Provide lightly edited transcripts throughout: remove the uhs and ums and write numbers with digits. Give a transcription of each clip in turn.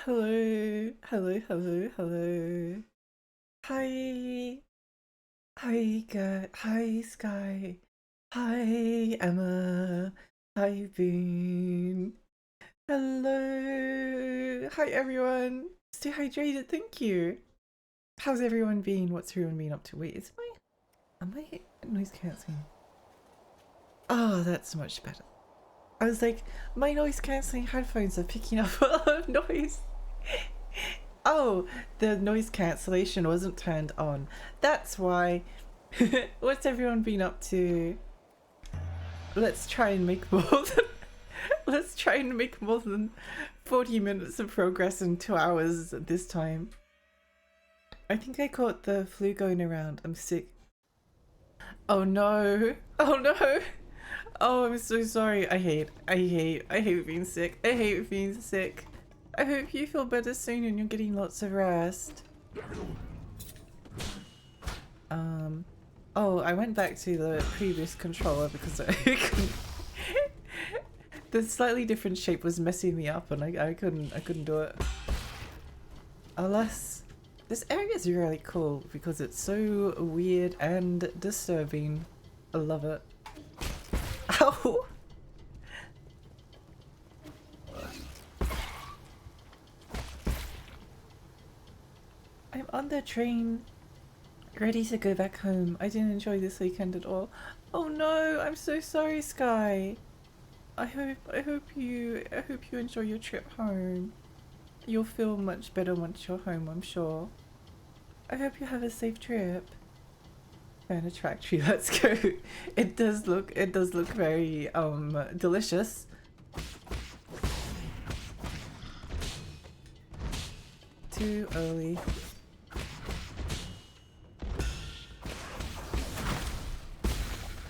Hello, hello, hello, hello. Hi, hi, Sky. Hi, Emma. Hi, Boone. Hello. Hi, everyone. Stay hydrated, thank you. How's everyone been? What's everyone been up to? Wait, am I noise cancelling? Oh, that's much better. I was like, my noise cancelling headphones are picking up a lot of noise. Oh, the noise cancellation wasn't turned on. That's why. What's everyone been up to? Let's try and make more than let's try and make more than 40 minutes of progress in 2 hours this time. I think I caught the flu going around. I'm sick. Oh no. Oh no. Oh, I'm so sorry. I hate being sick. I hate being sick. I hope you feel better soon and you're getting lots of rest. Oh, I went back to the previous controller because I couldn't. The slightly different shape was messing me up, and I couldn't do it. Alas, this area is really cool because it's so weird and disturbing. I love it. Ow! I'm on the train, ready to go back home. I didn't enjoy this weekend at all. Oh no, I'm so sorry, Sky. I hope you enjoy your trip home. You'll feel much better once you're home, I'm sure. I hope you have a safe trip. Found a track tree, let's go. It does look very delicious. Too early.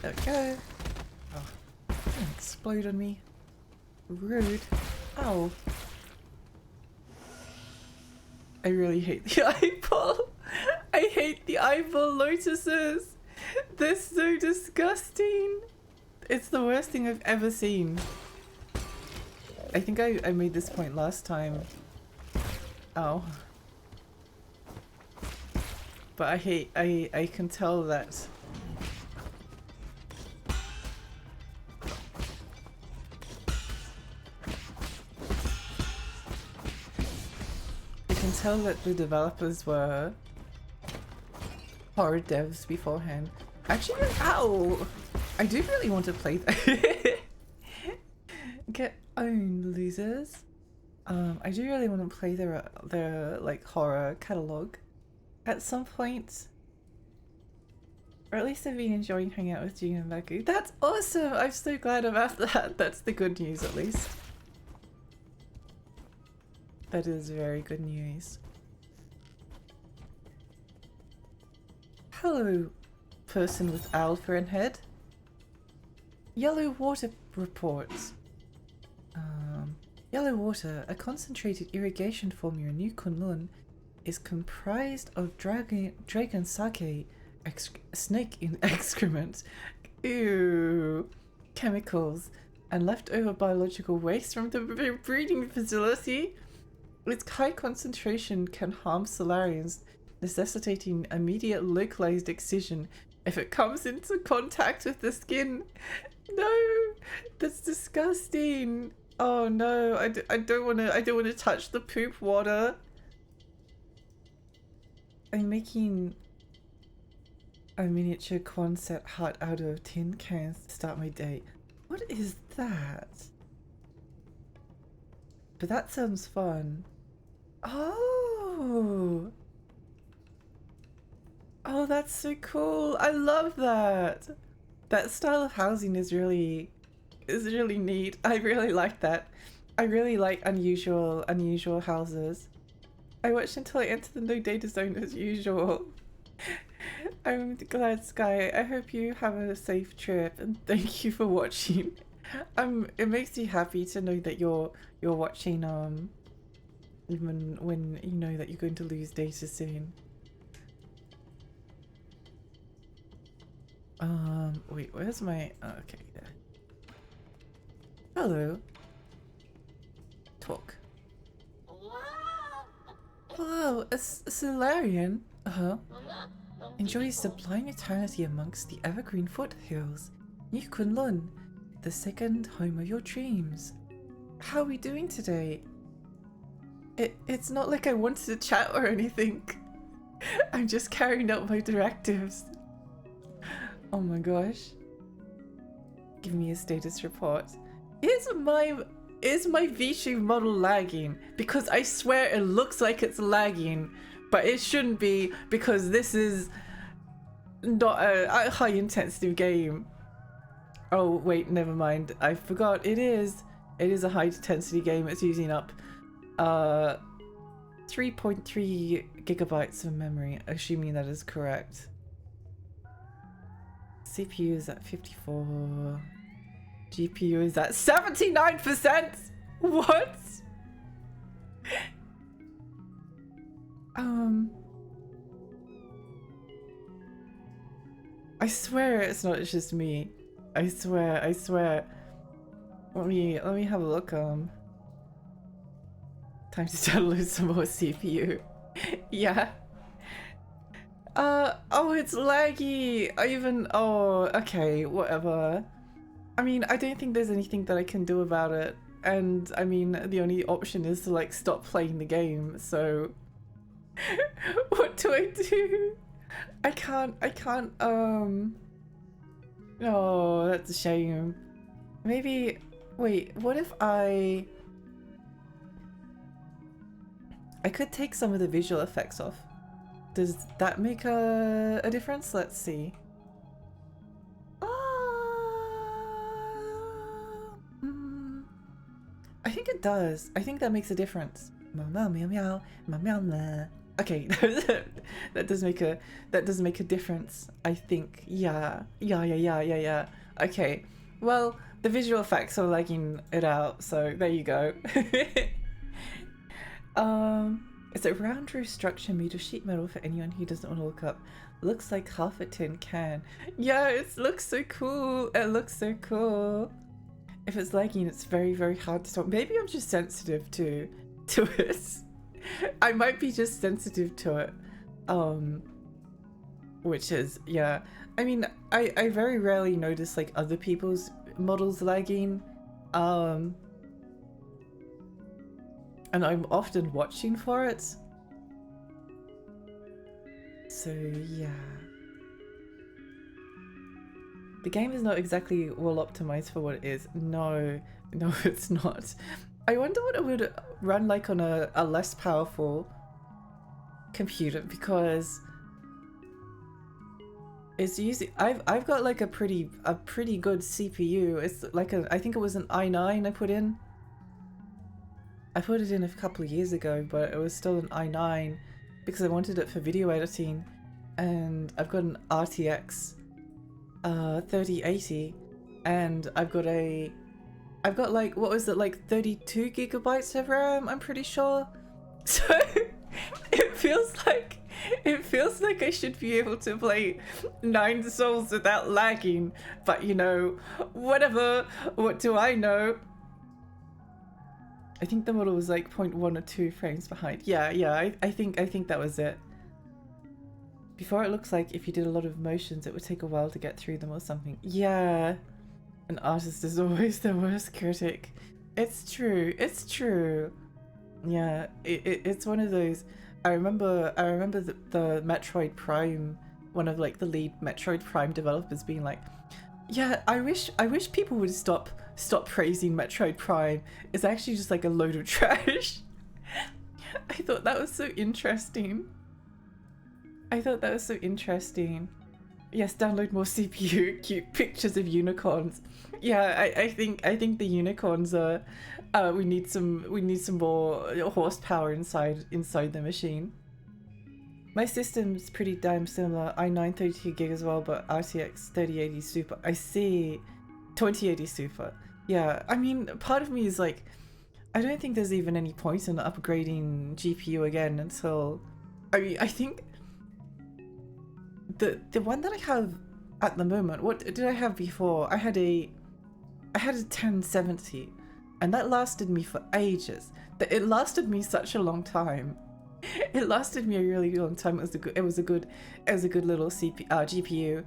There we go. Oh, don't explode on me. Rude. Ow. I really hate the eyeball. I hate the eyeball lotuses. They're so disgusting. It's the worst thing I've ever seen. I think I made this point last time. Oh. But I can tell that the developers were horror devs beforehand. Actually, ow! I do really want to play that. Get owned, losers. I do really want to play their like horror catalog at some point. Or at least I've been enjoying hanging out with Jean and Becky. That's awesome! I'm so glad about that. That's the good news, at least. That is very good news. Hello, person with owl for an head. Yellow water reports. Yellow water, a concentrated irrigation formula in New Kunlun, is comprised of dragon sake, snake excrement, ew, chemicals, and leftover biological waste from the breeding facility. Its high concentration can harm solarians, necessitating immediate localized excision if it comes into contact with the skin. No, that's disgusting. Oh no, I don't want to touch the poop water. I'm making a miniature Quonset hut out of tin cans to start my day. What is that? But that sounds fun. Oh! Oh, that's so cool. I love that. That style of housing is really neat. I really like that. I really like unusual houses. I watched until I entered the no data zone as usual. I'm glad, Sky. I hope you have a safe trip and thank you for watching. It makes me happy to know that you're watching even when you know that you're going to lose data soon. Wait, where's my okay, there. Hello. Talk. Hello, a Solarian. Uh-huh. Enjoy a sublime eternity amongst the evergreen foothills. New Kunlun, the second home of your dreams. How are we doing today? It's not like I wanted to chat or anything. I'm just carrying out my directives. Oh my gosh. Give me a status report. Is my VTube model lagging? Because I swear it looks like it's lagging, but it shouldn't be because this is not a high intensity game. Oh wait, never mind. I forgot. It is a high intensity game. It's using up 3.3 gigabytes of memory, assuming that is correct. CPU is at 54. GPU is at 79%. What? I swear it's not just me. I swear. Let me have a look. Time to download some more CPU. Yeah. Oh, it's laggy. Oh, okay, whatever. I mean, I don't think there's anything that I can do about it. And I mean, the only option is to like stop playing the game, so what do I do? I can't, oh, that's a shame. Maybe, wait, what if I could take some of the visual effects off. Does that make a difference? Let's see. I think it does. I think that makes a difference. Meow meow meow meow meow meow meow. Okay, that does make a difference. I think. Yeah. Okay. Well, the visual effects are lagging it out, so there you go. It's a round roof structure made of sheet metal for anyone who doesn't want to look up. Looks like half a tin can. Yeah, it looks so cool. It looks so cool. If it's lagging, it's very, very hard to stop. Maybe I'm just sensitive to it. I might be just sensitive to it. Which is, yeah. I mean, I very rarely notice like other people's models lagging. And I'm often watching for it. So yeah. The game is not exactly well optimized for what it is. No, it's not. I wonder what it would run like on a less powerful computer, because it's using, I've got like a pretty good CPU. It's like I think it was an i9 I put in. I put it in a couple of years ago, but it was still an i9 because I wanted it for video editing, and I've got an RTX 3080, and I've got like, what was it, like 32 gigabytes of RAM, I'm pretty sure. So it feels like I should be able to play Nine Souls without lagging, but you know, whatever, what do I know? I think the model was like 0.1 or 2 frames behind. Yeah, I think that was it. Before, it looks like if you did a lot of motions, it would take a while to get through them or something. Yeah, an artist is always the worst critic. It's true. Yeah, it's one of those. I remember the Metroid Prime, one of like the lead Metroid Prime developers being like, yeah, I wish people would stop praising Metroid Prime. It's actually just like a load of trash. I thought that was so interesting. Yes, download more CPU. Cute pictures of unicorns. Yeah, I think the unicorns are. We need some more horsepower inside the machine. My system's pretty damn similar. i9 32 gig as well, but RTX 3080 Super. I see, 2080 Super. Yeah, I mean, part of me is like, I don't think there's even any point in upgrading GPU again until, I mean, I think the one that I have at the moment, what did I have before? I had a 1070, and that lasted me for ages. It lasted me such a long time. It lasted me a really long time. It was a good little GPU.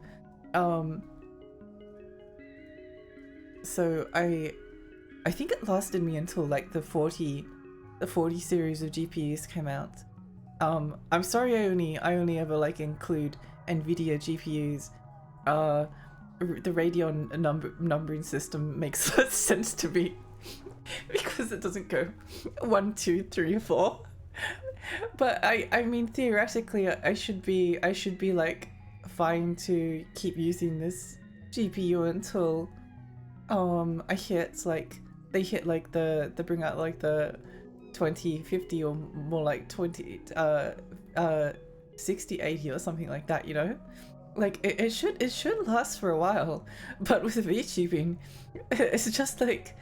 So I think it lasted me until like the 40 series of GPUs came out. I'm sorry I only ever like include Nvidia GPUs. The Radeon numbering system makes less sense to me because it doesn't go 1, 2, 3, 4. But I mean theoretically I should be like fine to keep using this GPU until I hit like they bring out like the 2050 or more like 6080 or something like that, you know? Like it should last for a while, but with VTubing, it's just like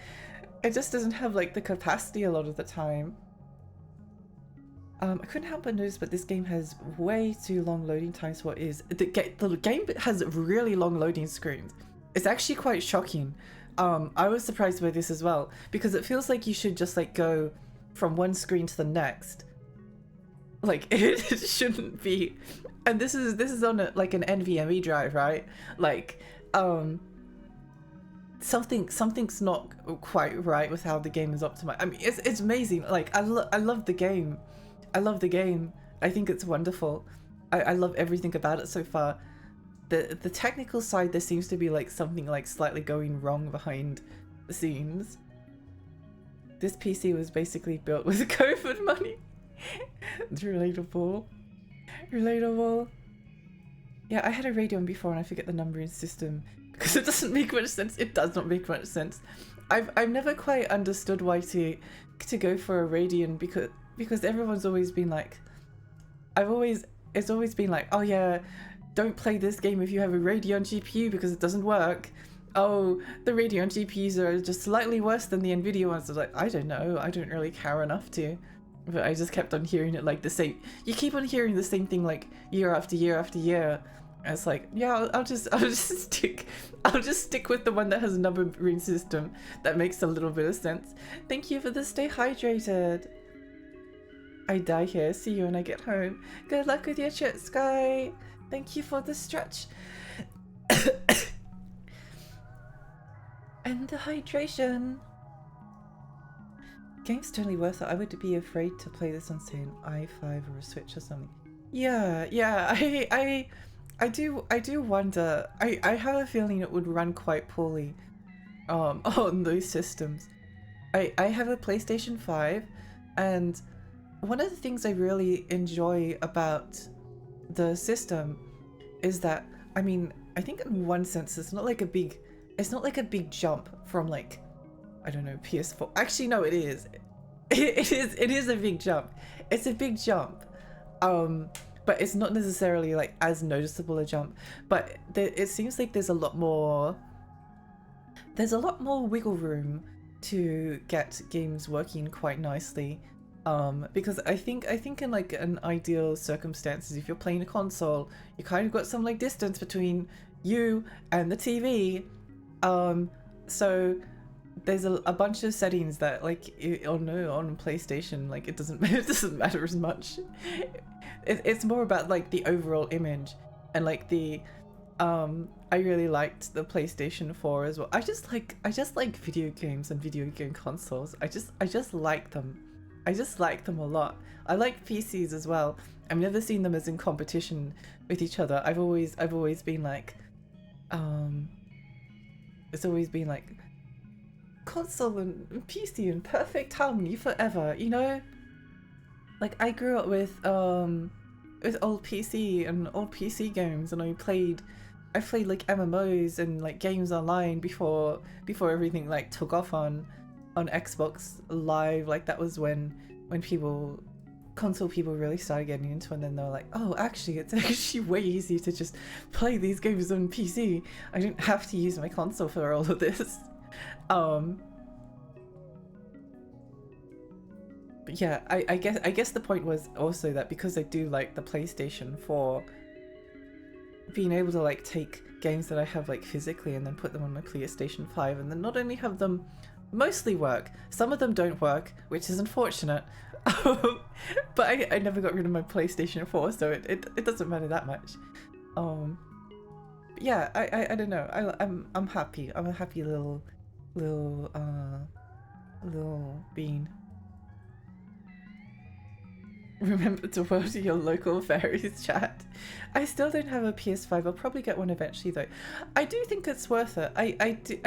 it just doesn't have like the capacity a lot of the time. I couldn't help but notice, but this game has way too long loading times for what is. The game has really long loading screens. It's actually quite shocking. I was surprised by this as well, because it feels like you should just like go from one screen to the next. Like it shouldn't be. And this is on like an NVMe drive, right? Like something's not quite right with how the game is optimized. I mean, it's amazing. Like I love the game. I love the game. I think it's wonderful. I love everything about it so far. The technical side, there seems to be like something like slightly going wrong behind the scenes. This PC was basically built with COVID money. It's relatable. Relatable. Yeah, I had a Radeon before and I forget the numbering system because it doesn't make much sense. It does not make much sense. I've never quite understood why to go for a Radeon because everyone's always been like, it's always been like, oh yeah, don't play this game if you have a Radeon GPU because it doesn't work. Oh, the Radeon GPUs are just slightly worse than the Nvidia ones. I was like, I don't know, I don't really care enough to. But I just kept on hearing it like the same. You keep on hearing the same thing like year after year after year. And it's like, yeah, I'll just stick with the one that has a numbering system that makes a little bit of sense. Thank you for the stay hydrated. I die here. See you when I get home. Good luck with your trip, Sky. Thank you for the stretch. And the hydration. Game's totally worth it. I would be afraid to play this on, say, an i5 or a Switch or something. Yeah, I do wonder. I have a feeling it would run quite poorly on those systems. I have a PlayStation 5, and one of the things I really enjoy about the system is that, I mean, I think in one sense it's not like a big jump from like, I don't know, PS4. Actually, no, it is. It is a big jump. It's a big jump. But it's not necessarily like as noticeable a jump. But it seems like there's a lot more wiggle room to get games working quite nicely. Because I think in like an ideal circumstances, if you're playing a console, you kind of got some like distance between you and the TV. So there's a bunch of settings that like on PlayStation, like it doesn't matter as much. It's more about like the overall image, and like the I really liked the PlayStation 4 as well. I just like video games and video game consoles. I just like them. I just like them a lot. I like PCs as well. I've never seen them as in competition with each other. I've always been like, it's always been like console and PC in perfect harmony forever, you know? Like I grew up with old PC and old PC games, and I played like MMOs and like games online before everything like took off on Xbox Live. Like that was when console people really started getting into it, and then they were like, oh, actually it's actually way easier to just play these games on PC. I don't have to use my console for all of this. But yeah, I guess the point was also that because I do like the PlayStation 4, being able to like take games that I have like physically and then put them on my PlayStation 5, and then not only have them mostly work. Some of them don't work, which is unfortunate. But I never got rid of my PlayStation 4, so it doesn't matter that much. Yeah, I don't know. I'm happy. I'm a happy little bean. Remember to vote your local fairies chat. I still don't have a PS5. I'll probably get one eventually though. I do think it's worth it. I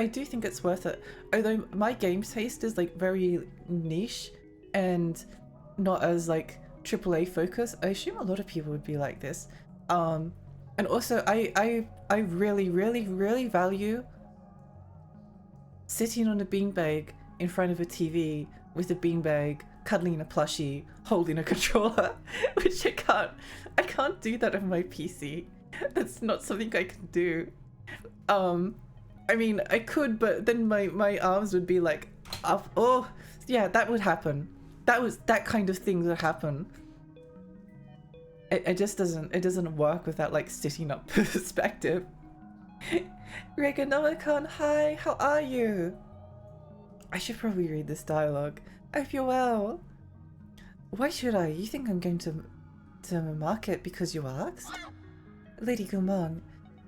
do think it's worth it. Although my game taste is like very niche and not as like AAA focused. I assume a lot of people would be like this. And also I really value sitting on a beanbag in front of a TV with a beanbag, cuddling a plushie, holding a controller, which I can't do that on my PC. That's not something I can do. I mean, I could, but then my arms would be like up. Oh, yeah, that would happen. That kind of thing would happen. It just doesn't work with that like sitting up perspective. Reganomicon, hi, how are you? I should probably read this dialogue. I hope you're well. Why should I? You think I'm going to market because you asked? Lady Gumang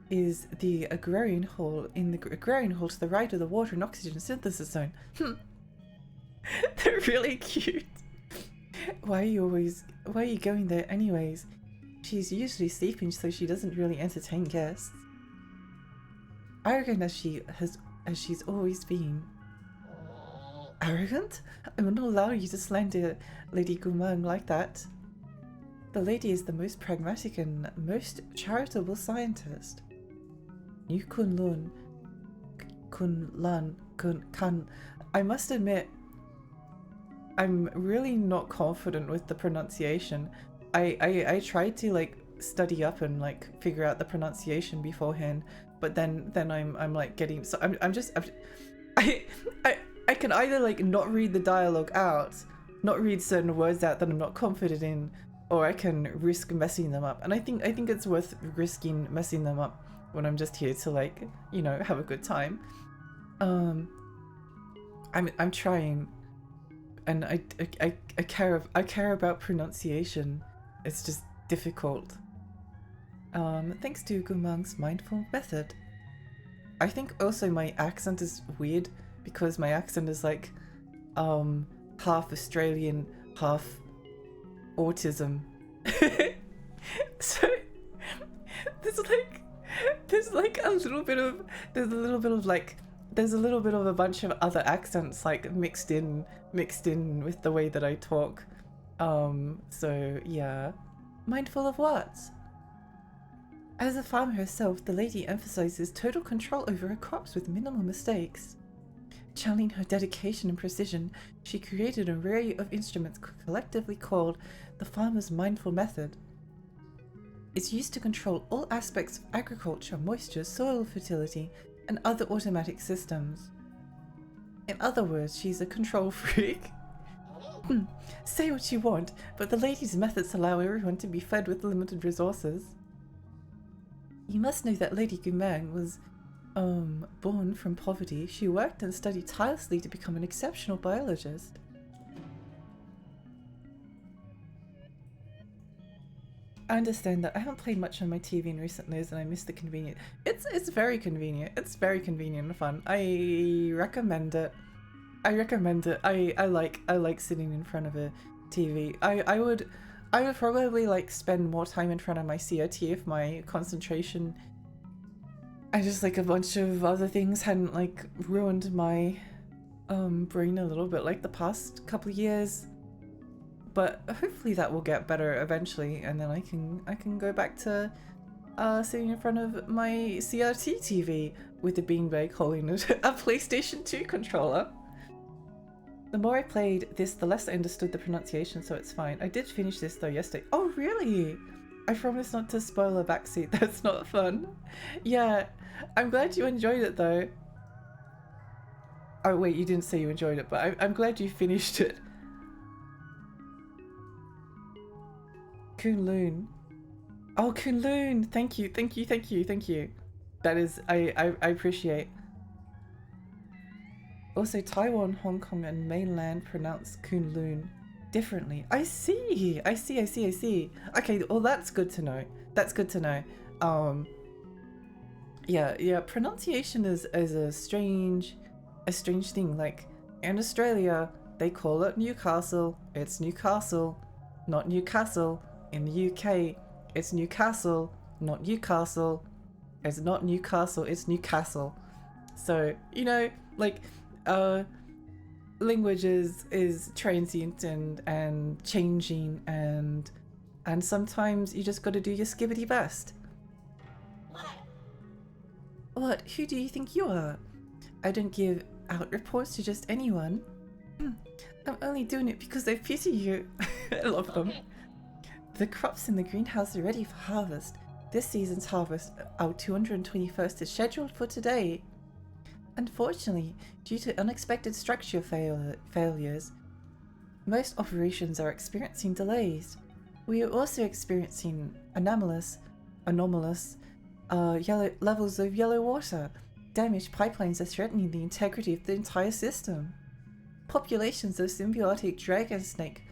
is the agrarian hall in the agrarian hall to the right of the water and oxygen synthesis zone. They're really cute. Why are you going there anyways? She's usually sleeping, so she doesn't really entertain guests. Arrogant as she's always been. Arrogant? I will not allow you to slander Lady Gumang like that. The lady is the most pragmatic and most charitable scientist. You Kunlun, I must admit, I'm really not confident with the pronunciation. I tried to like study up and like figure out the pronunciation beforehand, but then I'm like getting so I can either like not read the dialogue out, not read certain words out that I'm not confident in, or I can risk messing them up. And I think it's worth risking messing them up when I'm just here to like, you know, have a good time. I'm trying, and I care about pronunciation. It's just difficult. Thanks to Gumang's mindful method. I think also my accent is weird because my accent is like half Australian, half autism. So there's a little bit of a bunch of other accents like mixed in with the way that I talk. So yeah. Mindful of what? As a farmer herself, the lady emphasizes total control over her crops with minimal mistakes. Channeling her dedication and precision, she created an array of instruments collectively called the Farmer's Mindful Method. It's used to control all aspects of agriculture, moisture, soil fertility, and other automatic systems. In other words, she's a control freak. Say what you want, but the lady's methods allow everyone to be fed with limited resources. You must know that Lady Gumang was born from poverty. She worked and studied tirelessly to become an exceptional biologist. I understand that I haven't played much on my TV in recent years and I miss the convenience. It's very convenient. It's very convenient and fun. I recommend it. I like sitting in front of a TV. I would probably like spend more time in front of my CRT if my concentration and just like a bunch of other things hadn't like ruined my brain a little bit like the past couple of years. But hopefully that will get better eventually, and then I can go back to sitting in front of my CRT TV with the beanbag holding a PlayStation 2 controller. The more I played this, the less I understood the pronunciation, so it's fine. I did finish this though yesterday. Oh really? I promise not to spoil a backseat. That's not fun. Yeah, I'm glad you enjoyed it though. Oh wait, you didn't say you enjoyed it, but I'm glad you finished it. Kunlun. Oh, Kunlun! Thank you. That is, I appreciate. Also, Taiwan, Hong Kong, and mainland pronounce Kunlun differently. I see. I see. Okay, well that's good to know. That's good to know. Yeah. Pronunciation is a strange thing. Like in Australia, they call it Newcastle. It's Newcastle, not Newcastle. In the UK, it's Newcastle, not Newcastle. It's not Newcastle. It's Newcastle. So you know, like, language is transient and changing, and sometimes you just got to do your skibbity best. What? Who do you think you are? I don't give out reports to just anyone. I'm only doing it because I pity you. I love them. The crops in the greenhouse are ready for harvest. This season's harvest, our 221st, is scheduled for today. Unfortunately, due to unexpected structure failures, most operations are experiencing delays. We are also experiencing anomalous yellow levels of yellow water. Damaged pipelines are threatening the integrity of the entire system. Populations of symbiotic dragon snake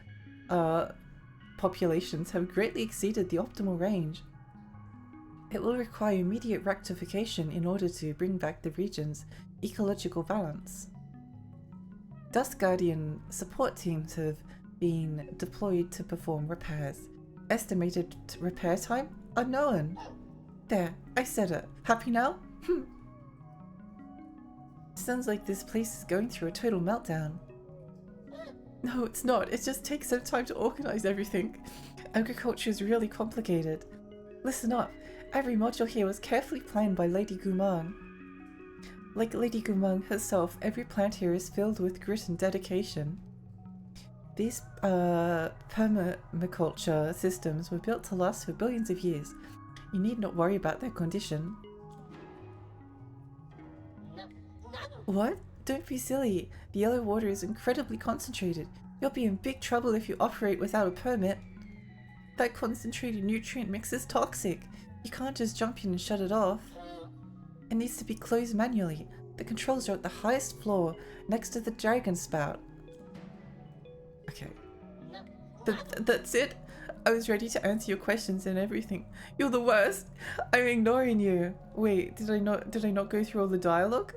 populations have greatly exceeded the optimal range. It will require immediate rectification in order to bring back the region's ecological balance. Dust Guardian support teams have been deployed to perform repairs. Estimated repair time? Unknown. There, I said it. Happy now? Sounds like this place is going through a total meltdown. No, it's not. It just takes some time to organize everything. Agriculture is really complicated. Listen up. Every module here was carefully planned by Lady Gumang. Like Lady Gumang herself, every plant here is filled with grit and dedication. These permaculture systems were built to last for billions of years. You need not worry about their condition. What? Don't be silly. The yellow water is incredibly concentrated. You'll be in big trouble if you operate without a permit. That concentrated nutrient mix is toxic. You can't just jump in and shut it off. It needs to be closed manually. The controls are at the highest floor, next to the dragon spout. Okay. That's it? I was ready to answer your questions and everything. You're the worst. I'm ignoring you. Wait, did I not go through all the dialogue?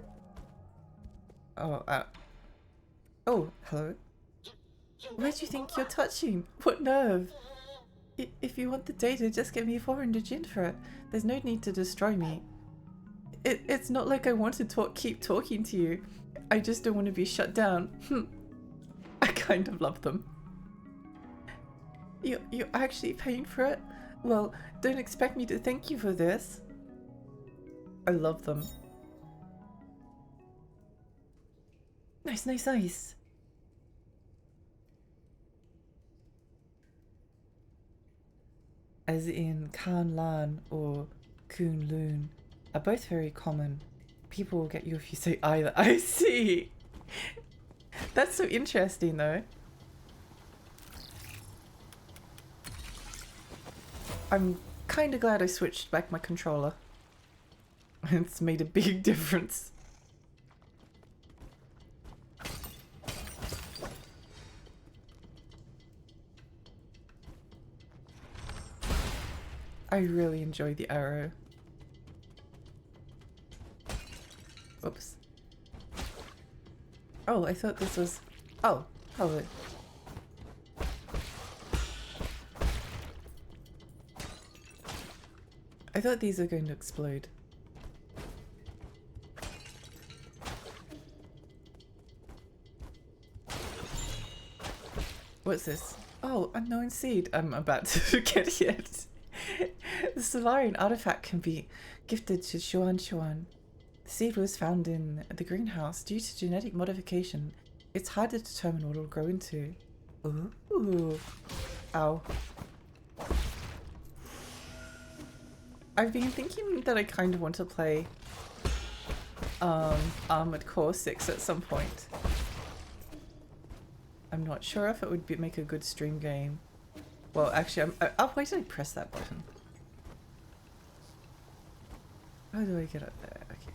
Oh, oh, hello. Where do you think you're touching? What nerve? If you want the data, just get me 400 Jin for it. There's no need to destroy me. It's not like I want to keep talking to you. I just don't want to be shut down. I kind of love them. You're actually paying for it? Well, don't expect me to thank you for this. I love them. Nice. As in Kan Lan or Kun Lun are both very common. People will get you if you say either. I see! That's so interesting though. I'm kinda glad I switched back my controller. It's made a big difference. I really enjoy the arrow. Oops. Oh, I thought this was... Oh, hello. I thought these were going to explode. What's this? Oh, unknown seed. I'm about to get it. The Solarian artifact can be gifted to Xuan. The seed was found in the greenhouse due to genetic modification. It's hard to determine what it'll grow into. Ooh. Ow. I've been thinking that I kind of want to play Armored Core 6 at some point. I'm not sure if it would make a good stream game. Well, actually, why did I press that button? How do I get up there? Okay.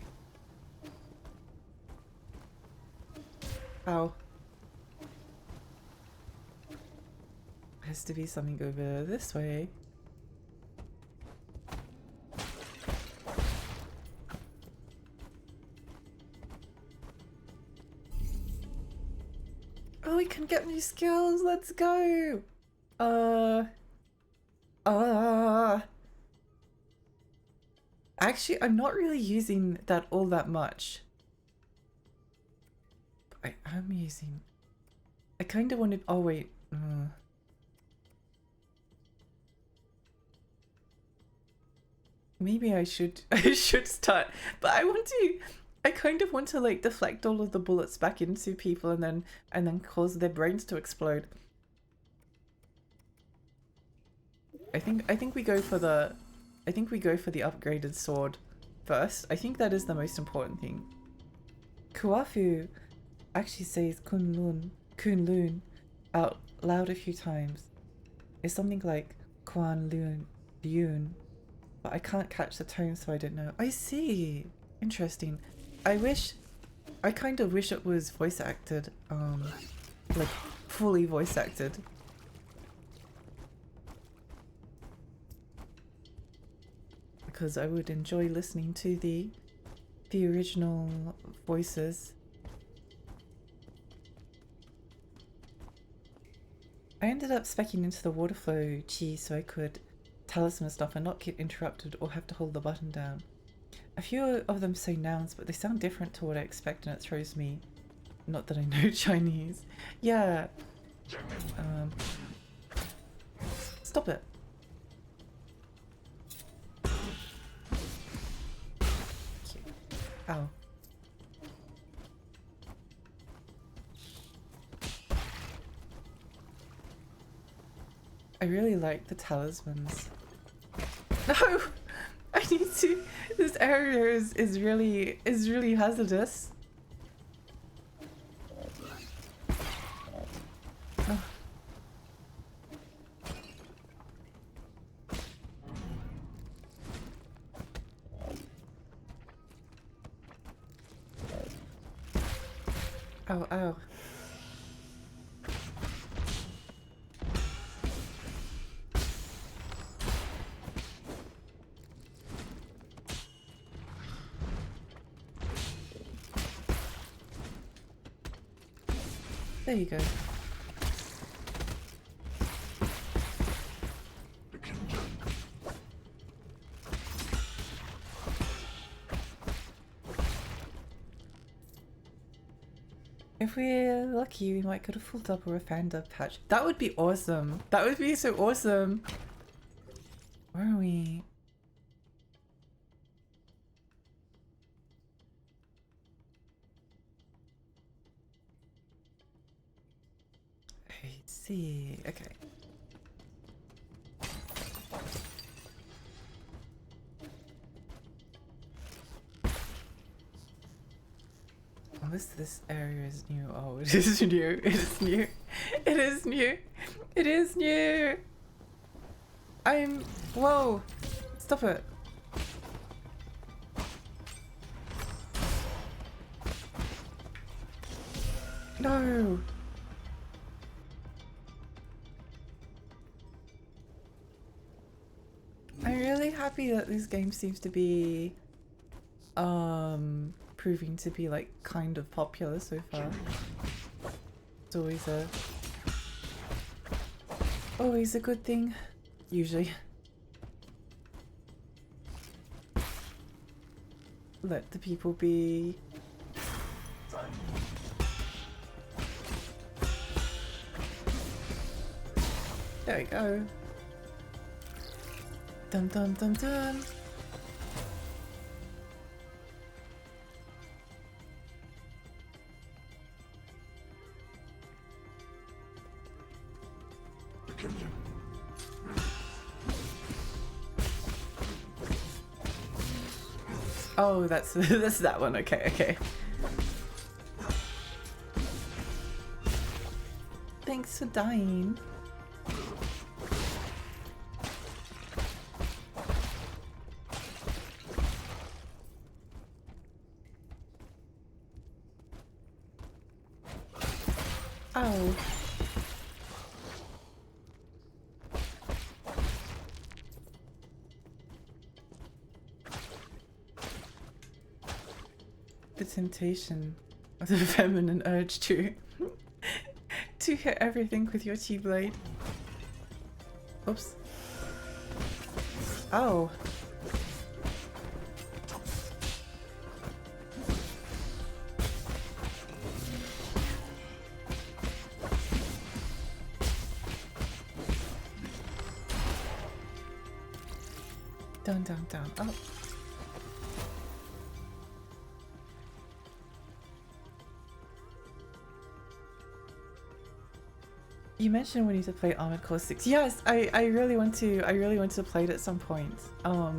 Ow. Has to be something over this way. Oh, we can get new skills. Let's go. Actually, I'm not really using that all that much. But I am using. I kind of wanted. Oh wait. Maybe I should. I should start. But I want to. I kind of want to like deflect all of the bullets back into people and then cause their brains to explode. I think we go for the upgraded sword first. I think that is the most important thing. Kuafu actually says Kunlun out loud a few times. It's something like Lun, but I can't catch the tone, so I don't know. I see. Interesting. I kind of wish it was voice acted, like fully voice acted. Because I would enjoy listening to the original voices. I ended up speccing into the water flow chi so I could talisman stuff and not get interrupted or have to hold the button down. A few of them say nouns, but they sound different to what I expect and it throws me. Not that I know Chinese. Yeah. Stop it. Ow. I really like the talismans. No! I need to. This area is really hazardous. Oh. Ow, ow. There you go. If we're lucky, we might get a full dub or a fan dub patch. That would be awesome. That would be so awesome. Where are we? I see. Okay. This area is new. Oh, it is new. It is new. It is new. It is new. Whoa. Stop it. No. I'm really happy that this game seems to be proving to be like kind of popular so far. It's always a good thing, usually. Let the people be. There we go. Dum dum dum dum. Oh, that's that one. Okay, okay. Thanks for dying. Ow. The temptation of the feminine urge to to hit everything with your T-blade. Oops. Oh. Down, down, down. Oh. You mentioned we need to play Armored Core 6. Yes, I really want to play it at some point. I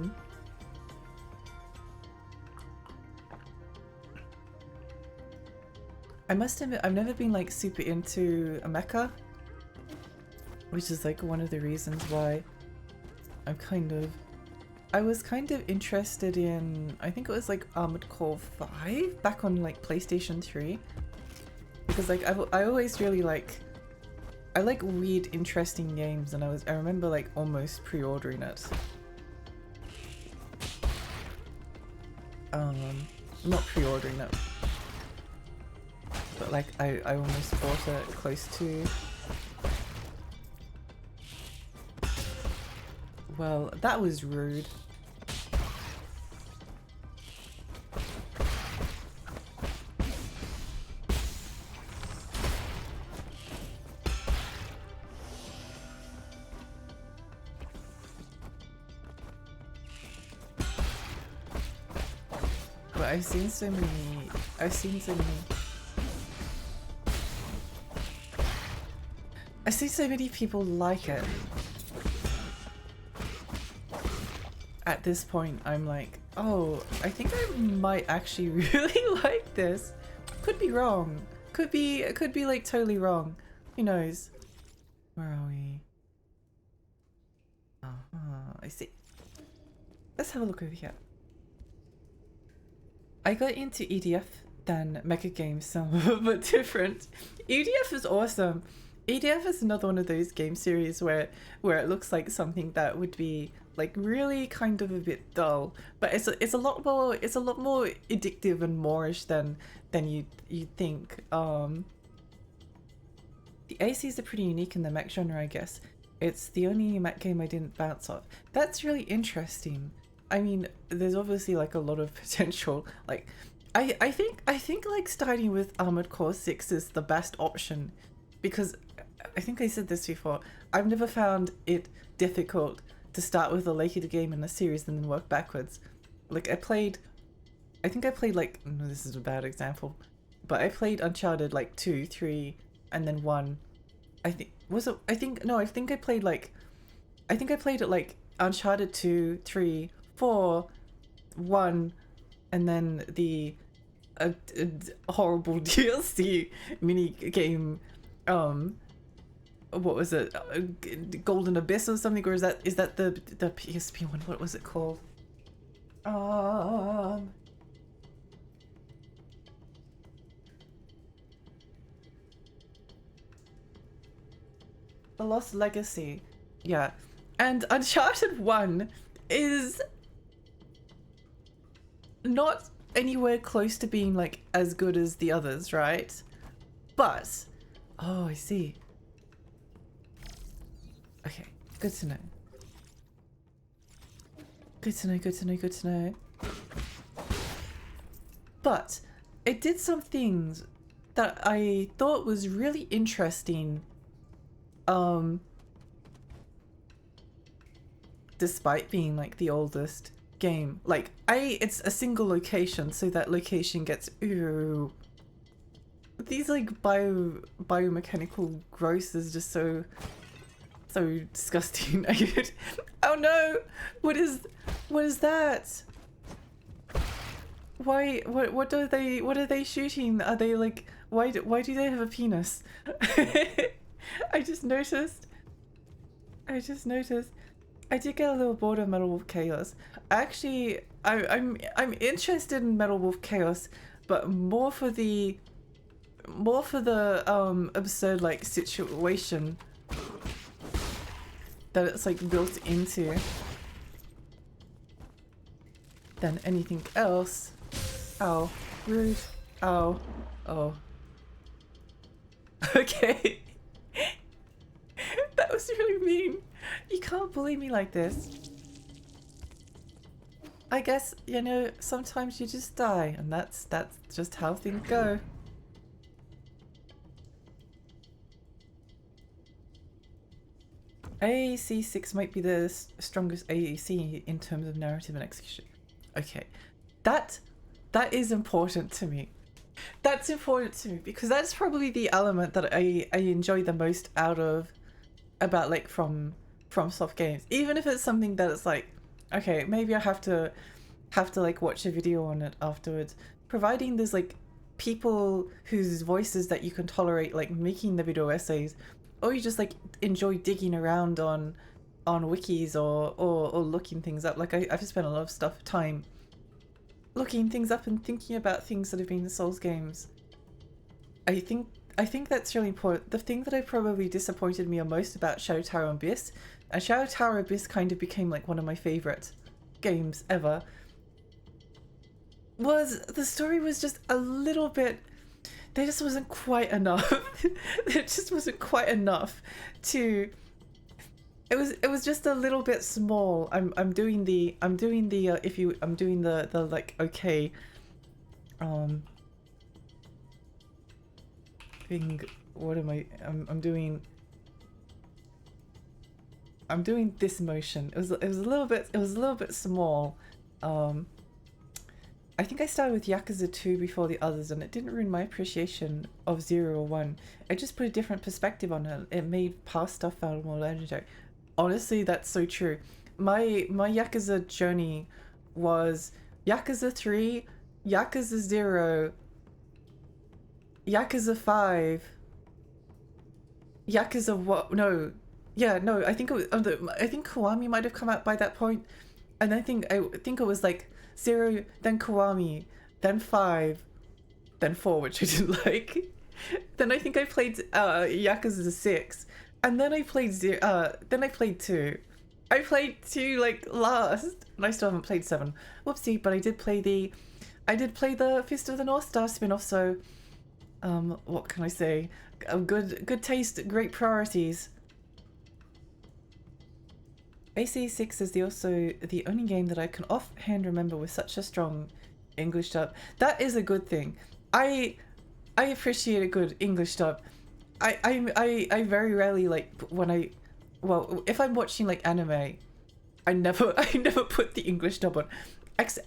must admit, I've never been like super into a mecha, which is like one of the reasons why I was kind of interested in, I think it was like Armored Core 5 back on like PlayStation 3, because like I always really I like weird, interesting games, and I remember like almost pre-ordering it. Not pre-ordering it, but like I almost bought it close to. Well, that was rude. But I've seen so many people like it. At this point, I'm like, oh, I think I might actually really like this. Could be wrong. Could be like totally wrong. Who knows? Where are we? I see. Let's have a look over here. I got into EDF than mecha games, some but different. EDF is awesome. EDF is another one of those game series where it looks like something that would be like really kind of a bit dull, but it's a lot more addictive and moreish than you think. The ACs are pretty unique in the mech genre, I guess. It's the only mech game I didn't bounce off. That's really interesting. I mean, there's obviously like a lot of potential. Like, I think like starting with Armored Core 6 is the best option, because I think I said this before. I've never found it difficult to start with a later game in the series and then work backwards. Like I think I played like, no, this is a bad example, but I played Uncharted like 2, 3, and then 1. I think I played it like Uncharted 2, 3, 4, 1, and then the horrible DLC mini game. What was it? Golden Abyss or something? Or is that the PSP one? What was it called? The Lost Legacy. Yeah. And Uncharted 1 is not anywhere close to being like as good as the others, right? But oh, I see. Okay, good to know. Good to know. But it did some things that I thought was really interesting. Despite being like the oldest game. Like it's a single location, so that location gets these like biomechanical growth is just so disgusting. Oh no! What is that? Why? What are they shooting? Are they like? Why do they have a penis? I just noticed. I did get a little bored of Metal Wolf Chaos. Actually, I'm interested in Metal Wolf Chaos, but more for the more for the absurd like situation that it's like built into than anything else. Oh, rude. Oh, oh. Okay. That was really mean. You can't bully me like this. I guess, you know, sometimes you just die, and that's just how things go. AAC 6 might be the strongest AAC in terms of narrative and execution. Okay. That is important to me. That's important to me because that's probably the element that I enjoy the most about like from soft games. Even if it's something that it's like, okay, maybe I have to like watch a video on it afterwards. Providing there's like people whose voices that you can tolerate like making the video essays, or you just like enjoy digging around on wikis or looking things up. Like I've spent a lot of time looking things up and thinking about things that have been in Souls games. I think that's really important. The thing that I probably disappointed me most about Shadow Tower Abyss, and Shadow Tower Abyss kind of became like one of my favorite games ever, was the story was just a little bit, there just wasn't quite enough. It just wasn't quite enough to, it was just a little bit small. I'm doing the like, okay, thing, what am I, I'm doing this motion. It was a little bit small. I think I started with Yakuza 2 before the others, and it didn't ruin my appreciation of 0 or 1. It just put a different perspective on it. It made past stuff feel more legendary. Honestly, that's so true. My Yakuza journey was Yakuza 3, Yakuza 0, Yakuza 5, Yakuza what? No. Yeah, no, I think it was, I think Kiwami might have come out by that point. And I think it was like 0, then Kiwami, then 5, then 4, which I didn't like. Then I think I played Yakuza 6, and then I played 2. I played 2 like last, and I still haven't played 7. Whoopsie, but I did play the Fist of the North Star spin-off, so what can I say? Good taste, great priorities. AC6 is also the only game that I can offhand remember with such a strong English dub. That is a good thing. I appreciate a good English dub. I very rarely, like, if I'm watching like anime, I never put the English dub on,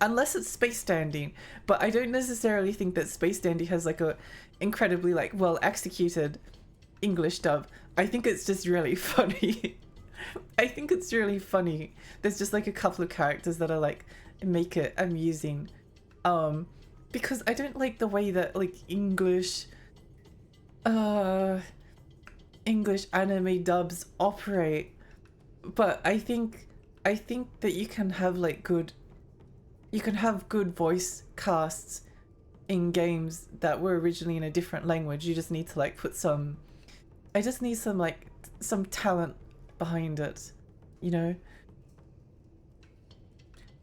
unless it's Space Dandy. But I don't necessarily think that Space Dandy has like a incredibly like well executed English dub. I think it's just really funny. I think it's really funny. There's just like a couple of characters that are like make it amusing. Because I don't like the way that like English anime dubs operate. But I think that you can have like good voice casts in games that were originally in a different language. You just need to like put some, I just need some like some talent behind it, you know?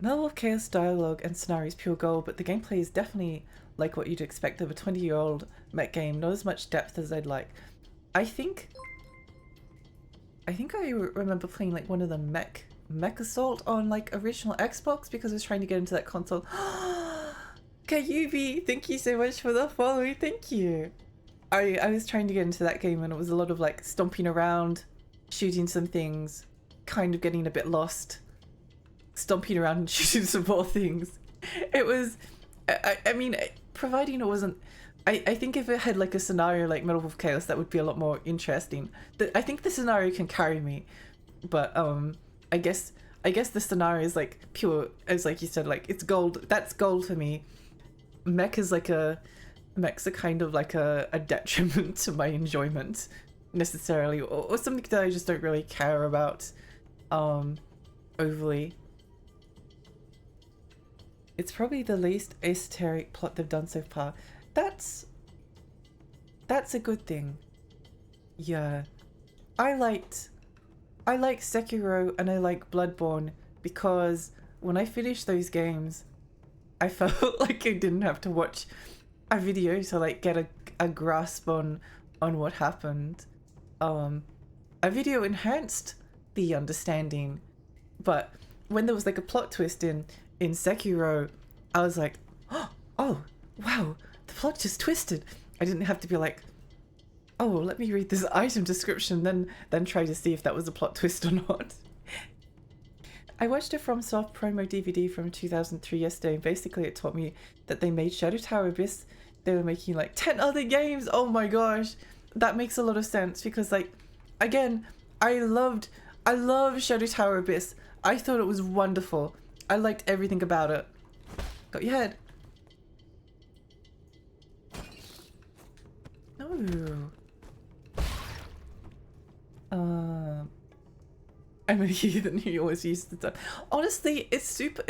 Level of chaos, dialogue, and scenario is pure gold, but the gameplay is definitely like what you'd expect of a 20-year-old mech game. Not as much depth as I'd like. I think I remember playing like one of the Mech Assault on like original Xbox because I was trying to get into that console. Kayubi, thank you so much for the follow. Thank you. I was trying to get into that game, and it was a lot of like stomping around, shooting some things, kind of getting a bit lost, stomping around and shooting some more things. It was, I mean, providing it wasn't, I think if it had like a scenario like Metal Wolf Chaos, that would be a lot more interesting. I think the scenario can carry me, but I guess the scenario is like pure, as like you said, like it's gold. That's gold for me. Mech's a kind of like a detriment to my enjoyment necessarily, or something that I just don't really care about overly. It's probably the least esoteric plot they've done so far. That's that's a good thing. Yeah. I like Sekiro and I like Bloodborne because when I finished those games, I felt like I didn't have to watch a video to like get a grasp on what happened. A video enhanced the understanding, but when there was like a plot twist in Sekiro, I was like, oh wow, the plot just twisted. I didn't have to be like, oh, let me read this item description, then try to see if that was a plot twist or not. I watched a FromSoft promo DVD from 2003 yesterday, and basically it taught me that they made Shadow Tower Abyss. They were making like 10 other games. Oh my gosh, that makes a lot of sense because, like, again, I love Shadow Tower Abyss. I thought it was wonderful. I liked everything about it. Got your head. No. I'm a heathen who always uses the dub. Honestly, it's super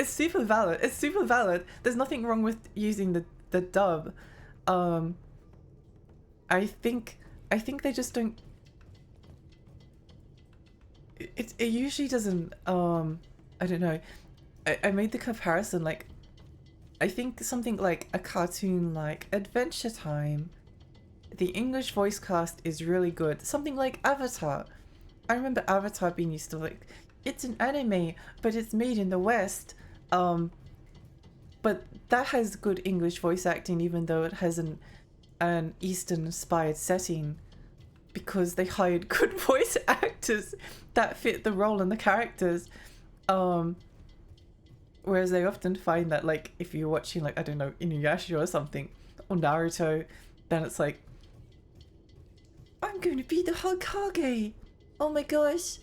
valid. It's super valid. There's nothing wrong with using the dub. I think they just don't. It usually doesn't. I don't know. I made the comparison, like, I think something like a cartoon like Adventure Time, the English voice cast is really good. Something like Avatar. I remember Avatar being used to like, it's an anime, but it's made in the West. But that has good English voice acting, even though it has an Eastern-inspired setting, because they hired good voice actors that fit the role and the characters. Whereas they often find that, like, if you're watching, like, I don't know, Inuyasha or something, or Naruto, then it's like, I'm going to be the Hokage! Oh my gosh!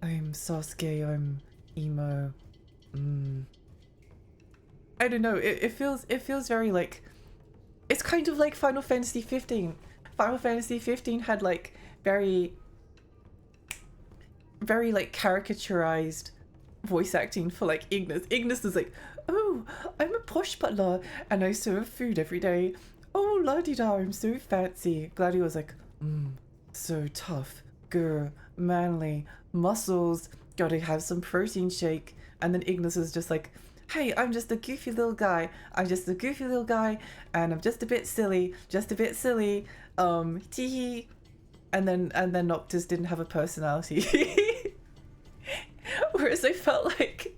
I'm Sasuke, I'm emo. I don't know, it feels very, like, it's kind of like Final Fantasy 15. Final Fantasy 15 had, like, very, like, caricaturized voice acting for, like, Ignis. Ignis is like, oh, I'm a posh butler and I serve food every day. Oh, la-di-da, I'm so fancy. Gladio was like, so tough, grr, manly, muscles, gotta have some protein shake. And then Ignis is just like, hey, I'm just a goofy little guy. I'm just a goofy little guy and I'm just a bit silly, teehee. And then Noctis didn't have a personality. Whereas I felt like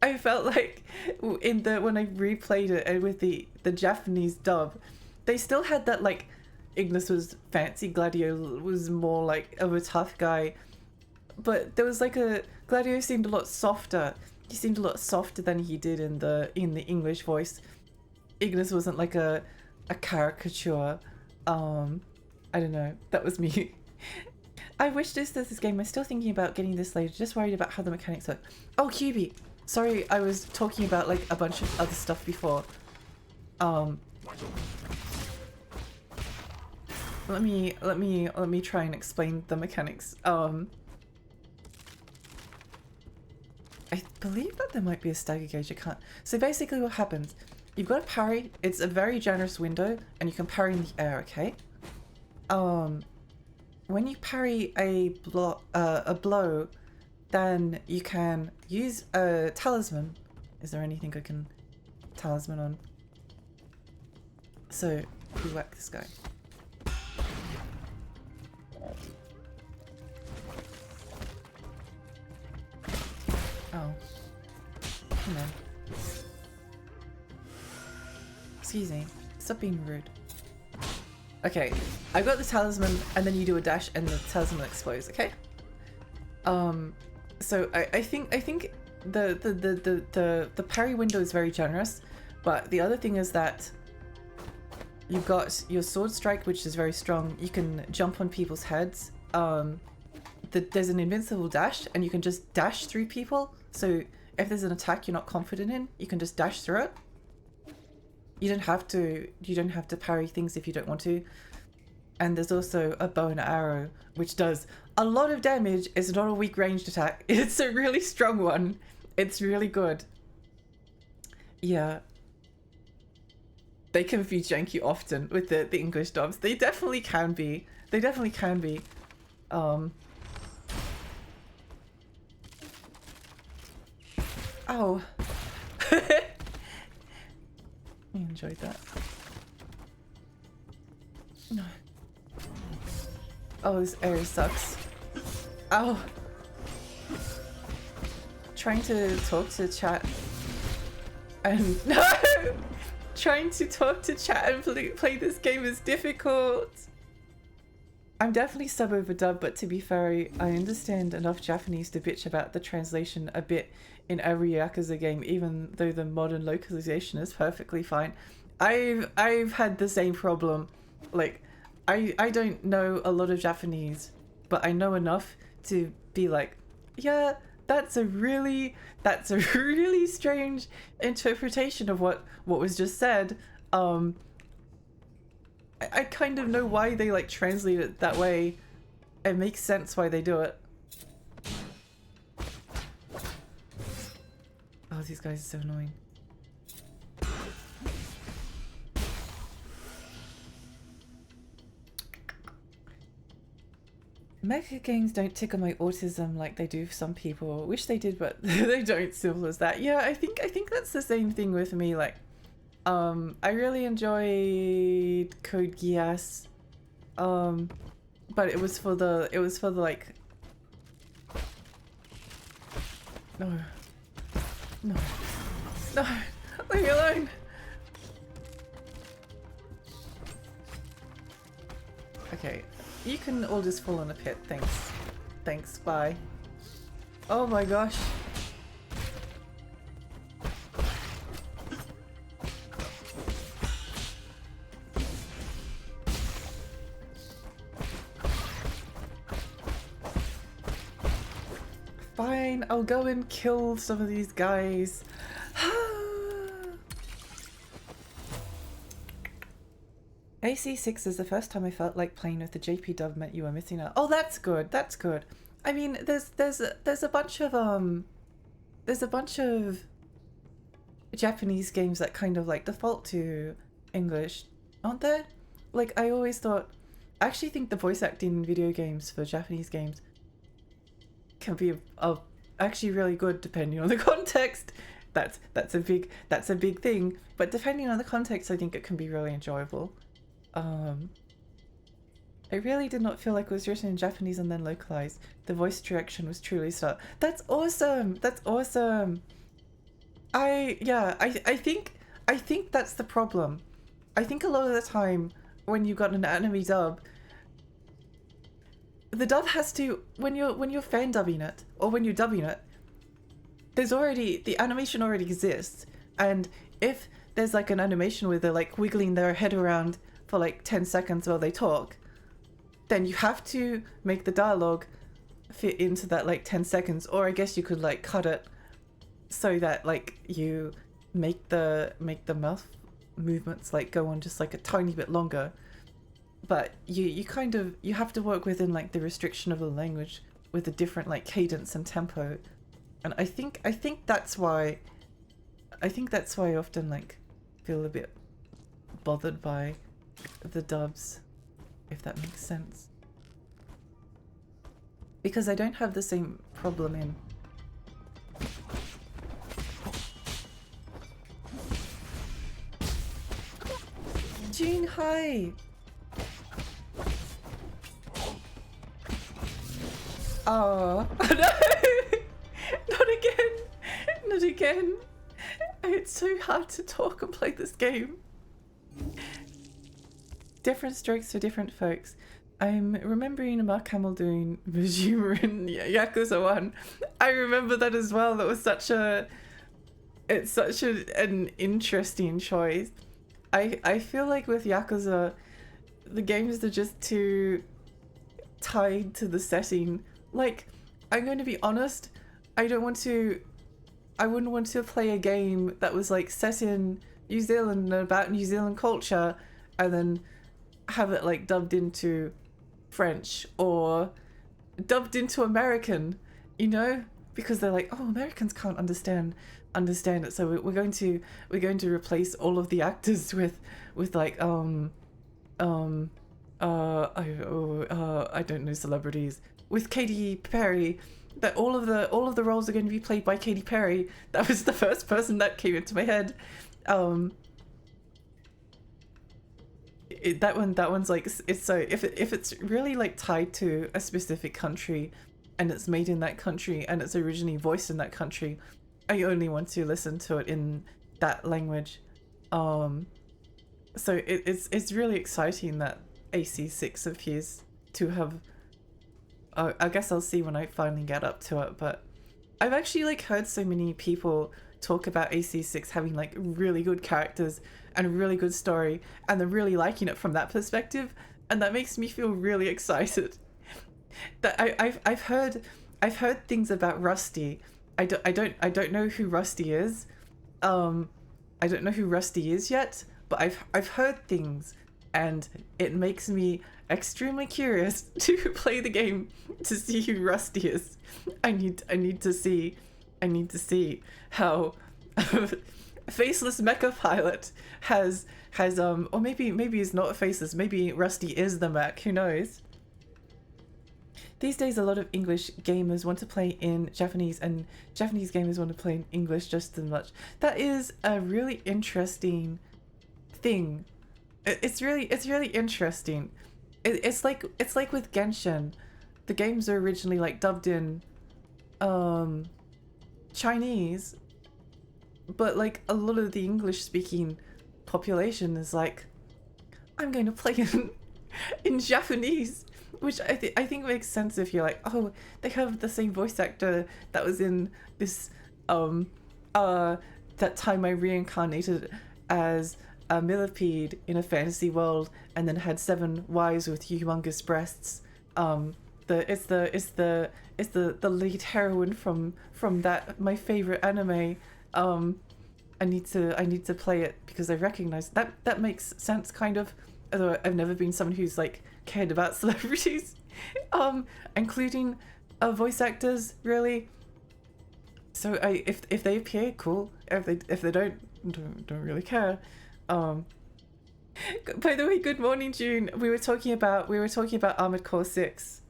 in when I replayed it and with the Japanese dub, they still had that, like, Ignis was fancy, Gladio was more like of a tough guy, but there was like Gladio seemed a lot softer. He seemed a lot softer than he did in the English voice. Ignis wasn't like a caricature. I don't know. That was me. I wish this game. I'm still thinking about getting this later. Just worried about how the mechanics work. Oh, QB. Sorry, I was talking about like a bunch of other stuff before. Let me try and explain the mechanics. I believe that there might be a stagger gauge. I can't. So basically, what happens? You've got a parry. It's a very generous window, and you can parry in the air. Okay. When you parry a blow, then you can use a talisman. Is there anything I can talisman on? So we whack this guy. Oh. Come on. Excuse me. Stop being rude. Okay, I got the talisman, and then you do a dash, and the talisman explodes. Okay. So I think the parry window is very generous, but the other thing is that you've got your sword strike, which is very strong. You can jump on people's heads. There's an invincible dash, and you can just dash through people. So if there's an attack you're not confident in, you can just dash through it. You don't have to parry things if you don't want to. And there's also a bow and arrow, which does a lot of damage. It's not a weak ranged attack. It's a really strong one. It's really good. Yeah. they can be janky often with the English dubs. They definitely can be. They definitely can be. Oh. I enjoyed that. No. Oh, this area sucks. Oh. Trying to talk to chat and no! Trying to talk to chat and play this game is difficult. I'm definitely sub over dub, but to be fair, I understand enough Japanese to bitch about the translation a bit in every Yakuza game, even though the modern localization is perfectly fine. I've had the same problem. Like, I don't know a lot of Japanese, but I know enough to be like, yeah, that's a really strange interpretation of what was just said. I kind of know why they like translate it that way. It makes sense why they do it. Oh, these guys are so annoying. Mecha games don't tickle my autism like they do for some people. Wish they did, but they don't. Simple as that. Yeah, I think that's the same thing with me. Like, I really enjoyed Code Geass, but it was for the like. No, leave me alone. Okay. You can all just fall in a pit, thanks. Thanks, bye. Oh my gosh. Fine, I'll go and kill some of these guys. AC6 is the first time I felt like playing with the JP dub meant you were missing out. Oh, that's good. That's good. I mean, there's a bunch of Japanese games that kind of like default to English, aren't there? Like, I always thought, I actually think the voice acting in video games for Japanese games can be actually really good depending on the context. That's a big thing, but depending on the context, I think it can be really enjoyable. I really did not feel like it was written in Japanese and then localized. The voice direction was truly stellar. That's awesome. That's awesome. I think that's the problem. I think a lot of the time when you got an anime dub, the dub has to, when you're fan dubbing it or when you're dubbing it, the animation already exists, and if there's like an animation where they're like wiggling their head around for like 10 seconds while they talk, then you have to make the dialogue fit into that like 10 seconds, or I guess you could like cut it so that like you make the mouth movements like go on just like a tiny bit longer, but you have to work within like the restriction of the language with a different like cadence and tempo. And I think that's why I often like feel a bit bothered by the dubs, if that makes sense, because I don't have the same problem in June. Hi. Oh no. Not again. Not again. It's so hard to talk and play this game. Different strokes for different folks. I'm remembering Mark Hamill doing Vizhuma in Yakuza 1. I remember that as well. That was an interesting choice. I feel like with Yakuza, the games are just too tied to the setting. Like, I'm going to be honest, I wouldn't want to play a game that was like set in New Zealand and about New Zealand culture and then have it like dubbed into French or dubbed into American, you know? Because they're like, oh, Americans can't understand understand it. So we're going to replace all of the actors with like I don't know celebrities, with Katy Perry. That all of the roles are going to be played by Katy Perry. That was the first person that came into my head. That one's like, it's so, if it's really like tied to a specific country and it's made in that country and it's originally voiced in that country, I only want to listen to it in that language. So it's really exciting that AC6 appears to have, I guess I'll see when I finally get up to it, but I've actually like heard so many people talk about AC6 having like really good characters and a really good story, and they're really liking it from that perspective, and that makes me feel really excited. That I've heard things about Rusty. I don't know who Rusty is. I don't know who Rusty is yet, but I've heard things, and it makes me extremely curious to play the game to see who Rusty is. I need to see how Faceless Mecha Pilot has or maybe he's not faceless, maybe Rusty is the mech, who knows. These days a lot of English gamers want to play in Japanese, and Japanese gamers want to play in English just as much. That is a really interesting thing. It's really interesting. It's like with Genshin, the games are originally like dubbed in Chinese, but like a lot of the English speaking population is like, I'm going to play in Japanese, which I think makes sense if you're like, oh, they have the same voice actor that was in this that time I reincarnated as a millipede in a fantasy world and then had 7 wives with humongous breasts. It's the lead heroine from that, my favorite anime. I need to play it because I recognize that makes sense, kind of, although I've never been someone who's like cared about celebrities, including voice actors, really. So if they appear, cool. If they don't really care. By the way, good morning, June. We were talking about Armored Core 6.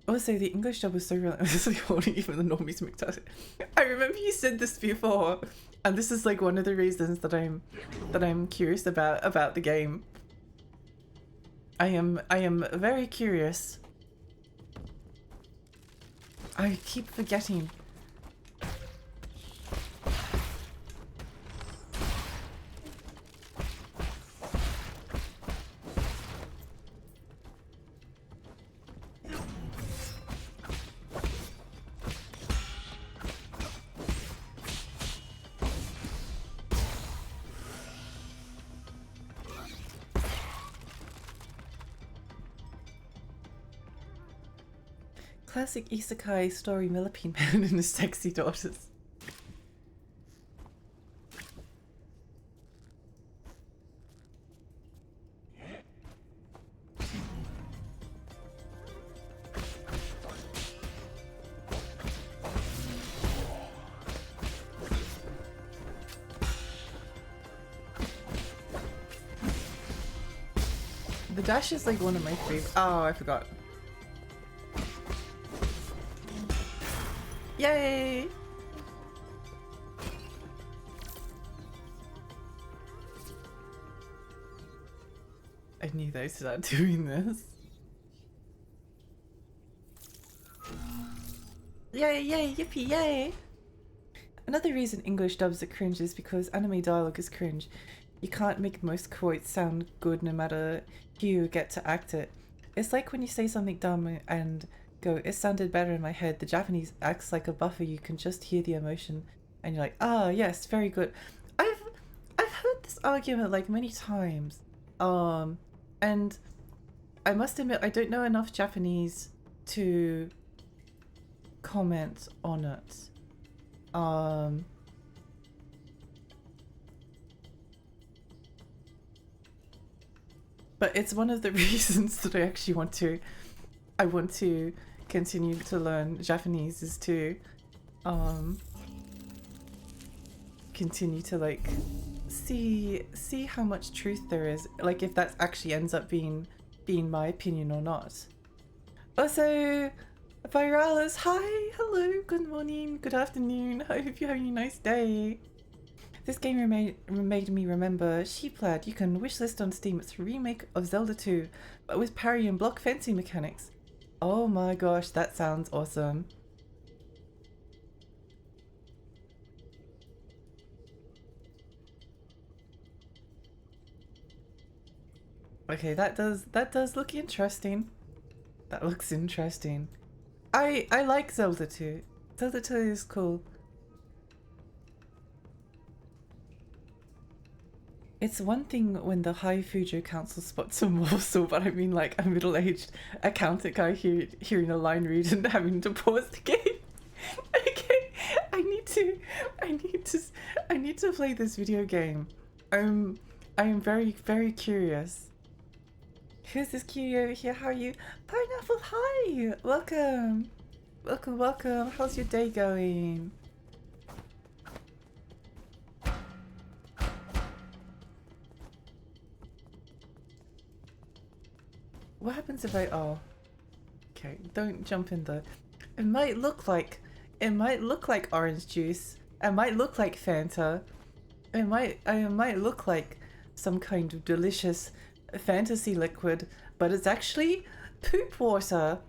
Also, the English dub was so relentlessly horny, even the normies McTuck. I remember you said this before, and this is like one of the reasons that I'm curious about the game. I am very curious. I keep forgetting. Classic isekai story, millipede man and his sexy daughters. The dash is like one of my favorite. Oh, I forgot. Yay! I knew they'd start doing this. Yay, yay, yippee, yay! Another reason English dubs are cringe is because anime dialogue is cringe. You can't make most quotes sound good no matter who you get to act it. It's like when you say something dumb and go, it sounded better in my head. The Japanese acts like a buffer. You can just hear the emotion and you're like, ah, yes, very good. I've heard this argument like many times, and I must admit I don't know enough Japanese to comment on it. But it's one of the reasons that I actually want to I want to continue to learn Japanese is to continue to like see how much truth there is, like if that actually ends up being my opinion or not. Also, Viralis, hi, hello, good morning, good afternoon. I hope you're having a nice day. This game made me remember Sheeplad. You can wishlist on Steam. It's a remake of Zelda 2, but with parry and block fencing mechanics. Oh my gosh, that sounds awesome. Okay, that does look interesting. That looks interesting. I like Zelda 2. Zelda 2 is cool. It's one thing when the High Fujo Council spots a morsel, but I mean like a middle-aged accountant guy hearing a line read and having to pause the game. Okay, I need to play this video game. I am very curious. Who's this cutie over here? How are you? Pineapple, hi! Welcome! Welcome. How's your day going? What happens if I... Oh. Okay, don't jump in the... It might look like orange juice. It might look like Fanta. It might look like some kind of delicious fantasy liquid, but it's actually poop water.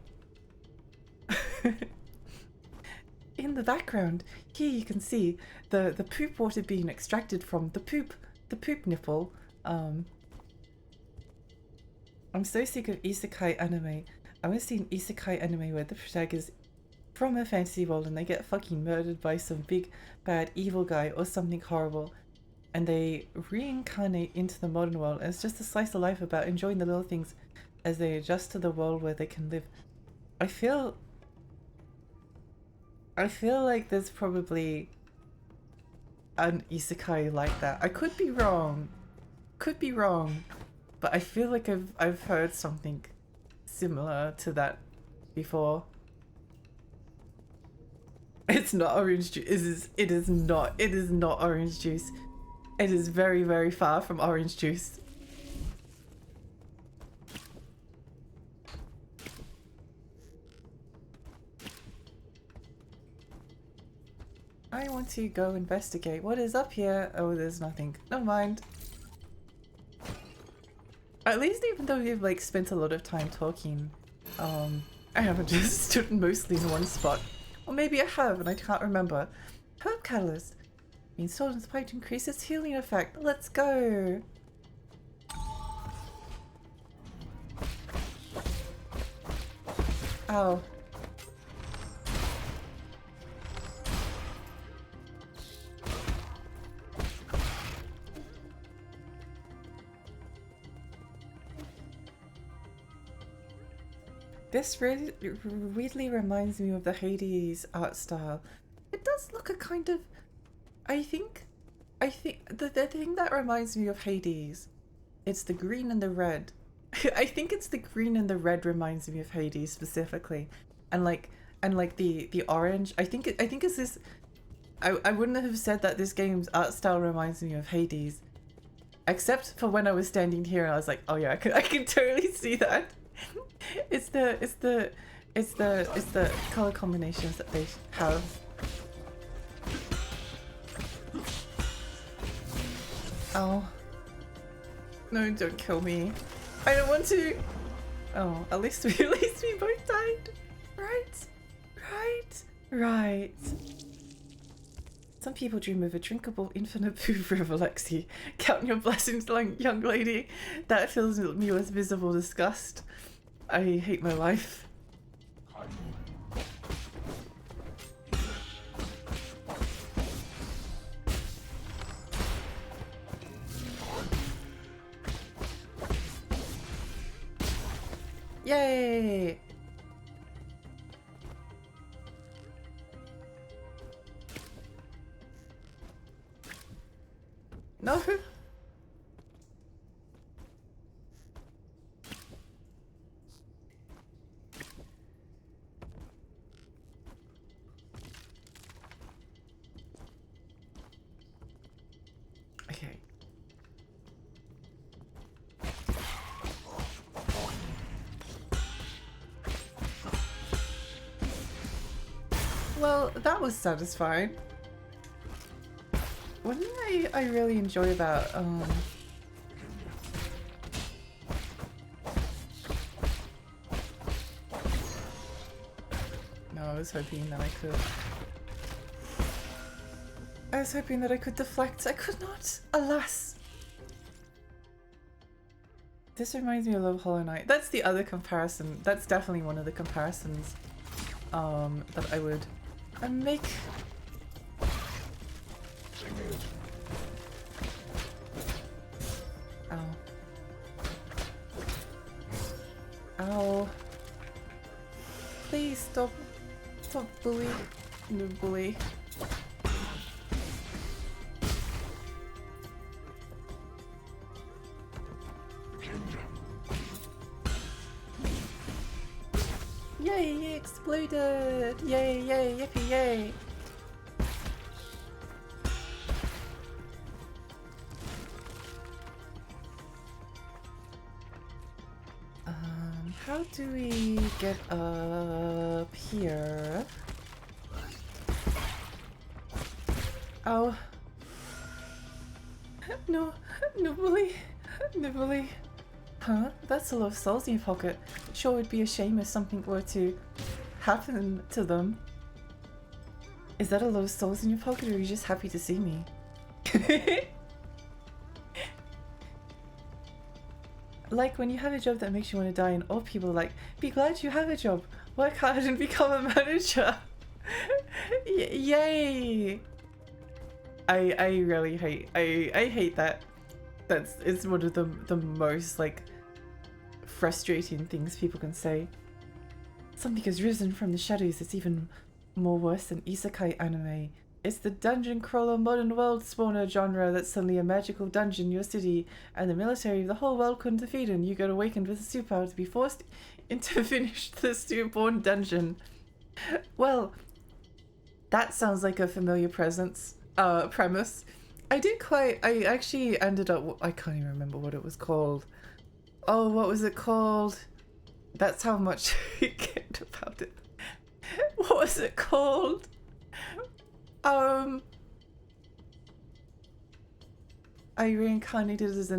In the background, here you can see the poop water being extracted from the poop nipple. I'm so sick of isekai anime. I want to see an isekai anime where the protagonist is from a fantasy world and they get fucking murdered by some big bad evil guy or something horrible, and they reincarnate into the modern world, and it's just a slice of life about enjoying the little things as they adjust to the world where they can live. I feel like there's probably an isekai like that. I could be wrong, but I feel like I've heard something similar to that before. It's not orange juice. It is not orange juice. It is very far from orange juice. I want to go investigate what is up here. Oh, there's nothing. Never mind. At least even though we've like spent a lot of time talking, I haven't just stood mostly in one spot. Or maybe I have and I can't remember. Herb catalyst. Being stored in the pipe to increase its healing effect. Let's go! Oh. This really weirdly reminds me of the Hades art style. It does look a kind of... I think the thing that reminds me of Hades, it's the green and the red. I think it's the green and the red reminds me of Hades specifically, and like the orange. I think it's this. I wouldn't have said that this game's art style reminds me of Hades, except for when I was standing here and I was like, oh yeah, I can totally see that. It's the color combinations that they have. Oh. No, don't kill me. I don't want to. Oh, at least we both died. Right. Some people dream of a drinkable infinite poop river, Lexi. Count your blessings, young lady. That fills me with visible disgust. I hate my life. Yay! No! Well, that was satisfying. One thing I really enjoy about no, I was hoping that I could deflect. I could not, alas. This reminds me of Hollow Knight. That's the other comparison. That's definitely one of the comparisons that I would make. Ow. Ow. Please stop. Stop bully. No bully. Yay, he exploded! Yay, yay, yippee, yay! How do we get up here? Oh. No, no bully, no bully. Huh? That's a lot of souls in your pocket. Sure would be a shame if something were to happen to them. Is that a lot of souls in your pocket, or are you just happy to see me? Like when you have a job that makes you want to die and all people are like, be glad you have a job, work hard and become a manager. Yay! I really hate, I hate that. It's one of the most like frustrating things people can say. Something has risen from the shadows that's even more worse than isekai anime. It's the dungeon crawler modern world spawner genre that's suddenly a magical dungeon in your city, and the military of the whole world couldn't defeat it, and you got awakened with a superpower to be forced into finish the stillborn dungeon. Well, that sounds like a familiar premise. I actually ended up, I can't even remember what it was called. Oh, what was it called? That's how much I cared about it. What was it called? I reincarnated as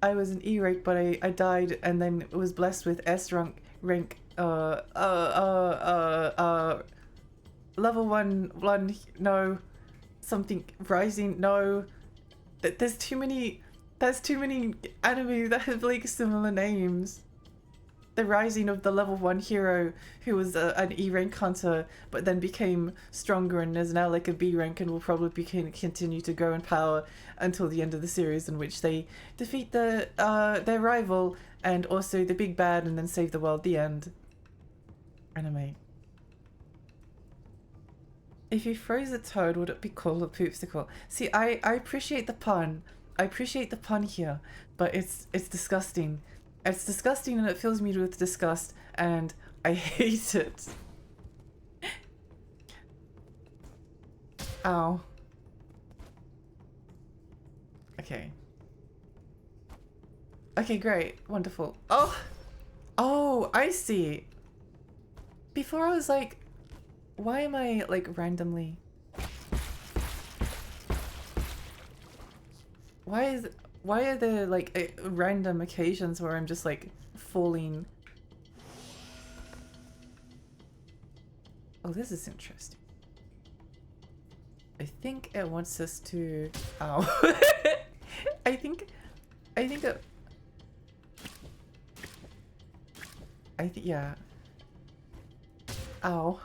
I was an E rank, but I died and then was blessed with S rank, level one, no, something rising, no. There's too many anime that have like similar names. The rising of the level 1 hero who was an E rank hunter but then became stronger and is now like a B rank and will probably continue to grow in power until the end of the series, in which they defeat their rival and also the big bad and then save the world. The end. Anime. If you froze a toad, would it be called a poopsicle? See, I appreciate the pun. I appreciate the pun here, but it's disgusting. It's disgusting and it fills me with disgust, and I hate it. Ow. Okay. Okay, great. Wonderful. Oh! Oh, I see. Before I was like, why am I like randomly... Why are there like random occasions where I'm just like falling? Oh, this is interesting. I think it wants us to... Ow. I think yeah. Ow.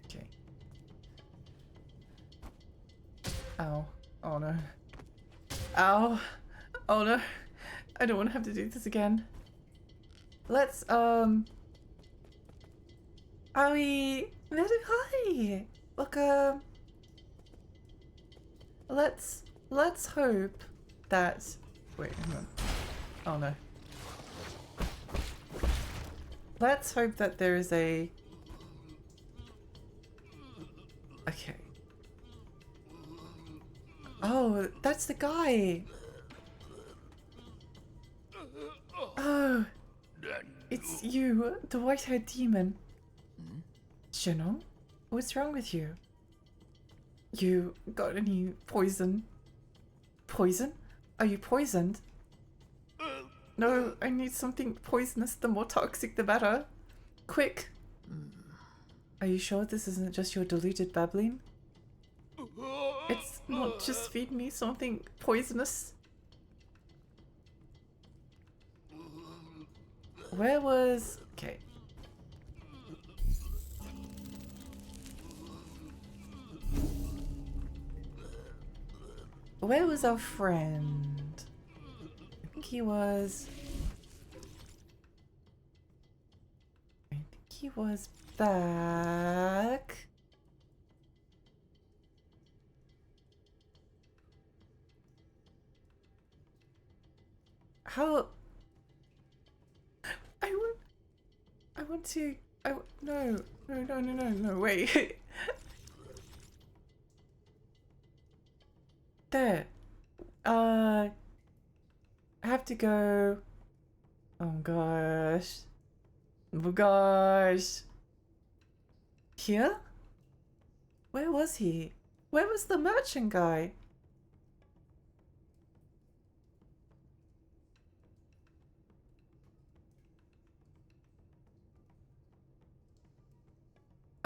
Okay. Ow. Oh no. Ow. Oh no. I don't want to have to do this again. Let's, Owie! Hi! Welcome! Let's hope that... Wait, hang on. Oh no. Let's hope that there is a... Okay. Oh, that's the guy! Oh! It's you, the white-haired demon. Shinong, what's wrong with you? You got any poison? Poison? Are you poisoned? No, I need something poisonous. The more toxic, the better. Quick! Are you sure this isn't just your deluded babbling? It's not just feed me something poisonous. Where was... Okay. Where was our friend? I think he was... I think he was back. How... I want to... No, wait. There. I have to go... Oh gosh. Oh gosh. Here? Where was he? Where was the merchant guy?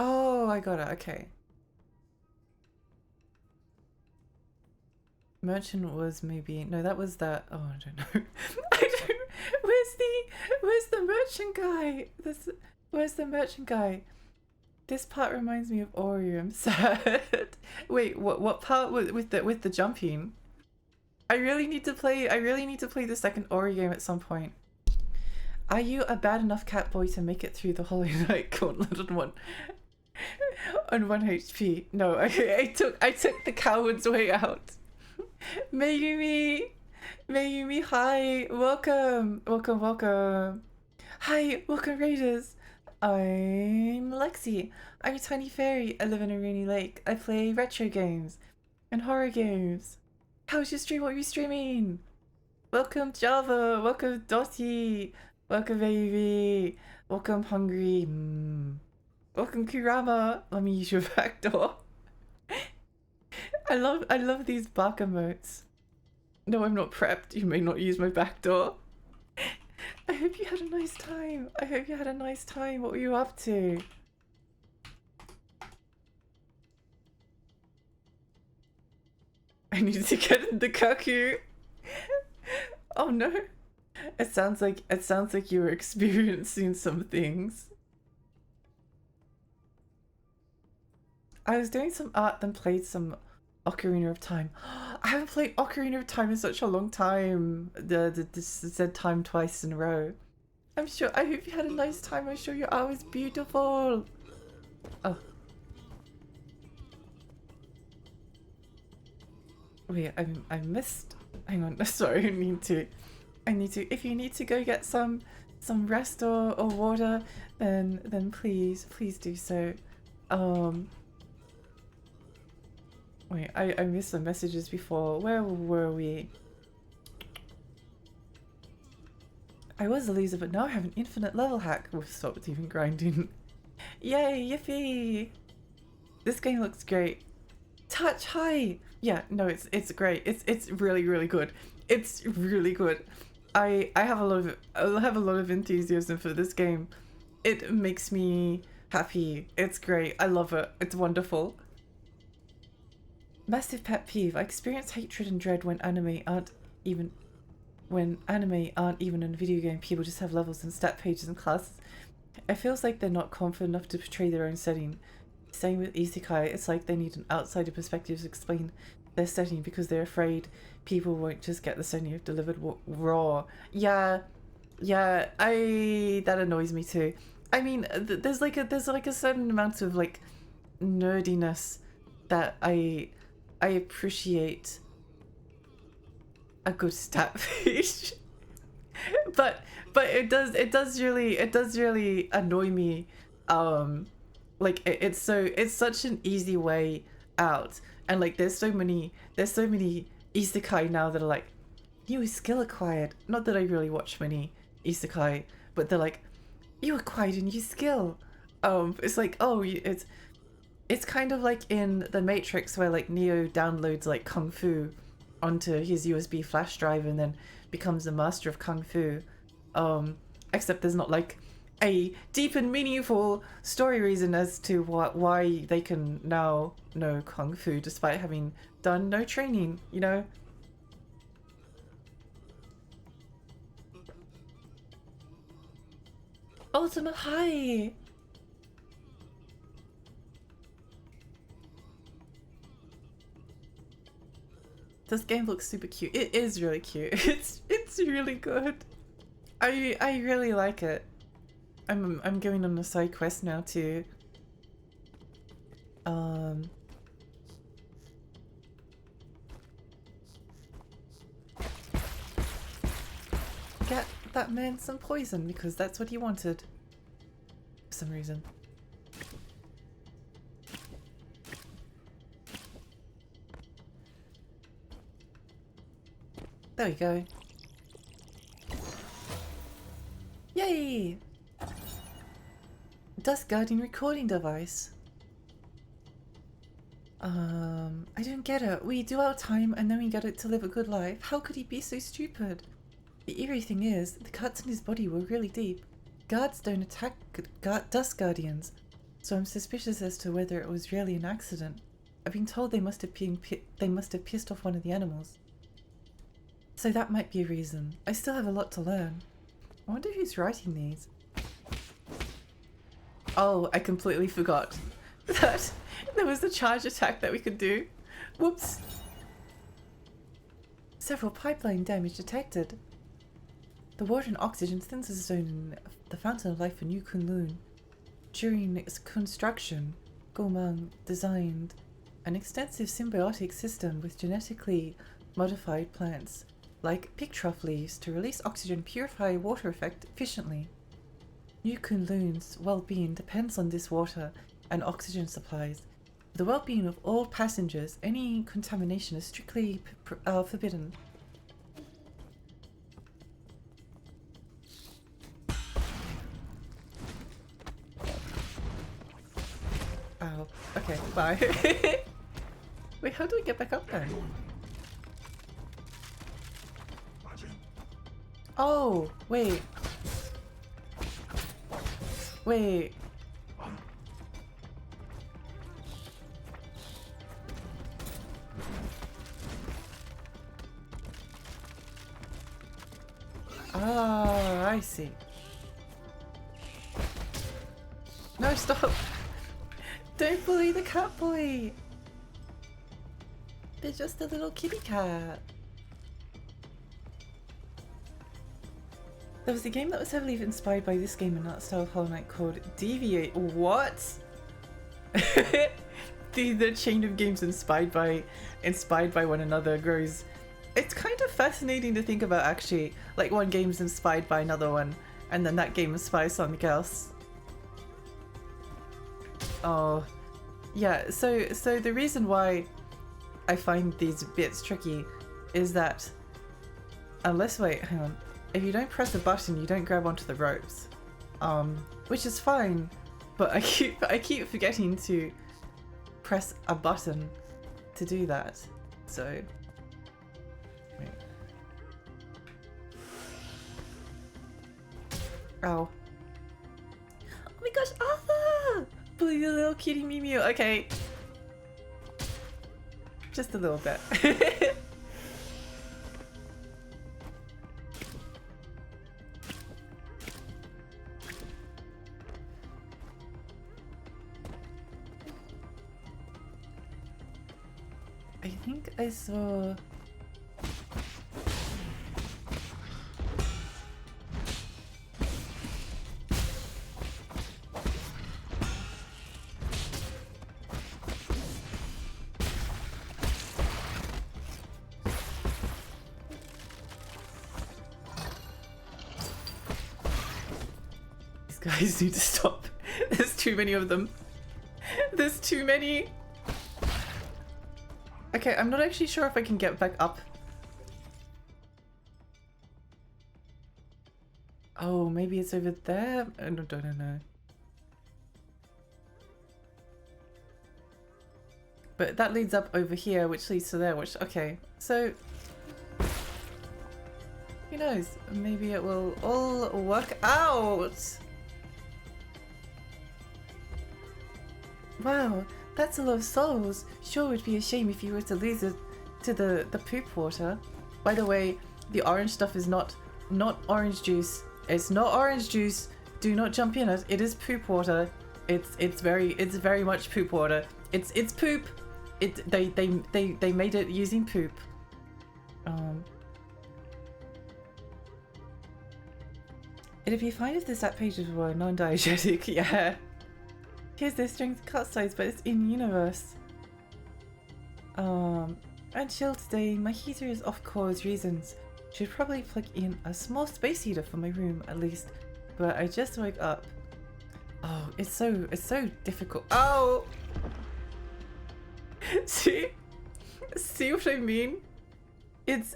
Oh, I got it. Okay. Merchant was maybe... No, that was that... Oh, I don't know. I don't... Where's the merchant guy? Where's the merchant guy? This part reminds me of Ori. I'm sad. Wait, what part with the jumping? I really need to play the second Ori game at some point. Are you a bad enough cat boy to make it through the Hollow Knight Gauntlet on 1 HP? No, I took the coward's way out. Mayumi, hi, welcome. Hi, welcome Raiders. I'm Lexi. I'm a tiny fairy. I live in a rainy lake. I play retro games and horror games. How's your stream? What are you streaming? Welcome Java. Welcome Dottie. Welcome Baby. Welcome Hungry. Welcome Kurama. Let me use your back door. I love these bark emotes. No, I'm not prepped. You may not use my back door. I hope you had a nice time. What were you up to? I need to get in the kaku. Oh no. It sounds like you were experiencing some things. I was doing some art, then played some Ocarina of Time. I haven't played Ocarina of Time in such a long time. This said time twice in a row. I hope you had a nice time. I'm sure your art was beautiful. Oh. Wait, I missed. Hang on. Sorry, I need to. If you need to go get some rest or water, then please do so. Wait, I missed some messages before. Where were we? I was a loser, but now I have an infinite level hack. We've stopped even grinding. Yay, yippee! This game looks great. Touch high! Yeah, no, it's great. It's really good. It's really good. I have a lot of enthusiasm for this game. It makes me happy. It's great. I love it. It's wonderful. Massive pet peeve. I experience hatred and dread when anime aren't even in a video game. People just have levels and stat pages and classes. It feels like they're not confident enough to portray their own setting. Same with Isekai. It's like they need an outsider perspective to explain their setting because they're afraid people won't just get the setting you've delivered raw. Yeah, that annoys me too. I mean, there's like a certain amount of like nerdiness that I appreciate a good stat page. but it does really annoy me. Like it's such an easy way out, and like there's so many isekai now that are like new skill acquired. Not that I really watch many isekai, but they're like, you acquired a new skill. It's like, oh, it's kind of like in The Matrix where like Neo downloads like Kung Fu onto his USB flash drive and then becomes the master of Kung Fu. Except there's not like a deep and meaningful story reason as to why they can now know Kung Fu despite having done no training, you know? Ultima, hi! This game looks super cute. It is really cute. It's really good. I really like it. I'm going on a side quest now to get that man some poison because that's what he wanted for some reason. There we go. Yay! Dusk Guardian recording device. I don't get it. We do our time and then we get it to live a good life. How could he be so stupid? The eerie thing is, the cuts in his body were really deep. Guards don't attack Dusk Guardians, so I'm suspicious as to whether it was really an accident. I've been told they must have pissed off one of the animals. So that might be a reason. I still have a lot to learn. I wonder who's writing these. Oh, I completely forgot that there was a charge attack that we could do. Whoops. Several pipeline damage detected. The water and oxygen synthesis zone in the Fountain of Life for New Kunlun. During its construction, Gomang designed an extensive symbiotic system with genetically modified plants, like pictrough leaves, to release oxygen and purify water efficiently. New Kunlun's well-being depends on this water and oxygen supplies. For the well-being of all passengers, any contamination is strictly forbidden. Oh, okay, bye. Wait, how do we get back up then? Oh, wait. Wait. Oh, I see. No, stop. Don't bully the cat boy. They're just a little kitty cat. There was a game that was heavily inspired by this game and art style of Hollow Knight called Deviate. What? the chain of games inspired by one another grows. It's kind of fascinating to think about, actually. Like, one game's inspired by another one, and then that game inspires something else. Oh, yeah. So the reason why I find these bits tricky is that wait, hang on. If you don't press a button, you don't grab onto the ropes, which is fine. But I keep forgetting to press a button to do that. So, wait. Oh. Oh my gosh, Arthur! Bully the little kitty Mew Mew. Okay. Just a little bit. I think I saw... These guys need to stop. There's too many of them. There's too many. Okay, I'm not actually sure if I can get back up. Oh, maybe it's over there? I don't know. But that leads up over here, which leads to there, which, okay. So, who knows? Maybe it will all work out. Wow, that's a lot of souls. Sure would be a shame if you were to lose it to the poop water. By the way, the orange stuff is not orange juice. It's not orange juice. Do not jump in it. It is poop water. It's very much poop water. It's poop. They made it using poop. It'd be fine if the stat pages were non-diegetic, yeah. Here's the strength cut size, but it's in universe. And chill today. My heater is off cause reasons. Should probably plug in a small space heater for my room at least. But I just woke up. Oh, it's so difficult. Oh! See what I mean? It's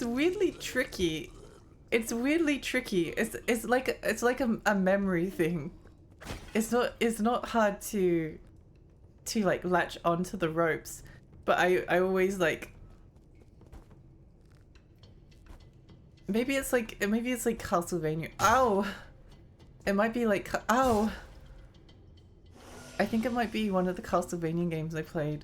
weirdly tricky. It's weirdly tricky. It's like a memory thing. It's not hard to like latch onto the ropes, but I always like, maybe it's like Castlevania. Ow! It might be like, ow! I think it might be one of the Castlevania games I played.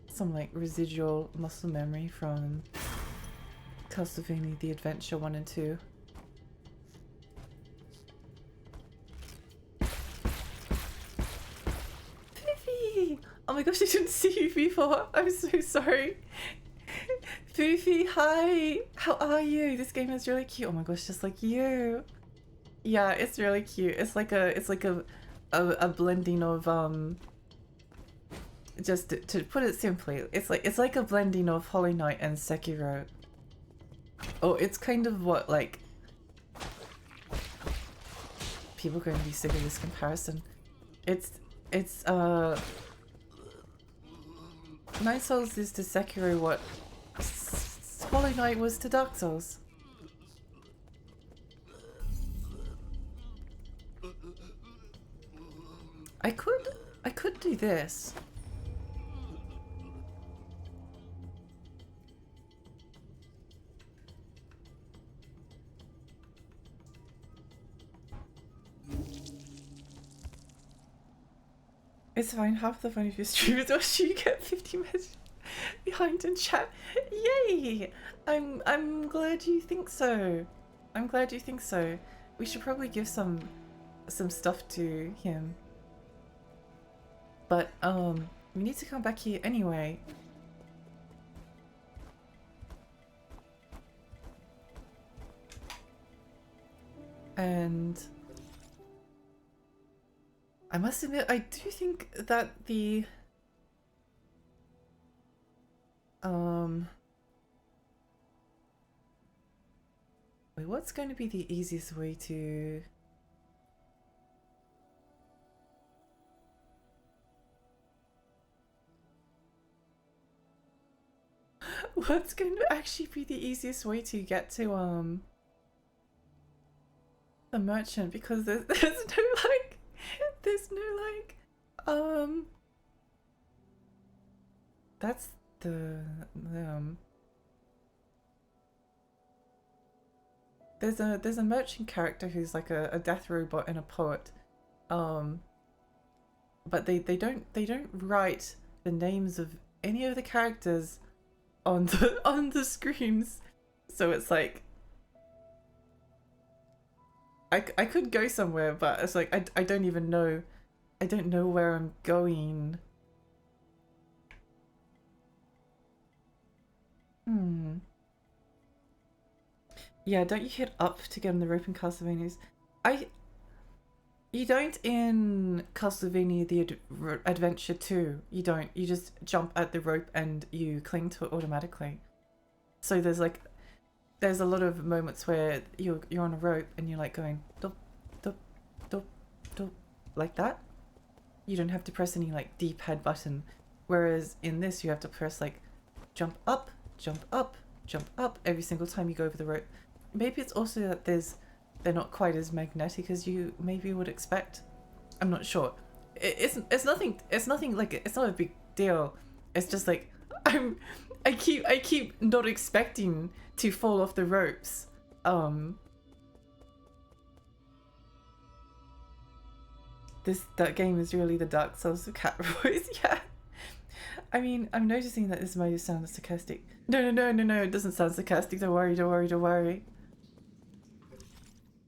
Some like residual muscle memory from Castlevania The Adventure 1 and 2. Fifi! Oh my gosh, I didn't see you before. I'm so sorry. Fifi, hi! How are you? This game is really cute. Oh my gosh, just like you. Yeah, it's really cute. It's like a blending of just to put it simply, it's like a blending of Hollow Knight and Sekiro. Oh, it's kind of what, like, people are going to be sick of this comparison. It's Night Souls is to Sekiro what Hollow Knight was to Dark Souls. I could do this. It's fine, half the fun of your stream is watching you get 50 messages behind in chat. Yay! I'm glad you think so. I'm glad you think so. We should probably give some stuff to him. But we need to come back here anyway. And I must admit, I do think that the wait, what's going to be the easiest way to what's going to actually be the easiest way to get to the merchant, because there's no like that's the there's a merchant character who's like a death robot and a poet, but they don't write the names of any of the characters on the screens, so it's like I could go somewhere, but it's like I don't even know. I don't know where I'm going. Yeah, don't you hit up to get on the rope in Castlevanias? You don't in Castlevania The Adventure 2. You don't. You just jump at the rope and you cling to it automatically. So there's a lot of moments where you're on a rope and you're like going dup, dup, dup, dup, like that. You don't have to press any like D-pad button, whereas in this you have to press like jump up, jump up, jump up every single time you go over the rope. Maybe it's also that they're not quite as magnetic as you maybe would expect. I'm not sure. It's nothing like, it's not a big deal. It's just like I keep not expecting to fall off the ropes. That game is really the Dark Souls of Cat Boys. Yeah. I mean, I'm noticing that this might sound sarcastic. No, it doesn't sound sarcastic. Don't worry.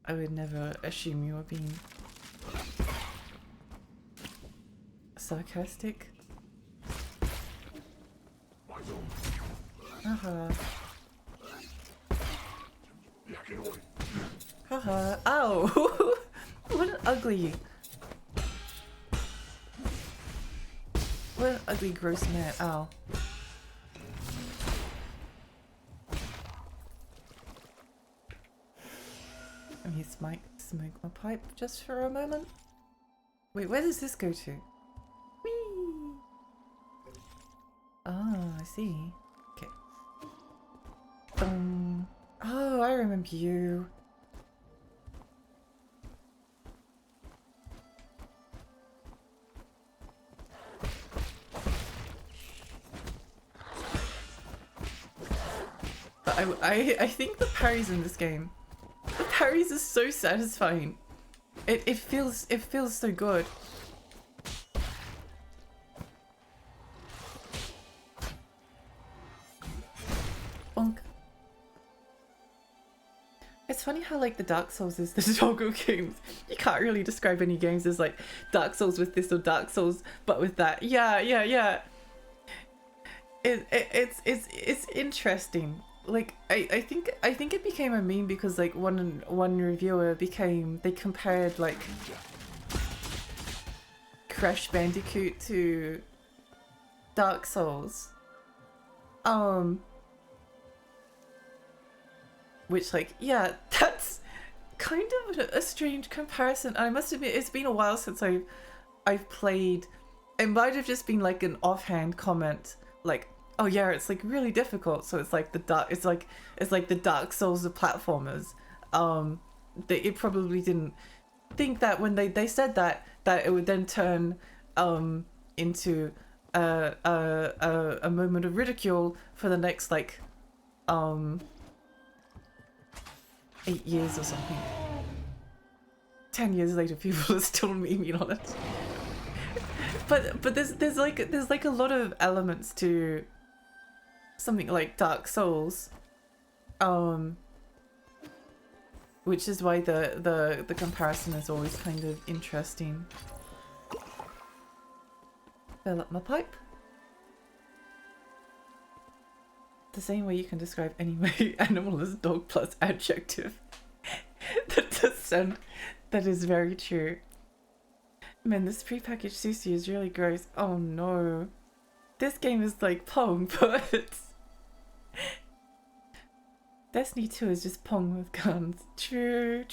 I would never assume you were being sarcastic. Haha. Haha. Ow! What an ugly... What an ugly, gross man. Ow. Let me smoke my pipe just for a moment. Wait, where does this go to? Whee! Oh, I see. Okay. Oh, I remember you. But I think the parries in this game, the parries are so satisfying. It feels so good. Bonk. It's funny how like the Dark Souls is the Doggo games. You can't really describe any games as like Dark Souls with this or Dark Souls but with that. Yeah. It's interesting. Like I think it became a meme because like one reviewer they compared like Crash Bandicoot to Dark Souls. Which like, yeah, that's kind of a strange comparison. I must admit it's been a while since I've played. It might have just been like an offhand comment like, oh yeah, it's like really difficult, so it's like the Dark Souls of platformers. It probably didn't think that when they said that it would then turn into a moment of ridicule for the next like 8 years or something. 10 years later, people are still memeing on it. But there's like a lot of elements to something like Dark Souls, which is why the comparison is always kind of interesting. Fill up my pipe. The same way you can describe any animal as dog plus adjective. That is very true. Man, this prepackaged sushi is really gross. Oh no. This game is like Pong, but Destiny 2 is just Pong with guns. True.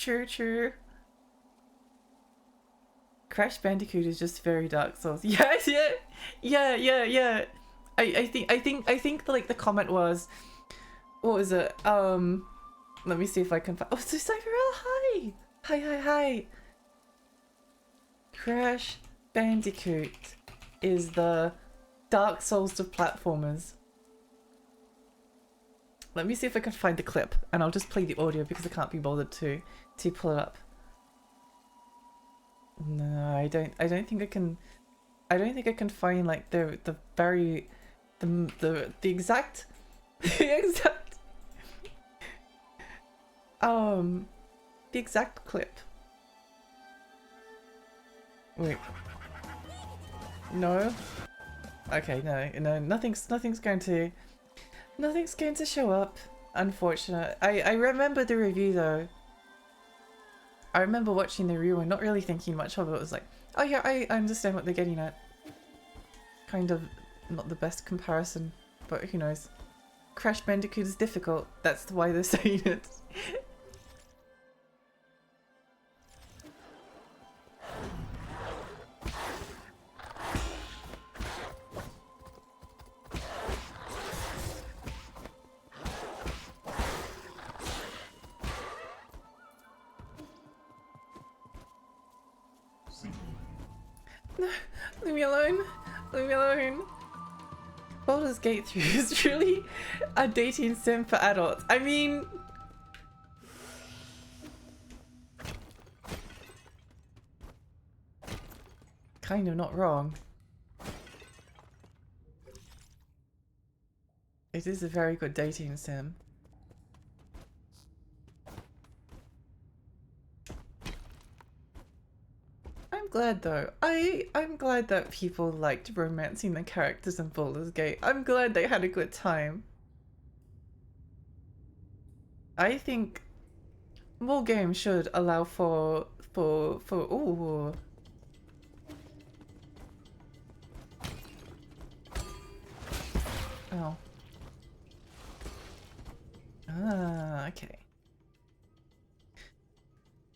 Crash Bandicoot is just very Dark Souls. Yes, yeah. I think like the comment was, what was it? Let me see if I can find. Oh, so Cyberell, hi. Crash Bandicoot is the Dark Souls of platformers. Let me see if I can find the clip, and I'll just play the audio because I can't be bothered to pull it up. No, I don't think I can. I don't think I can find like the exact the exact clip. Wait. No. Okay, no, nothing's going to show up. Unfortunate. I remember the review though. I remember watching the review and not really thinking much of it. It was like, oh yeah, I understand what they're getting at. Kind of not the best comparison, but who knows. Crash Bandicoot is difficult. That's why they're saying it. No, leave me alone. Leave me alone. Baldur's Gate 3 is really a dating sim for adults. I mean... kind of not wrong. It is a very good dating sim. I'm glad though. I'm glad that people liked romancing the characters in Baldur's Gate. I'm glad they had a good time. I think more games should allow for ooh. Oh. Ah, okay.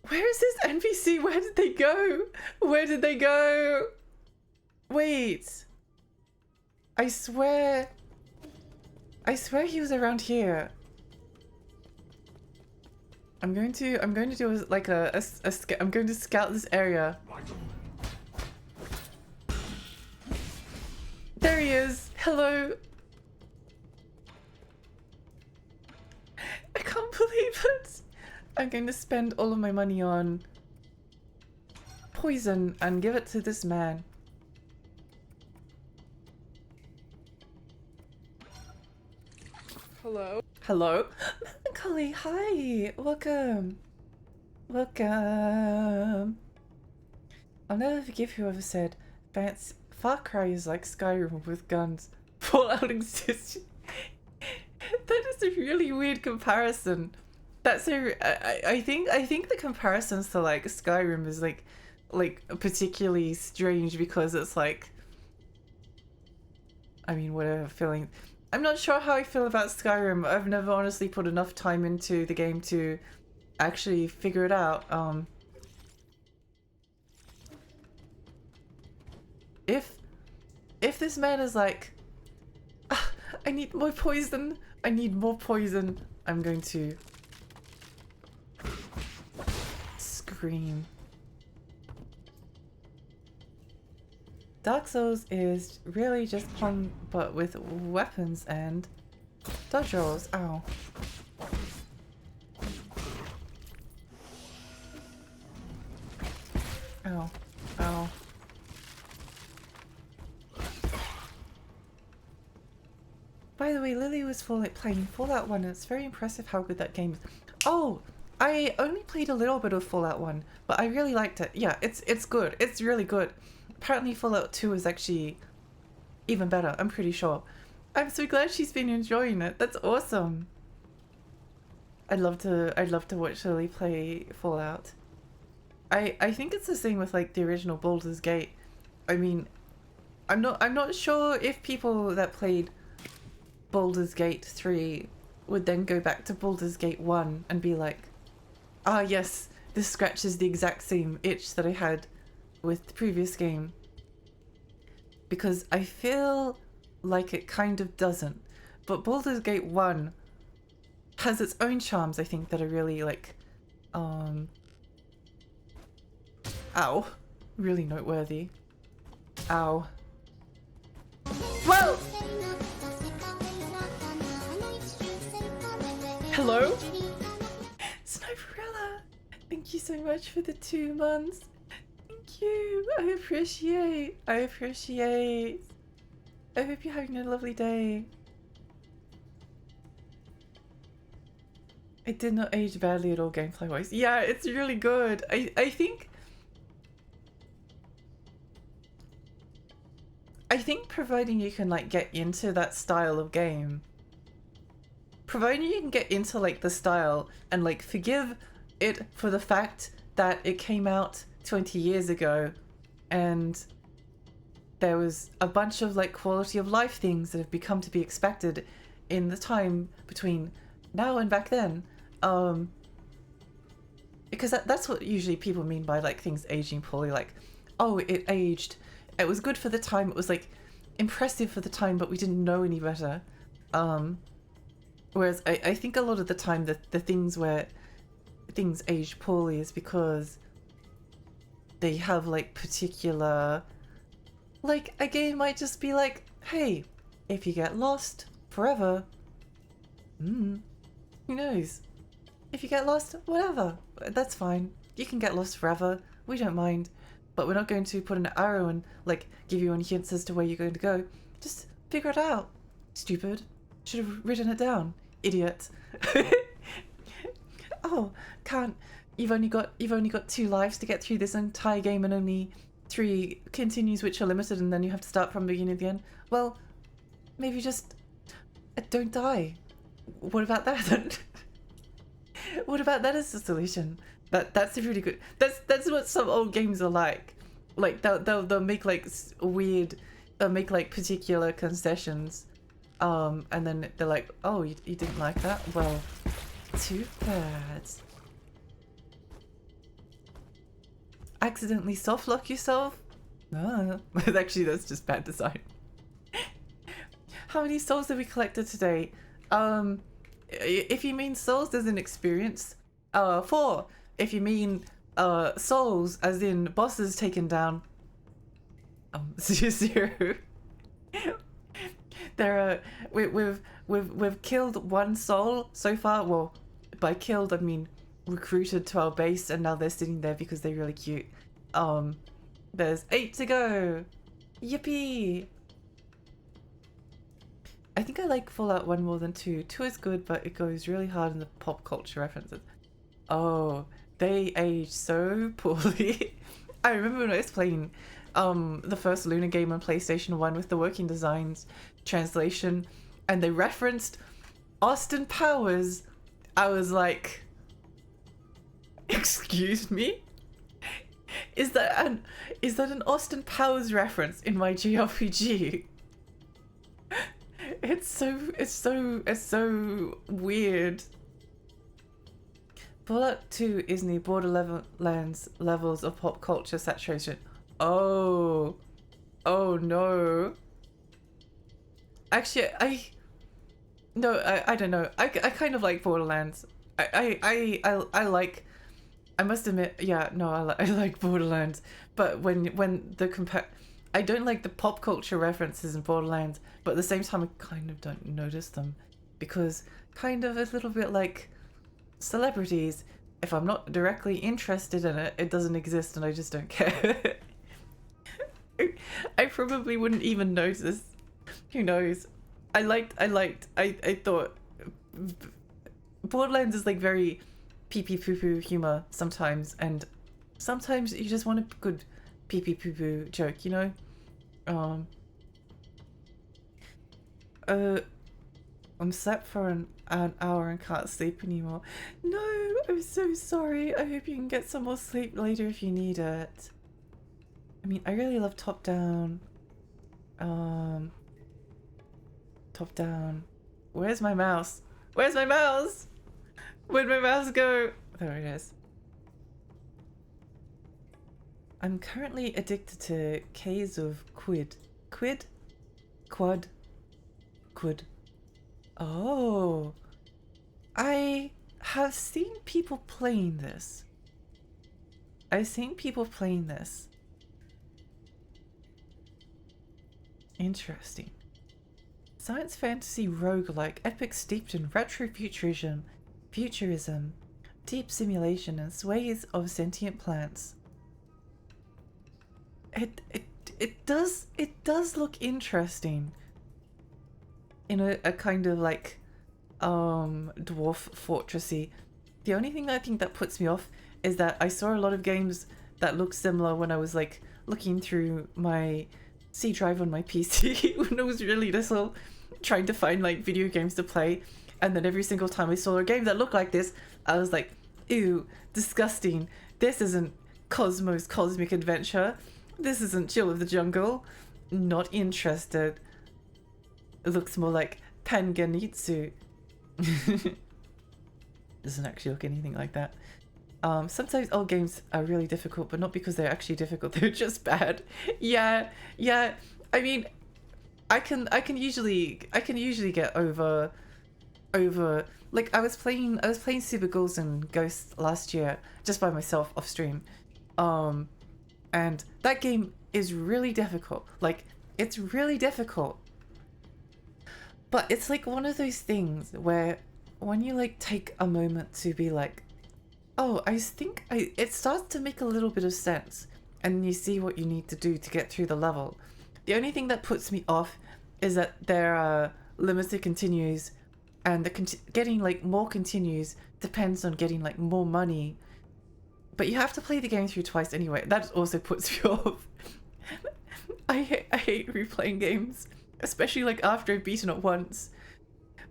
Where is this NPC? Where did they go? Where did they go? Wait. I swear he was around here. I'm going to do like I'm going to scout this area. There he is. Hello. I can't believe it. I'm going to spend all of my money on poison and give it to this man. Hello? Hello? Melancholy, hi! Welcome! Welcome! I'll never forgive whoever said Far Cry is like Skyrim with guns. Fallout exists. That is a really weird comparison. That's I think the comparisons to like Skyrim is like particularly strange because it's like, I mean, whatever feeling. I'm not sure how I feel about Skyrim. I've never honestly put enough time into the game to actually figure it out. If this man is like, "Ah, I need more poison, I need more poison," I'm going to scream. Dark Souls is really just fun, but with weapons and dodge rolls. Ow. Ow. Ow. By the way, Lily was playing Fallout 1 and it's very impressive how good that game is. Oh! I only played a little bit of Fallout 1, but I really liked it. Yeah, it's good. It's really good. Apparently Fallout 2 is actually even better, I'm pretty sure. I'm so glad she's been enjoying it. That's awesome. I'd love to watch Lily play Fallout. I think it's the same with like the original Baldur's Gate. I mean, I'm not sure if people that played Baldur's Gate 3 would then go back to Baldur's Gate 1 and be like, ah yes, this scratches the exact same itch that I had with the previous game. Because I feel like it kind of doesn't. But Baldur's Gate 1 has its own charms, I think, that are really like, ow. Really noteworthy. Ow. Whoa! Hello? Sniperella! Thank you so much for the 2 months. Thank you. I appreciate. I hope you're having a lovely day. It did not age badly at all gameplay wise. Yeah, it's really good. I think providing you can like get into that style of game, providing you can get into like the style and like forgive it for the fact that it came out 20 years ago and there was a bunch of like quality of life things that have become to be expected in the time between now and back then, because that's what usually people mean by like things aging poorly, like, oh, it aged, it was good for the time, it was like impressive for the time, but we didn't know any better. Whereas I think a lot of the time the things where things age poorly is because they have like particular Like, a game might just be like, hey, if you get lost forever, who knows? If you get lost, whatever, that's fine. You can get lost forever, we don't mind. But we're not going to put an arrow and, like, give you any hints as to where you're going to go. Just figure it out. Stupid. Should have written it down. Idiot. Oh, can't. You've only got 2 lives to get through this entire game and only 3 continues which are limited, and then you have to start from the beginning to the end. Well, maybe just don't die. What about that then? What about that as a solution? That's a really good. That's what some old games are like. Like they'll make like weird, they'll make like particular concessions, and then they're like, oh, you didn't like that? Well, too bad. Accidentally soft lock yourself? Ah, actually, that's just bad design. How many souls have we collected today? If you mean souls as an experience, 4. If you mean souls as in bosses taken down, 0. There are we've killed 1 soul so far. Well, by killed I mean recruited to our base, and now they're sitting there because they're really cute. There's 8 to go. Yippee! I think I like Fallout 1 more than 2. 2 is good, but it goes really hard in the pop culture references. Oh, they age so poorly. I remember when I was playing the first Luna game on PlayStation 1 with the Working Designs translation, and they referenced Austin Powers. I was like, excuse me? Is that an Austin Powers reference in my JRPG? It's so weird. Fallout 2 is near Borderlands levels of pop culture saturation. Oh no. Actually, I don't know. I kind of like Borderlands. I like. I must admit, yeah, no, I like Borderlands. But when the I don't like the pop culture references in Borderlands, but at the same time I kind of don't notice them, because kind of a little bit like celebrities, if I'm not directly interested in it, it doesn't exist and I just don't care. I probably wouldn't even notice. Who knows? I thought Borderlands is like very pee-pee poo-poo humor sometimes, and sometimes you just want a good pee-pee poo-poo joke, you know? I'm slept for an hour and can't sleep anymore. No, I'm so sorry. I hope you can get some more sleep later if you need it. I mean, I really love Top Down. Top Down. Where's my mouse? Where's my mouse? Where'd my mouse go? There it is. I'm currently addicted to Caves of Quid. Quid? Quad? Quid. Oh. I have seen people playing this. I've seen people playing this. Interesting. Science fantasy roguelike, epic steeped in retrofuturism, deep simulation and sways of sentient plants. It does look interesting in a kind of like dwarf fortressy. The only thing I think that puts me off is that I saw a lot of games that look similar when I was like looking through my C drive on my PC when I was really little, trying to find like video games to play, and then every single time I saw a game that looked like this, I was like, ew, disgusting. This isn't Cosmos Cosmic Adventure. This isn't Jill of the Jungle. Not interested. It looks more like Panganitsu. Doesn't actually look anything like that. Sometimes old games are really difficult, but not because they're actually difficult, they're just bad. Yeah. I mean, I can usually get over like I was playing Super Ghouls and Ghosts last year just by myself off stream. And that game is really difficult. Like, it's really difficult. But it's like one of those things where when you like take a moment to be like, oh, I think it starts to make a little bit of sense, and you see what you need to do to get through the level. The only thing that puts me off is that there are limited continues, and getting like more continues depends on getting like more money. But you have to play the game through twice anyway. That also puts me off. I hate replaying games, especially like after I've beaten it once.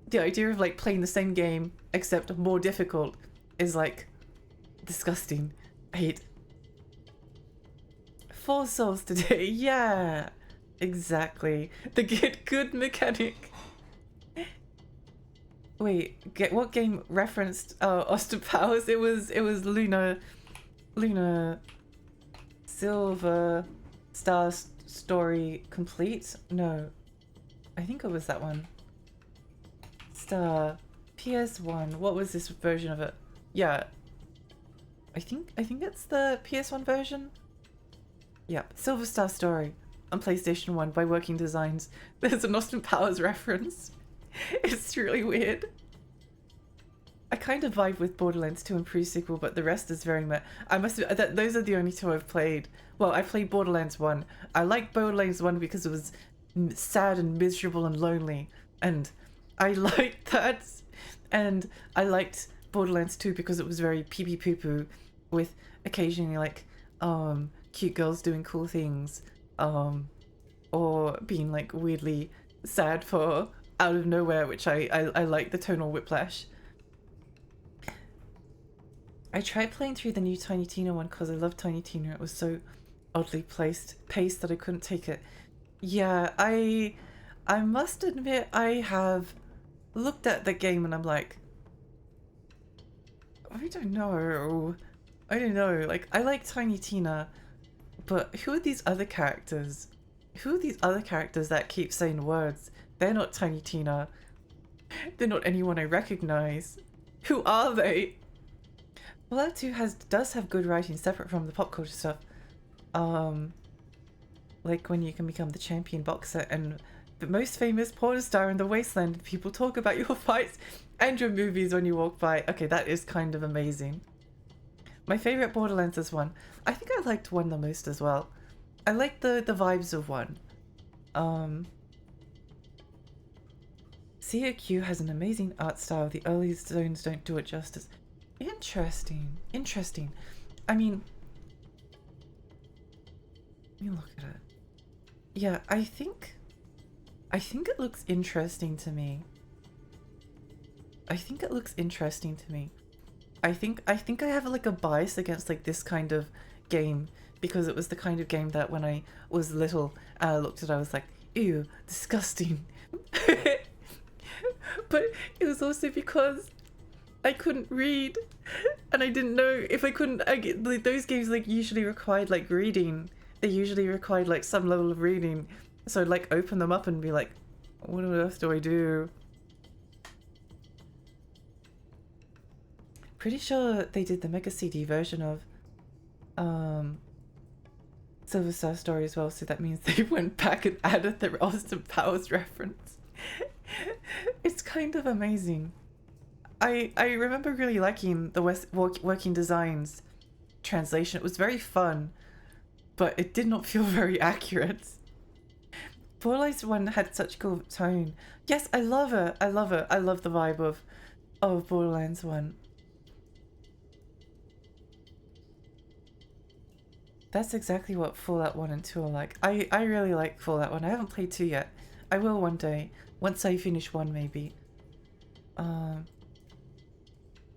The idea of like playing the same game except more difficult is like disgusting. I hate 4 souls today. Yeah, exactly. The good mechanic. Wait, what game referenced Austin Powers? It was Luna Silver Star Story Complete? No, I think it was that one. Star PS1. What was this version of it? Yeah, I think it's the PS1 version. Yep, Silver Star Story on PlayStation 1 by Working Designs. There's an Austin Powers reference. It's really weird. I kind of vibe with Borderlands 2 and pre-sequel, but the rest is very I must have, those are the only 2 I've played. Well, I played Borderlands 1. I liked Borderlands 1 because it was sad and miserable and lonely, and I liked that. And I liked Borderlands 2 because it was very pee-pee poo-poo, with occasionally like cute girls doing cool things, or being like weirdly sad for out of nowhere, which I like the tonal whiplash. I tried playing through the new Tiny Tina one because I love Tiny Tina. It was so oddly paced that I couldn't take it. Yeah, I must admit I have looked at the game and I'm like, I don't know. Like, I like Tiny Tina, but who are these other characters? Who are these other characters that keep saying words? They're not Tiny Tina. They're not anyone I recognize. Who are they? Fallout 2 does have good writing separate from the pop culture stuff. Like when you can become the champion boxer and the most famous porn star in the wasteland, and people talk about your fights and your movies when you walk by. Okay, that is kind of amazing. My favorite Borderlands is 1. I think I liked 1 the most as well. I like the vibes of 1. CAQ has an amazing art style. The early zones don't do it justice. Interesting. I mean, let me look at it. Yeah, I think it looks interesting to me. I think I have like a bias against like this kind of game because it was the kind of game that when I was little and I looked at it, I was like, ew, disgusting. But it was also because I couldn't read, and I didn't know if I couldn't. Like, those games like usually required like reading. They usually required like some level of reading, so I'd like open them up and be like, "What on earth do I do?" Pretty sure they did the Mega CD version of Silver Star Story as well, so that means they went back and added the Austin Powers reference. It's kind of amazing. I remember really liking the Working Designs translation. It was very fun, but it did not feel very accurate. Borderlands 1 had such cool tone. Yes, I love it. I love the vibe of Borderlands 1. That's exactly what Fallout 1 and 2 are like. I really like Fallout 1. I haven't played 2 yet. I will one day. Once I finish 1 maybe.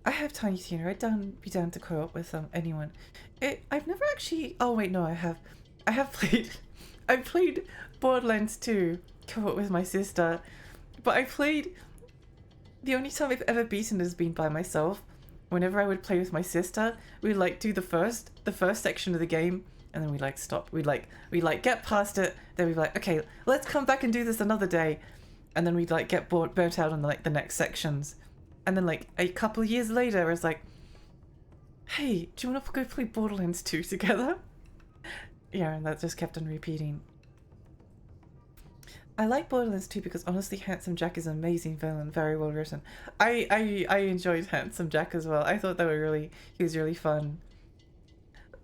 I have Tiny Tina. I'd be down to co-op with anyone. I've never actually. Oh wait, no, I have played. I played Borderlands 2 co-op with my sister, but the only time I've ever beaten has been by myself. Whenever I would play with my sister, we'd like do the first section of the game, and then we'd like stop. We'd like get past it. Then we'd be like, okay, let's come back and do this another day, and then we'd like get burnt out on the next sections. And then like a couple of years later, I was like, hey, do you want to go play Borderlands 2 together? Yeah, and that just kept on repeating. I like Borderlands 2 because honestly Handsome Jack is an amazing villain, very well written. I enjoyed Handsome Jack as well. I thought he was really fun.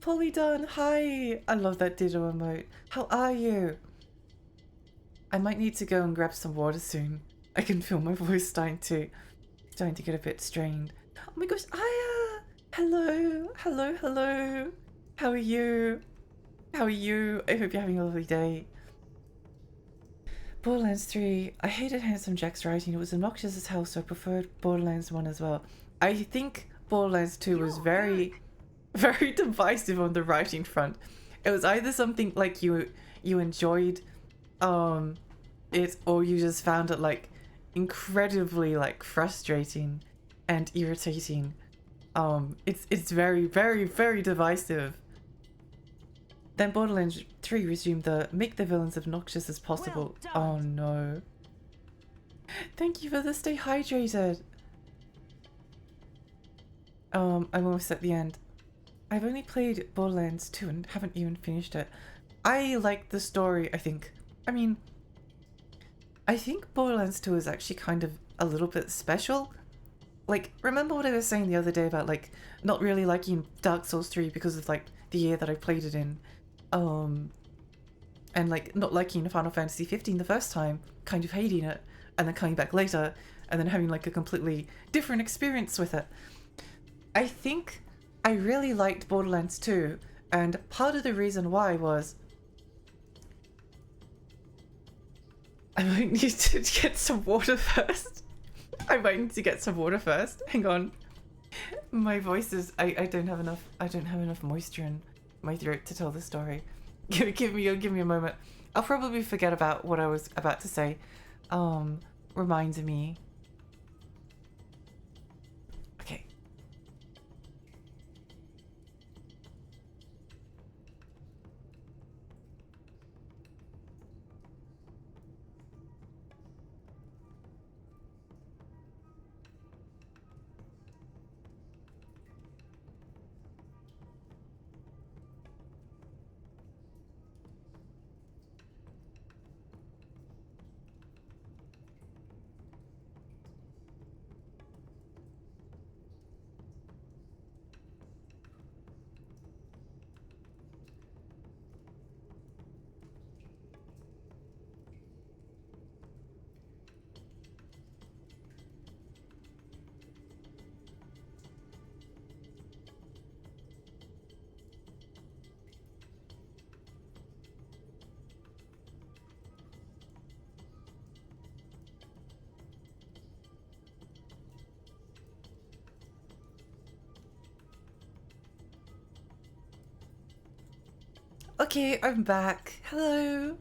Polydon, hi! I love that Ditto emote. How are you? I might need to go and grab some water soon. I can feel my voice starting to get a bit strained. Oh my gosh, Aya! Hello, hello, hello. How are you? How are you? I hope you're having a lovely day. Borderlands 3. I hated Handsome Jack's writing. It was obnoxious as hell, so I preferred Borderlands 1 as well. I think Borderlands 2 was very divisive on the writing front. It was either something like you enjoyed it, or you just found it like incredibly like frustrating and irritating. It's very divisive. Then Borderlands 3 resumed the make the villains obnoxious as possible. Well, oh no. Thank you for the stay hydrated. I'm almost at the end. I've only played Borderlands 2 and haven't even finished it. I like the story, I think. I mean, I think Borderlands 2 is actually kind of a little bit special. Like, remember what I was saying the other day about like not really liking Dark Souls 3 because of like the year that I played it in. And like not liking Final Fantasy 15 the first time, kind of hating it, and then coming back later, and then having like a completely different experience with it. I think I really liked Borderlands 2, and part of the reason why was I might need to get some water first. I might need to get some water first. Hang on. My voice is I don't have enough moisture in my throat to tell the story. Give me a moment. I'll probably forget about what I was about to say. Reminds me. Okay. Okay, I'm back. Hello.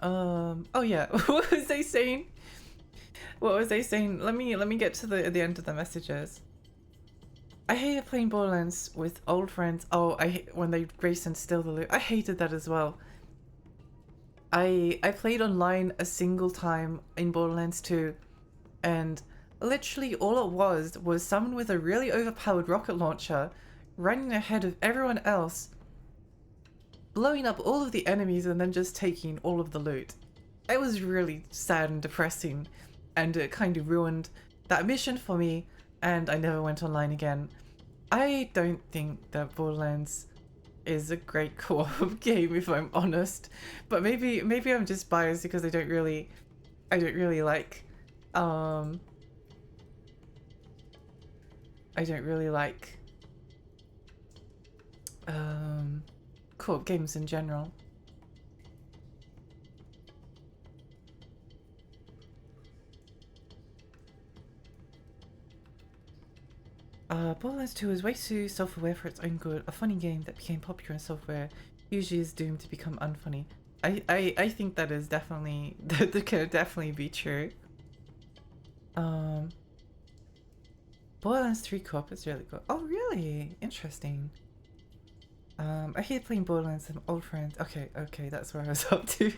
Oh yeah, what was I saying? What was I saying? Let me get to the end of the messages. I hated playing Borderlands with old friends. Oh, I hate when they race and steal the loot. I hated that as well. I played online a single time in Borderlands 2, and literally all it was someone with a really overpowered rocket launcher running ahead of everyone else, blowing up all of the enemies and then just taking all of the loot. It was really sad and depressing, and it kind of ruined that mission for me, and I never went online again. I don't think that Borderlands is a great co-op game, if I'm honest, but maybe I'm just biased because I don't really like co-op games in general. Borderlands 2 is way too self-aware for its own good. A funny game that became popular in software usually is doomed to become unfunny. I think that is definitely that could definitely be true. Borderlands 3 co-op is really good. Oh really? Interesting. I hate playing Borderlands with old friends. Okay, that's where I was up to.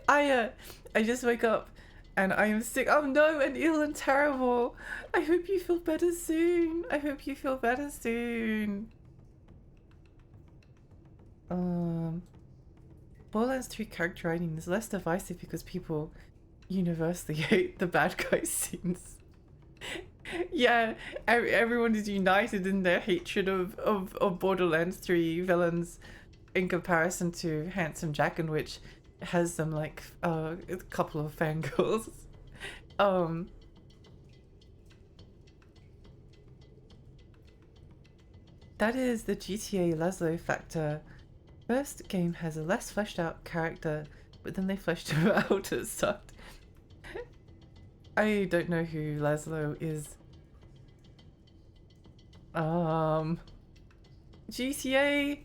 I just wake up and I am sick. Oh no, and ill and terrible. I hope you feel better soon. I hope you feel better soon. Borderlands 3 character writing is less divisive because people universally hate the bad guy scenes. Yeah, everyone is united in their hatred of Borderlands 3 villains in comparison to Handsome Jack, in which has them like a couple of fangirls. That is the GTA Laszlo factor. First game has a less fleshed out character, but then they fleshed him out. It sucked. I don't know who Laszlo is. GTA.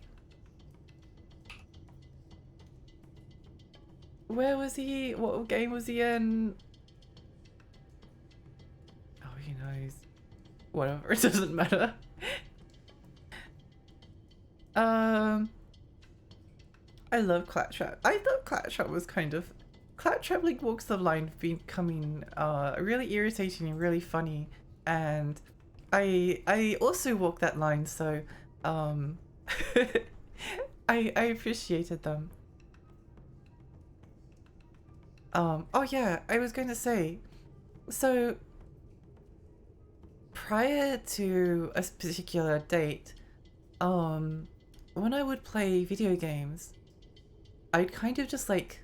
Where was he? What game was he in? Oh, he knows. Whatever, it doesn't matter. I love Claptrap. I thought Claptrap was kind of... Claptrap like walks the line of becoming really irritating and really funny, and I also walk that line, so I appreciated them. Oh yeah, I was going to say, so prior to a particular date, when I would play video games, I'd kind of just like,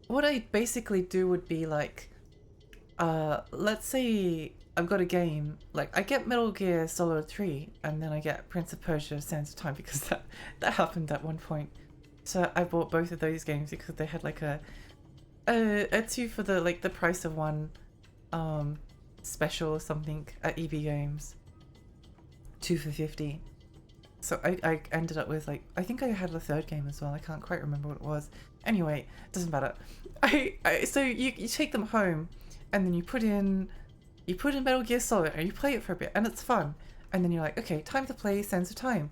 what I'd basically do would be like, let's say I've got a game, like I get Metal Gear Solid 3 and then I get Prince of Persia Sands of Time, because that happened at one point. So I bought both of those games because they had like a two for the like the price of one special or something at EB Games. 2 for 50. So I ended up with like, I think I had a third game as well. I can't quite remember what it was. Anyway, doesn't matter. So you take them home and then you put in Metal Gear Solid and you play it for a bit and it's fun. And then you're like, okay, time to play Sands of Time.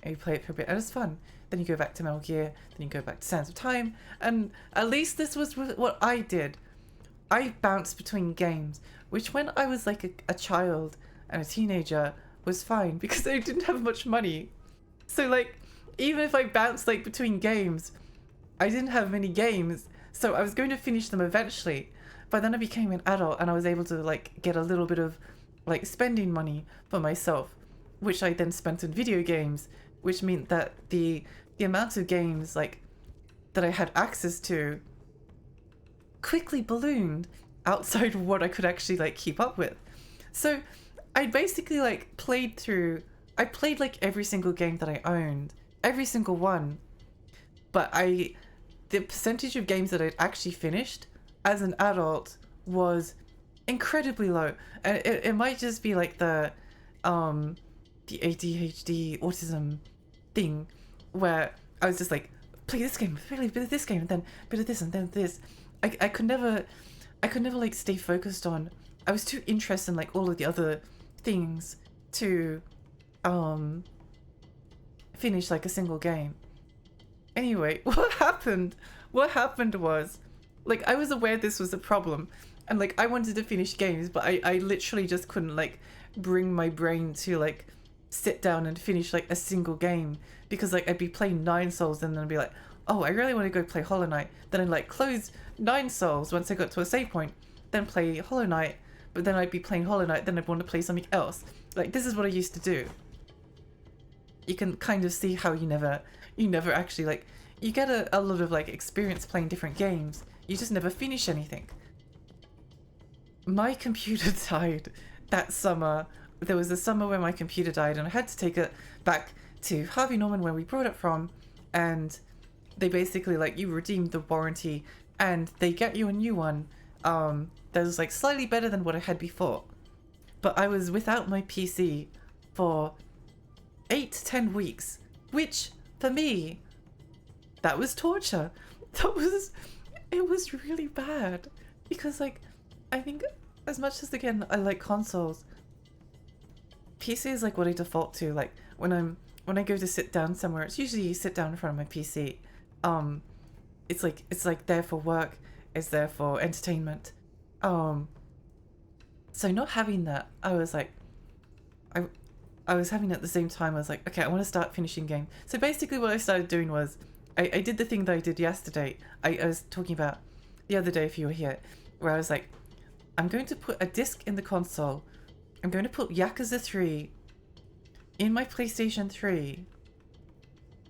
And you play it for a bit and it's fun. Then you go back to Metal Gear, then you go back to Sands of Time. And at least this was what I did. I bounced between games, which when I was like a child and a teenager was fine because I didn't have much money. So like, even if I bounced like between games, I didn't have many games, so I was going to finish them eventually. But then I became an adult and I was able to like get a little bit of like spending money for myself, which I then spent in video games, which meant that the amount of games like that I had access to quickly ballooned outside of what I could actually like keep up with. So I basically like I played like every single game that I owned, every single one, but the percentage of games that I'd actually finished as an adult was incredibly low. And it might just be like the ADHD autism thing where I was just like, play this game, play a bit of this game, and then a bit of this, and then this. I could never like stay focused on. I was too interested in like all of the other things to finish like a single game. Anyway, what happened was, like, I was aware this was a problem and like I wanted to finish games, but I literally just couldn't like bring my brain to like sit down and finish like a single game, because like I'd be playing Nine Souls and then I'd be like, oh, I really want to go play Hollow Knight. Then I'd like close Nine Souls once I got to a save point, then play Hollow Knight, but then I'd be playing Hollow Knight, then I'd want to play something else. Like, this is what I used to do. You can kind of see how you never actually like, you get a lot of like experience playing different games, you just never finish anything. My computer died that summer. There was a summer where my computer died and I had to take it back to Harvey Norman where we brought it from, and they basically like, you redeemed the warranty and they get you a new one that was like slightly better than what I had before. But I was without my PC for 8 to 10 weeks, which for me, that was torture. It was really bad, because like, I think as much as again I like consoles, PC is like what I default to. Like when I go to sit down somewhere, it's usually sit down in front of my PC. It's like there for work, it's there for entertainment. So not having that, I was like, I was having at the same time. I was like, okay, I want to start finishing game. So basically what I started doing was I did the thing that I did yesterday. I was talking about the other day, if you were here, where I was like, I'm going to put a disc in the console. I'm going to put Yakuza 3 in my PlayStation 3,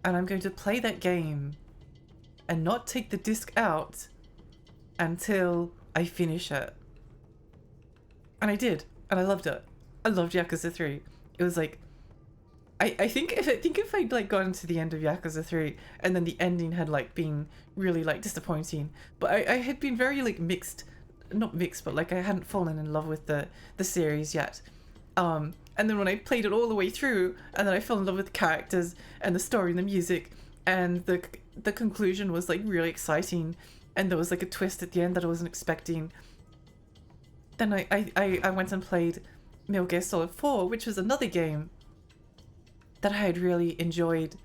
and I'm going to play that game and not take the disc out until I finish it. And I did, and I loved it. I loved Yakuza 3. It was like, I think if I'd like gotten to the end of Yakuza 3 and then the ending had like been really like disappointing, but I had been very like mixed, not mixed, but like I hadn't fallen in love with the series yet. And then when I played it all the way through, and then I fell in love with the characters and the story and the music, and the conclusion was like really exciting, and there was like a twist at the end that I wasn't expecting. Then I went and played Metal Gear Solid 4, which was another game that I had really enjoyed.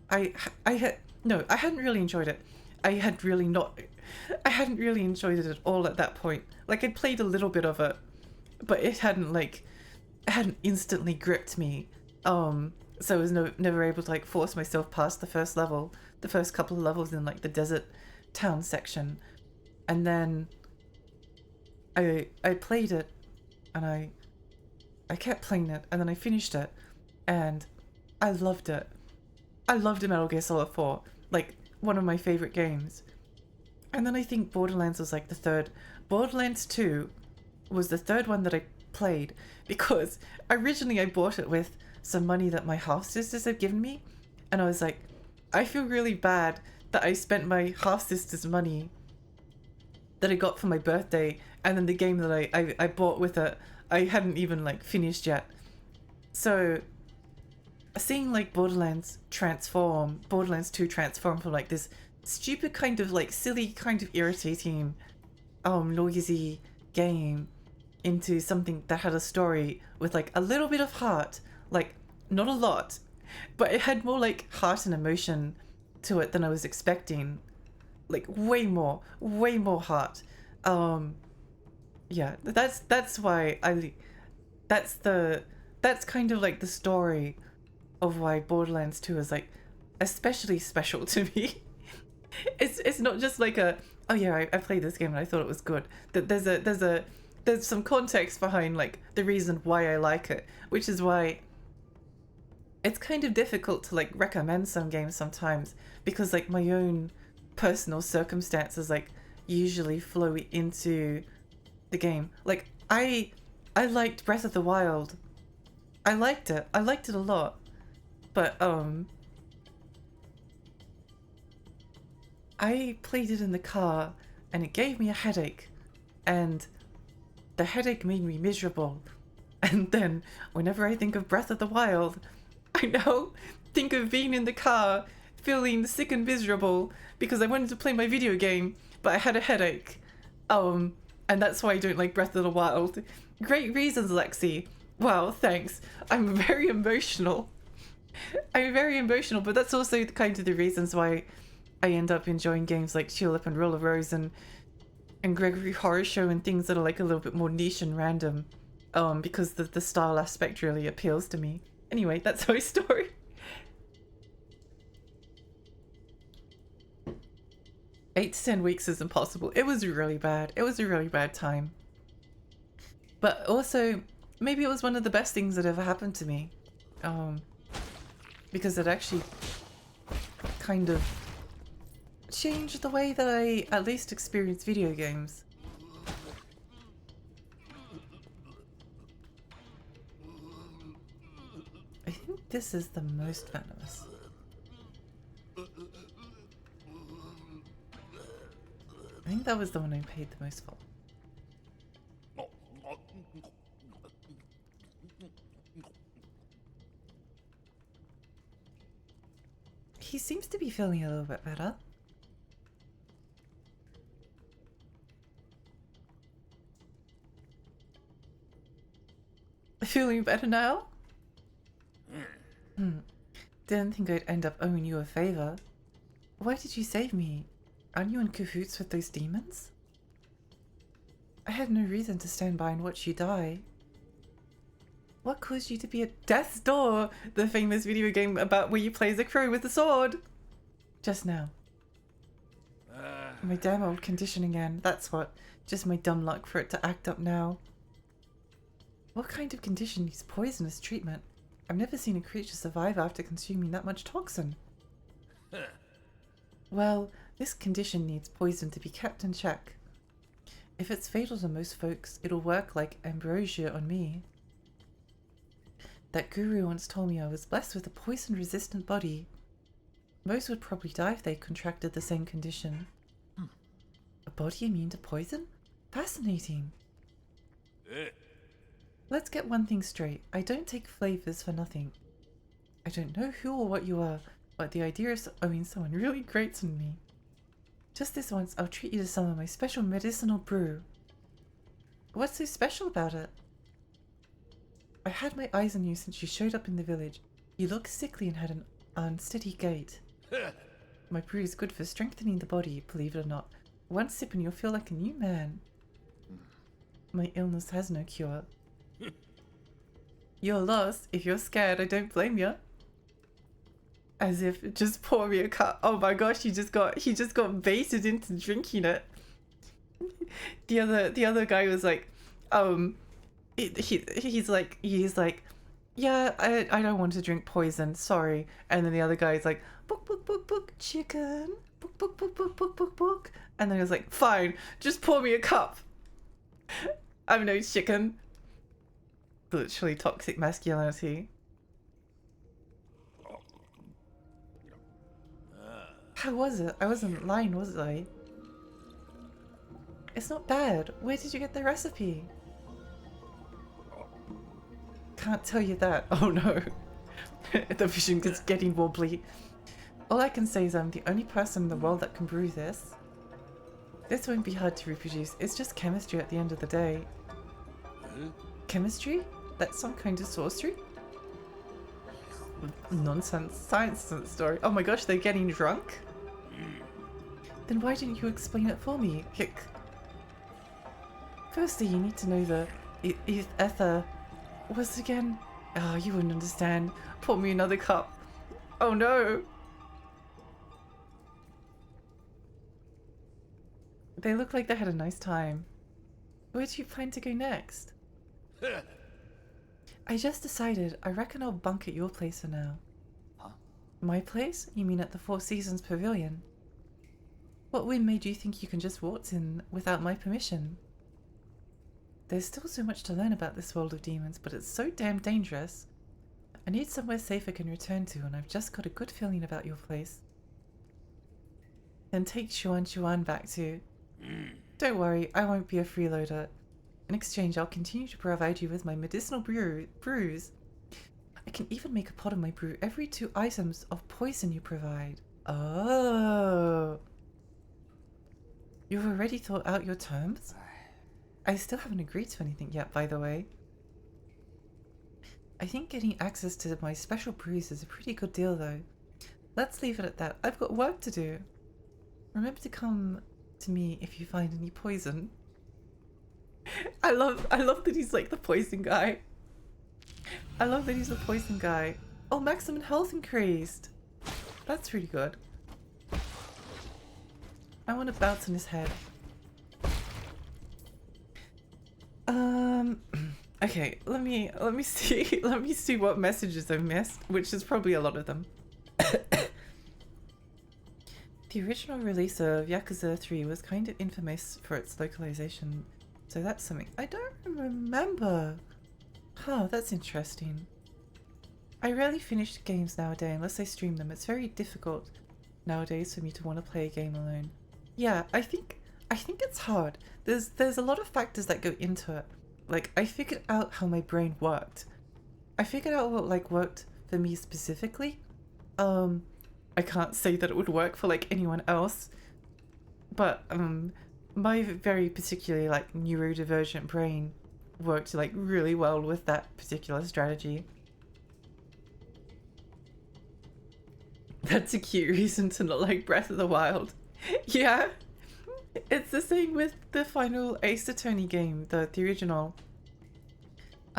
I hadn't really enjoyed it. I hadn't really enjoyed it at all at that point. Like, I'd played a little bit of it, but it hadn't instantly gripped me. So I was never able to like force myself past the first couple of levels in like the desert town section. And then I played it, and I kept playing it, and then I finished it, and I loved it. I loved Metal Gear Solid 4, like one of my favorite games. And then I think Borderlands was like the third. Borderlands 2 was the third one that I played, because originally I bought it with some money that my half-sisters had given me, and I was like, I feel really bad that I spent my half-sister's money that I got for my birthday, and then the game that I bought with it, I hadn't even like finished yet. So seeing like Borderlands 2 transform from like this stupid kind of like silly kind of irritating noisy game into something that had a story with like a little bit of heart, like not a lot, but it had more like heart and emotion to it than I was expecting, like way more heart. Yeah, that's why that's kind of like the story of why Borderlands 2 is like especially special to me. It's not just like a, oh yeah, I played this game and I thought it was good. That there's some context behind like the reason why I like it, which is why it's kind of difficult to like recommend some games sometimes, because like my own personal circumstances like usually flow into the game. Like I liked Breath of the Wild. I liked it a lot, but I played it in the car and it gave me a headache, and the headache made me miserable. And then whenever I think of Breath of the Wild, I now think of being in the car feeling sick and miserable because I wanted to play my video game, but I had a headache. And that's why I don't like Breath of the Wild. Great reasons, Lexi. Wow, thanks. I'm very emotional. But that's also kind of the reasons why I end up enjoying games like Tulip and Roller Rose and Gregory Horror Show and things that are like a little bit more niche and random, because the style aspect really appeals to me. Anyway, that's my story. 8 to 10 weeks is impossible. It was really bad. It was a really bad time. But also, maybe it was one of the best things that ever happened to me. Because it actually kind of changed the way that I at least experience video games. I think this is the most venomous. I think that was the one I paid the most for. He seems to be feeling a little bit better. Feeling better now? Didn't think I'd end up owing you a favor. Why did you save me? Aren't you in cahoots with those demons? I had no reason to stand by and watch you die. What caused you to be at Death's Door, the famous video game about where you play as a crow with a sword? Just now. My damn old condition again. That's what. Just my dumb luck for it to act up now. What kind of condition needs poisonous treatment? I've never seen a creature survive after consuming that much toxin. Well, this condition needs poison to be kept in check. If it's fatal to most folks, it'll work like ambrosia on me. That guru once told me I was blessed with a poison-resistant body. Most would probably die if they contracted the same condition. A body immune to poison? Fascinating. Let's get one thing straight. I don't take flavors for nothing. I don't know who or what you are, but the idea of owing someone really grates on me. Just this once, I'll treat you to some of my special medicinal brew. What's so special about it? I had my eyes on you since you showed up in the village. You looked sickly and had an unsteady gait. My brew is good for strengthening the body, believe it or not. One sip and you'll feel like a new man. My illness has no cure. You're lost. If you're scared, I don't blame you. As if, just pour me a cup. Oh my gosh, he just got baited into drinking it. The other guy was like, he's like, yeah, I don't want to drink poison, sorry. And then the other guy's like, book, chicken, book. And then he was like, fine, just pour me a cup. I'm no chicken. Literally toxic masculinity. How was it? I wasn't lying, was I? It's not bad. Where did you get the recipe? Can't tell you that. Oh no. The vision is getting wobbly. All I can say is I'm the only person in the world that can brew this. This won't be hard to reproduce. It's just chemistry at the end of the day. Chemistry? That's some kind of sorcery? Nonsense. Science story. Oh my gosh, they're getting drunk? Then why didn't you explain it for me? Hick. Firstly, you need to know the ether. What's it again? Oh, you wouldn't understand. Pour me another cup. Oh no. They look like they had a nice time. Where do you plan to go next? I just decided. I reckon I'll bunk at your place for now. Huh? My place? You mean at the Four Seasons Pavilion? What whim made you think you can just waltz in without my permission? There's still so much to learn about this world of demons, but it's so damn dangerous. I need somewhere safe I can return to, and I've just got a good feeling about your place. Then take Xuan back to... Don't worry, I won't be a freeloader. In exchange, I'll continue to provide you with my medicinal brews. I can even make a pot of my brew every 2 items of poison you provide. Oh. You've already thought out your terms? I still haven't agreed to anything yet, by the way. I think getting access to my special brews is a pretty good deal, though. Let's leave it at that. I've got work to do. Remember to come to me if you find any poison. I love that he's like the poison guy. I love that he's the poison guy. Oh, maximum health increased. That's really good. I want to bounce on his head. Okay, let me see what messages I've missed, which is probably a lot of them. The original release of Yakuza 3 was kind of infamous for its localization, so that's something I don't remember. Huh, that's interesting. I rarely finish games nowadays unless I stream them. It's very difficult nowadays for me to want to play a game alone. Yeah, I think it's hard. There's a lot of factors that go into it. Like, I figured out how my brain worked. I figured out what like worked for me specifically. I can't say that it would work for like anyone else, but my very particularly like neurodivergent brain worked like really well with that particular strategy. That's a cute reason to not like Breath of the Wild. Yeah, it's the same with the final Ace Attorney game, the original.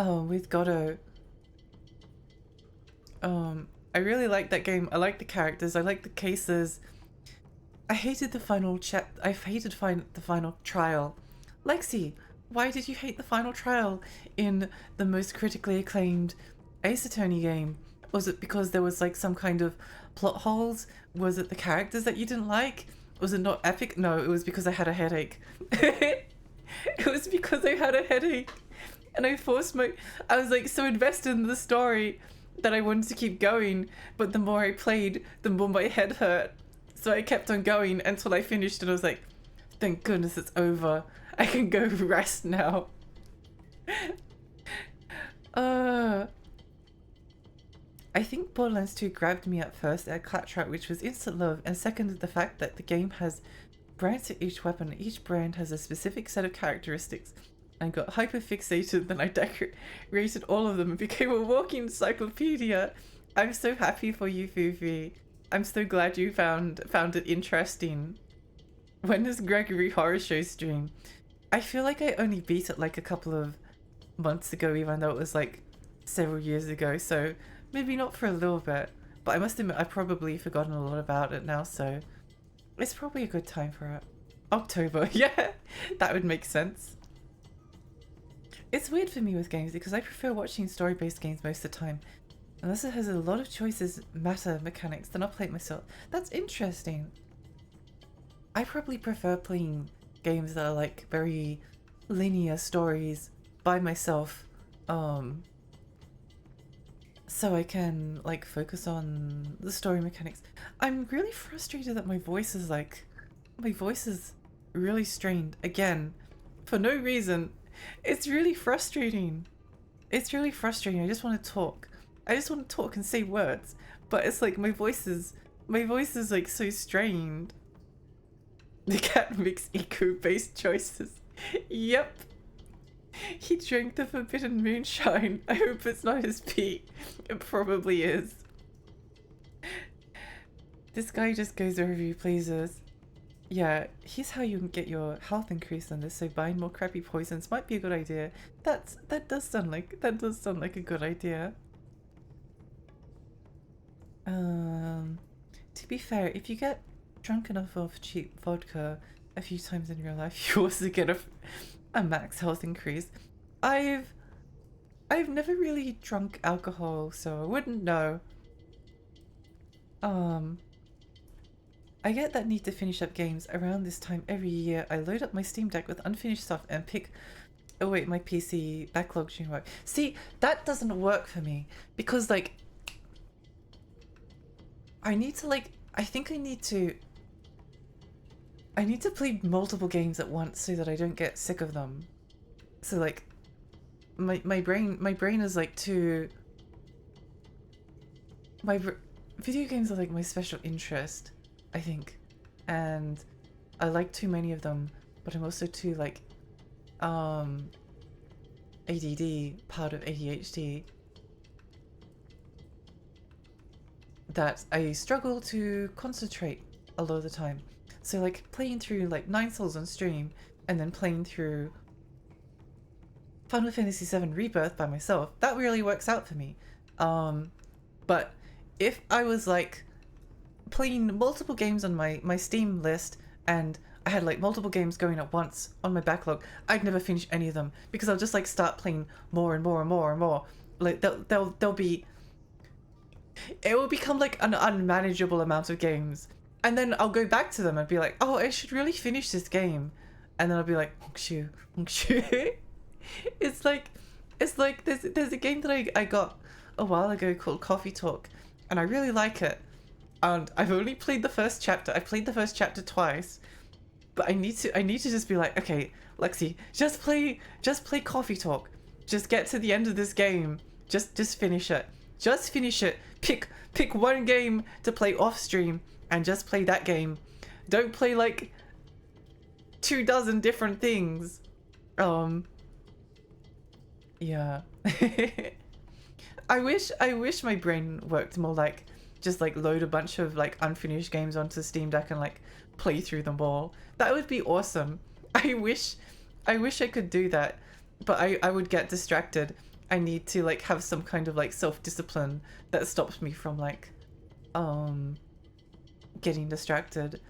Oh, with Godot. I really like that game. I like the characters. I like the cases. I hated the final I hated the final trial. Lexi, why did you hate the final trial in the most critically acclaimed Ace Attorney game? Was it because there was like some kind of plot holes? Was it the characters that you didn't like? Was it not epic? No, it was because I had a headache. It was because I had a headache. And I was like so invested in the story that I wanted to keep going, but the more I played, the more my head hurt. So I kept on going until I finished and I was like, thank goodness it's over. I can go rest now. I think Borderlands 2 grabbed me at first at Claptrap, which was instant love, and seconded the fact that the game has brands to each weapon. Each brand has a specific set of characteristics. I got hyper fixated, then I decorated all of them and became a walking encyclopedia. I'm so happy for you, Fufi. I'm so glad you found it interesting. When does Gregory Horror Show stream? I feel like I only beat it like a couple of months ago, even though it was like several years ago, so maybe not for a little bit. But I must admit, I've probably forgotten a lot about it now, so it's probably a good time for it. October, yeah, that would make sense. It's weird for me with games because I prefer watching story-based games most of the time. Unless it has a lot of choices, matter mechanics, then I'll play it myself. That's interesting. I probably prefer playing games that are like very linear stories by myself. So I can like focus on the story mechanics. I'm really frustrated that my voice is really strained again for no reason. It's really frustrating. It's really frustrating. I just want to talk. I just want to talk and say words, but it's like my voice is like so strained. The cat makes eco-based choices. Yep. He drank the forbidden moonshine. I hope it's not his pee. It probably is. This guy just goes wherever he pleases. Yeah, here's how you can get your health increased on this, so buying more crappy poisons might be a good idea. That does sound like a good idea. To be fair, if you get drunk enough of cheap vodka a few times in your life, you also get a max health increase. I've never really drunk alcohol, so I wouldn't know. I get that need to finish up games around this time every year. I load up my Steam Deck with unfinished stuff and pick... Oh wait, my PC backlog shouldn't work. See, that doesn't work for me because like... I need to like... I think I need to play multiple games at once so that I don't get sick of them. So like... My brain is like too... Video games are like my special interest, I think, and I like too many of them, but I'm also too like ADD, part of ADHD, that I struggle to concentrate a lot of the time. So like playing through like 9 Souls on stream and then playing through Final Fantasy VII Rebirth by myself, that really works out for me. But if I was like playing multiple games on my Steam list and I had like multiple games going at once on my backlog, I'd never finish any of them because I'll just like start playing more and more and more and more. Like they'll be... It will become like an unmanageable amount of games. And then I'll go back to them and be like, oh, I should really finish this game. And then I'll be like, Honkshu. It's like there's a game that I got a while ago called Coffee Talk, and I really like it. And I've only played the first chapter. I've played the first chapter twice, but I need to just be like, okay, Lexi, just play Coffee Talk. Just get to the end of this game. Just finish it. Just finish it. Pick one game to play off stream and just play that game. Don't play like 24 different things. Yeah. I wish my brain worked more like just like load a bunch of like unfinished games onto Steam Deck and like play through them all. That would be awesome. I wish I could do that, but I would get distracted. I need to like have some kind of like self-discipline that stops me from like getting distracted.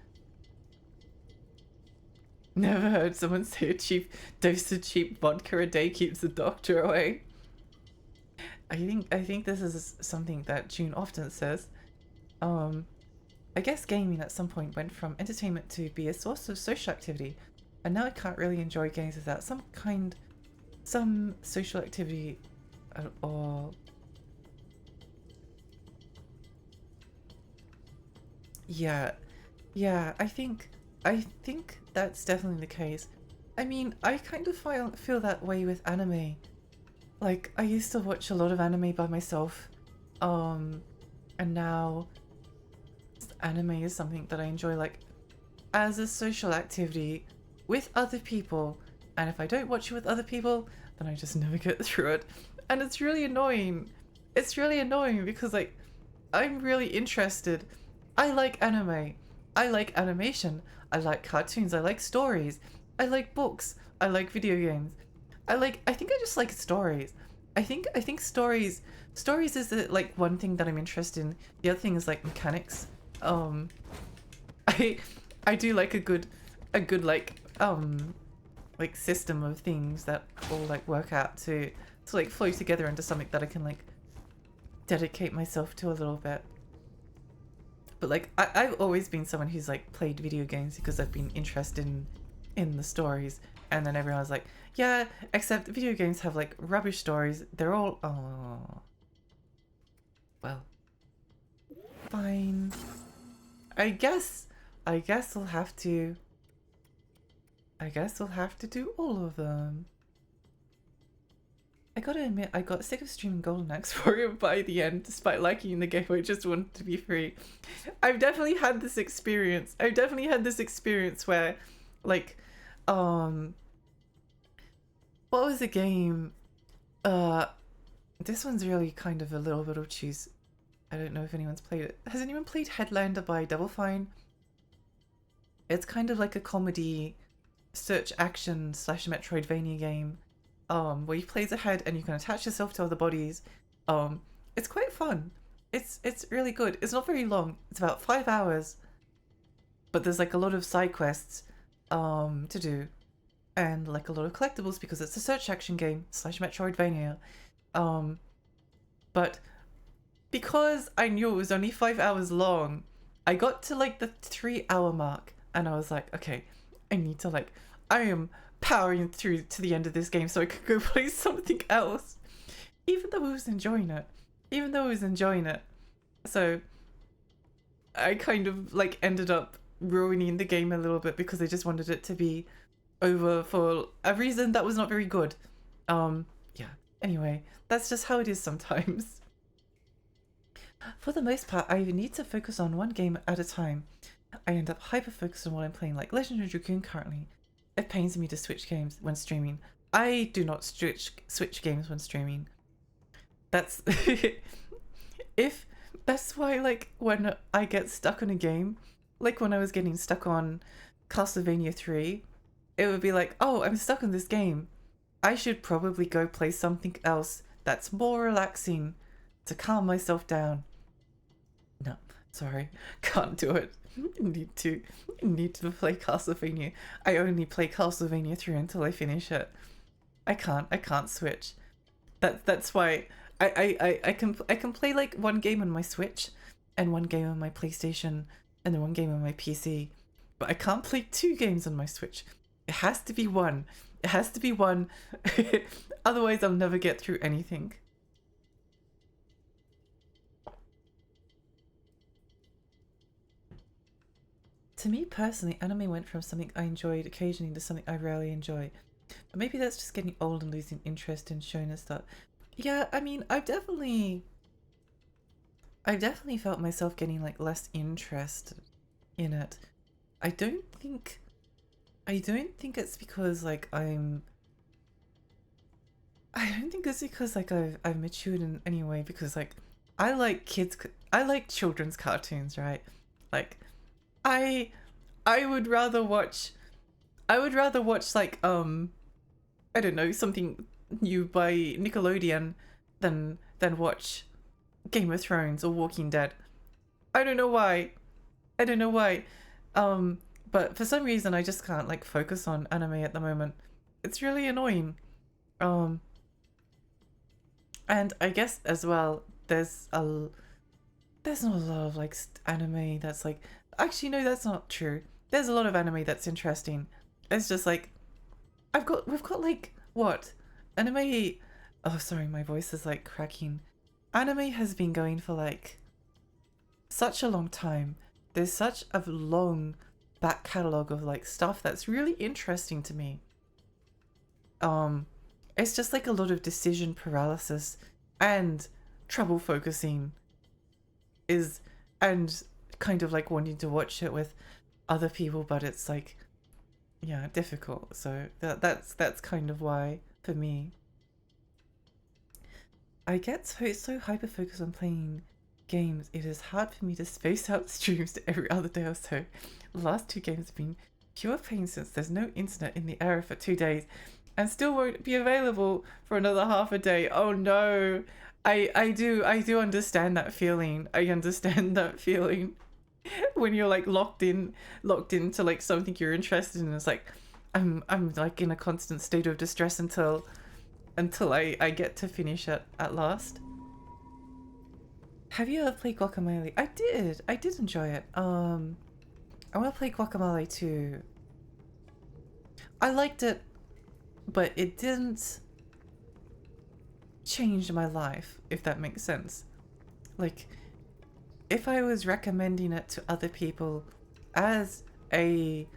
Never heard someone say a cheap dose of cheap vodka a day keeps the doctor away. I think this is something that June often says. I guess gaming at some point went from entertainment to be a source of social activity, and now I can't really enjoy games without some social activity or yeah, I think that's definitely the case. I mean, I kind of feel that way with anime. Like, I used to watch a lot of anime by myself, and now anime is something that I enjoy like as a social activity with other people, and if I don't watch it with other people, then I just never get through it, and it's really annoying. It's really annoying because like I'm really interested. I like anime. I like animation. I like cartoons. I like stories. I like books. I like video games. I think I just like stories. I think stories is the, like one thing that I'm interested in. The other thing is like mechanics. I do like a good like system of things that all like work out to like flow together into something that I can like dedicate myself to a little bit. But like I've always been someone who's like played video games because I've been interested in the stories, and then everyone's like, yeah, except video games have like rubbish stories. They're all well, fine. I guess we'll have to do all of them. I gotta admit, I got sick of streaming Golden Axe for it by the end, despite liking the game. I just wanted to be free. I've definitely had this experience. Where, like, what was the game? This one's really kind of a little bit obtuse. I don't know if anyone's played it. Has anyone played Headlander by Double Fine? It's kind of like a comedy search action / Metroidvania game. Where you play as a head and you can attach yourself to other bodies. It's quite fun. It's really good. It's not very long. It's about 5 hours. But there's like a lot of side quests to do. And like a lot of collectibles because it's a search action game / Metroidvania. But because I knew it was only 5 hours long, I got to like the 3-hour mark and I was like, okay, I am powering through to the end of this game so I could go play something else. Even though I was enjoying it. So I kind of like ended up ruining the game a little bit because I just wanted it to be over for a reason that was not very good. Yeah. Anyway, that's just how it is sometimes. For the most part, I need to focus on one game at a time. I end up hyper-focused on what I'm playing, like Legend of Dragoon currently. It pains me to switch games when streaming. I do not switch games when streaming. That's... That's why, like, when I get stuck on a game, like when I was getting stuck on Castlevania 3, it would be like, oh, I'm stuck on this game. I should probably go play something else that's more relaxing to calm myself down. No, sorry, can't do it. Need to play Castlevania. I only play Castlevania 3 until I finish it. I can't switch. That's why I can play like one game on my Switch and one game on my PlayStation and then one game on my PC. But I can't play 2 games on my Switch. It has to be one. Otherwise I'll never get through anything. To me personally, anime went from something I enjoyed occasionally to something I rarely enjoy. But maybe that's just getting old and losing interest in shonen stuff. Yeah, I mean, I've definitely felt myself getting like less interested in it. I don't think it's because like I don't think it's because like I've matured in any way, because like I like children's cartoons, right? Like I would rather watch like I don't know, something new by Nickelodeon than watch Game of Thrones or Walking Dead. I don't know why. I don't know why. But for some reason I just can't like focus on anime at the moment. It's really annoying. And I guess as well there's not a lot of like anime that's like, actually no, that's not true. There's a lot of anime that's interesting. It's just like we've got like what? Anime, oh sorry, my voice is like cracking. Anime has been going for like such a long time. There's such a long back catalogue of like stuff that's really interesting to me. It's just like a lot of decision paralysis and trouble focusing and kind of like wanting to watch it with other people, but it's like, yeah, difficult. So that's kind of why for me. I get so hyper focused on playing games, it is hard for me to space out streams to every other day or so. The last 2 games have been pure pain since there's no internet in the area for 2 days and still won't be available for another half a day. Oh no. I do understand that feeling. I understand that feeling when you're like locked into like something you're interested in. It's like I'm like in a constant state of distress until I get to finish it at last. Have you ever played Guacamelee? I did enjoy it. I want to play Guacamelee too. I liked it, but it didn't change my life, if that makes sense. Like, if I was recommending it to other people as a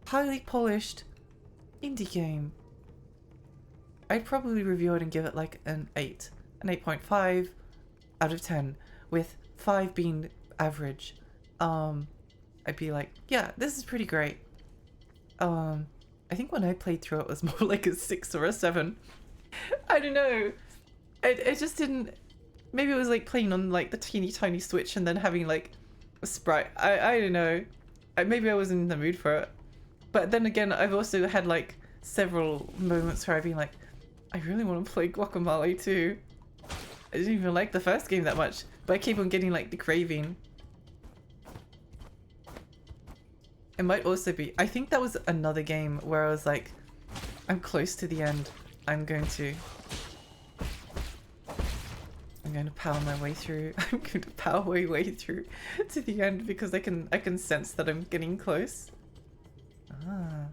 highly polished indie game, I'd probably review it and give it like an 8, an 8.5 out of 10, with 5 being average. I'd be like, yeah, this is pretty great. I think when I played through it was more like a 6 or a 7. I don't know. It just didn't. Maybe it was like playing on like the teeny tiny Switch and then having like a sprite. I don't know. Maybe I wasn't in the mood for it. But then again, I've also had like several moments where I've been like, I really want to play Guacamelee too. I didn't even like the first game that much, but I keep on getting like the craving. It might also be, I think that was another game where I was like, I'm close to the end. I'm going to power my way through. I'm going to power my way through to the end because I can sense that I'm getting close. Ah.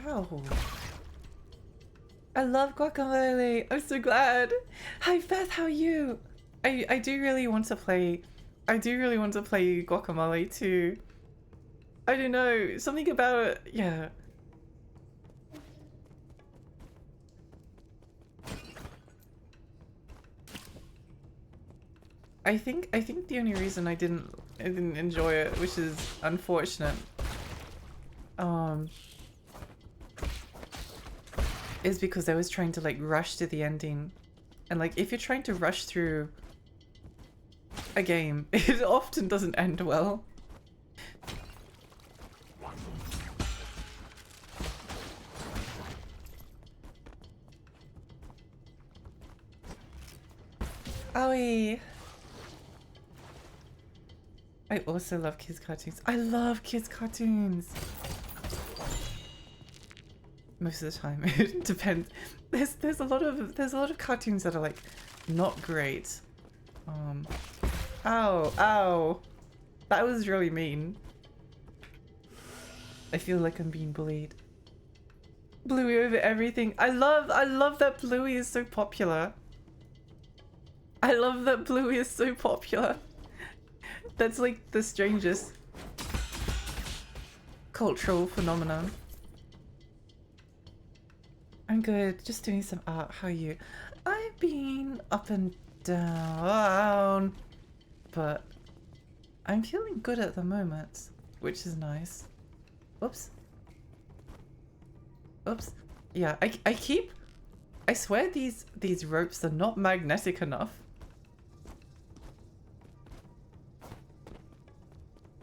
Ow. I love Guacamelee. I'm so glad. Hi Beth, how are you? I do really want to play Guacamelee too. I don't know, something about it, yeah. I think the only reason I didn't enjoy it, which is unfortunate, is because I was trying to like rush to the ending. And like if you're trying to rush through a game, it often doesn't end well. Owie. I also love kids cartoons. I love kids cartoons. Most of the time, it depends. There's a lot of cartoons that are like not great. Ow. That was really mean. I feel like I'm being bullied. Bluey over everything. I love that Bluey is so popular. I love that Bluey is so popular. That's like the strangest cultural phenomenon. I'm good, just doing some art. How are you? I've been up and down, but I'm feeling good at the moment, which is nice. Oops. Oops. Yeah, I swear these ropes are not magnetic enough.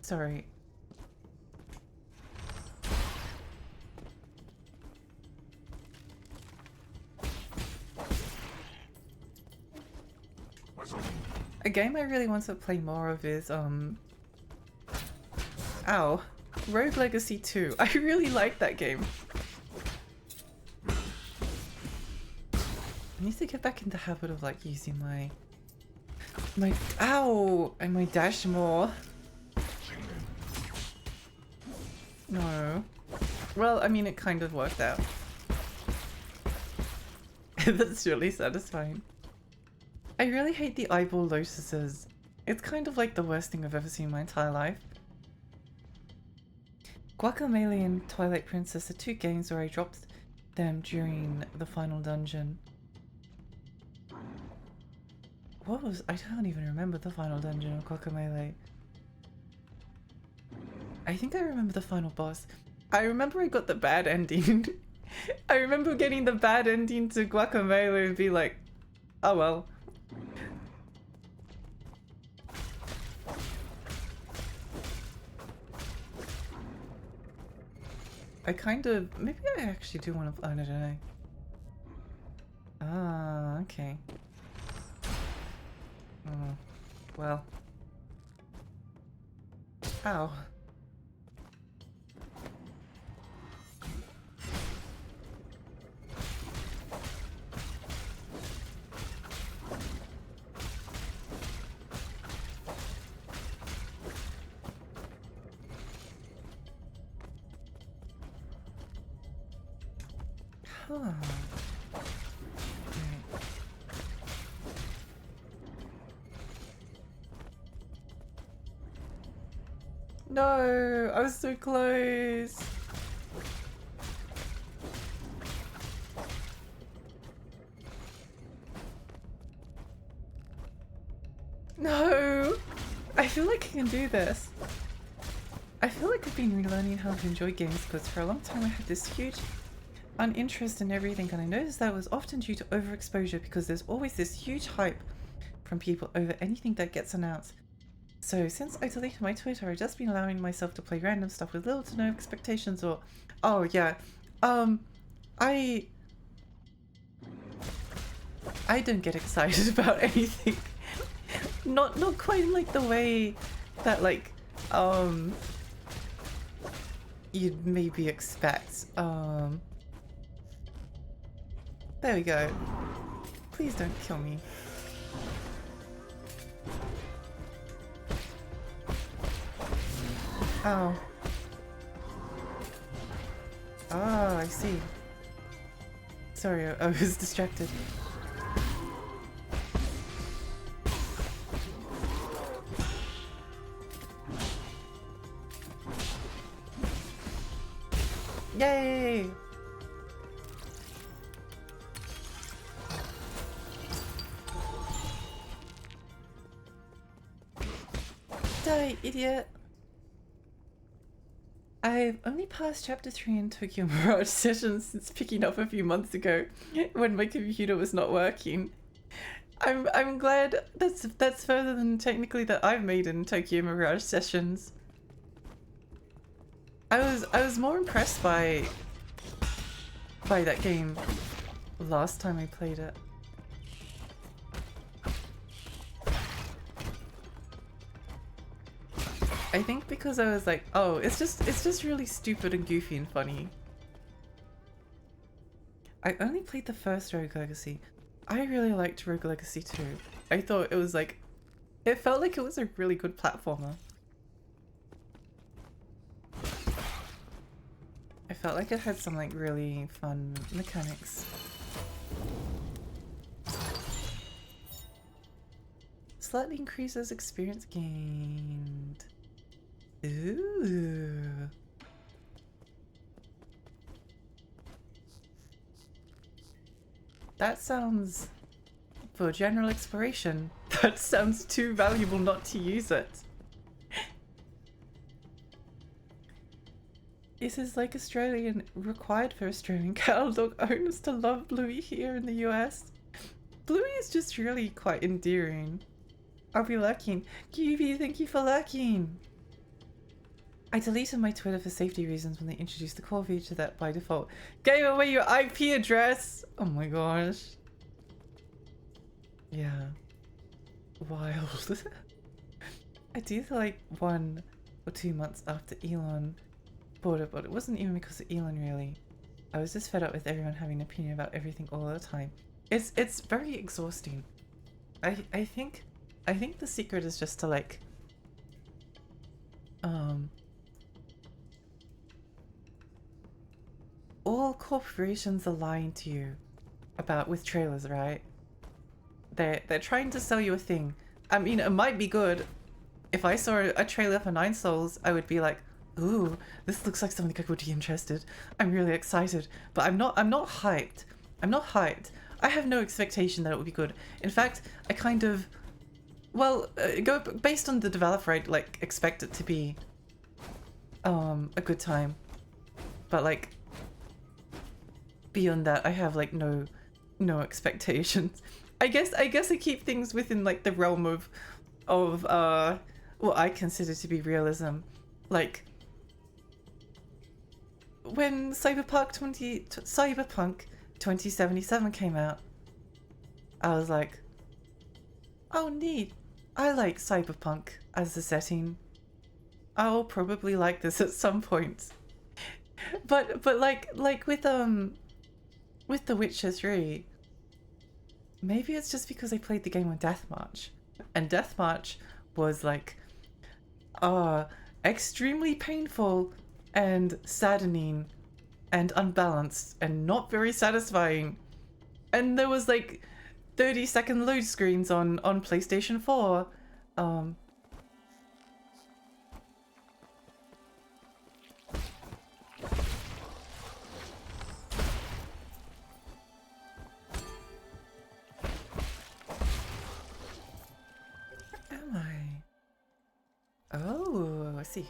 Sorry. A game I really want to play more of is, ow. Rogue Legacy 2. I really like that game. I need to get back in the habit of like using my ow and my dash more. No. Well, I mean, it kind of worked out. That's really satisfying. I really hate the eyeball lotuses. It's kind of like the worst thing I've ever seen in my entire life. Guacamelee and Twilight Princess are two games where I dropped them during the final dungeon. What was... I don't even remember the final dungeon of Guacamelee. I think I remember the final boss. I remember I got the bad ending. I remember getting the bad ending to Guacamelee and be like, oh well. I kind of... Maybe I actually do want to... I don't know. Ah, okay. Oh, well. Ow. Huh. No, I was so close. No, I feel like I can do this. I feel like I've been relearning how to enjoy games because for a long time I had this huge uninterest in everything, and I noticed that was often due to overexposure because there's always this huge hype from people over anything that gets announced. So since I deleted my Twitter, I've just been allowing myself to play random stuff with little to no expectations or... Oh yeah, I don't get excited about anything. Not quite like the way that like, you'd maybe expect. There we go. Please don't kill me. Oh. Ah, I see. Sorry, I was distracted. Yay! Die, idiot! I've only passed chapter 3 in Tokyo Mirage Sessions since picking up a few months ago when my computer was not working. I'm glad that's further than technically that I've made in Tokyo Mirage Sessions. I was more impressed by that game last time I played it. I think because I was like, oh, it's just really stupid and goofy and funny. I only played the first Rogue Legacy. I really liked Rogue Legacy 2. I thought it was like, it felt like it was a really good platformer. I felt like it had some like really fun mechanics. Slightly increases experience gained. Ooh. That sounds, for general exploration, that sounds too valuable not to use it. This is like required for Australian cattle dog owners to love Bluey here in the US. Bluey is just really quite endearing. I'll be lurking. QV, thank you for lurking. I deleted my Twitter for safety reasons when they introduced the call feature that by default gave away your IP address. Oh my gosh. Yeah. Wild. I do feel like 1 or 2 months after Elon bought it, but it wasn't even because of Elon really. I was just fed up with everyone having an opinion about everything all the time. It's very exhausting. I think the secret is just to like all corporations are lying to you about with trailers, right? They're trying to sell you a thing. I mean, it might be good. If I saw a trailer for Nine Souls, I would be like, ooh, this looks like something I would be interested. I'm really excited. But I'm not hyped. I'm not hyped. I have no expectation that it would be good. In fact, I kind of, well, based on the developer, I'd like expect it to be a good time. But like beyond that, I have like no expectations. I guess I keep things within like the realm of what I consider to be realism. Like when Cyberpunk 2077 came out, I was like, oh neat, I like Cyberpunk as a setting. I'll probably like this at some point. But like with The Witcher 3, maybe it's just because I played the game on Deathmarch, and Deathmarch was like extremely painful and saddening and unbalanced and not very satisfying. And there was like 30-second load screens on PlayStation 4. Am I? Oh, I see.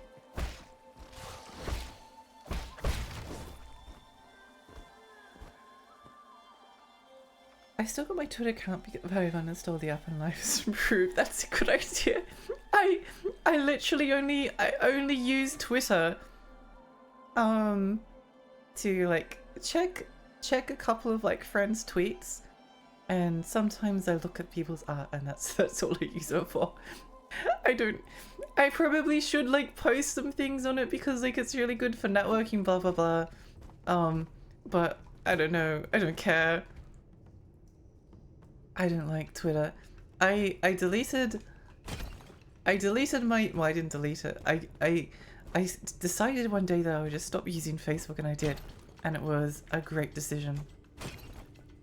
I still got my Twitter account because I've uninstalled the app and life is improved. That's a good idea. I literally only use Twitter to like check a couple of like friends' tweets, and sometimes I look at people's art, and that's all I use it for. I probably should like post some things on it because like it's really good for networking, blah blah blah. But I don't know. I don't care. I don't like Twitter. I deleted my, well, I didn't delete it. I decided one day that I would just stop using Facebook, and I did. And it was a great decision.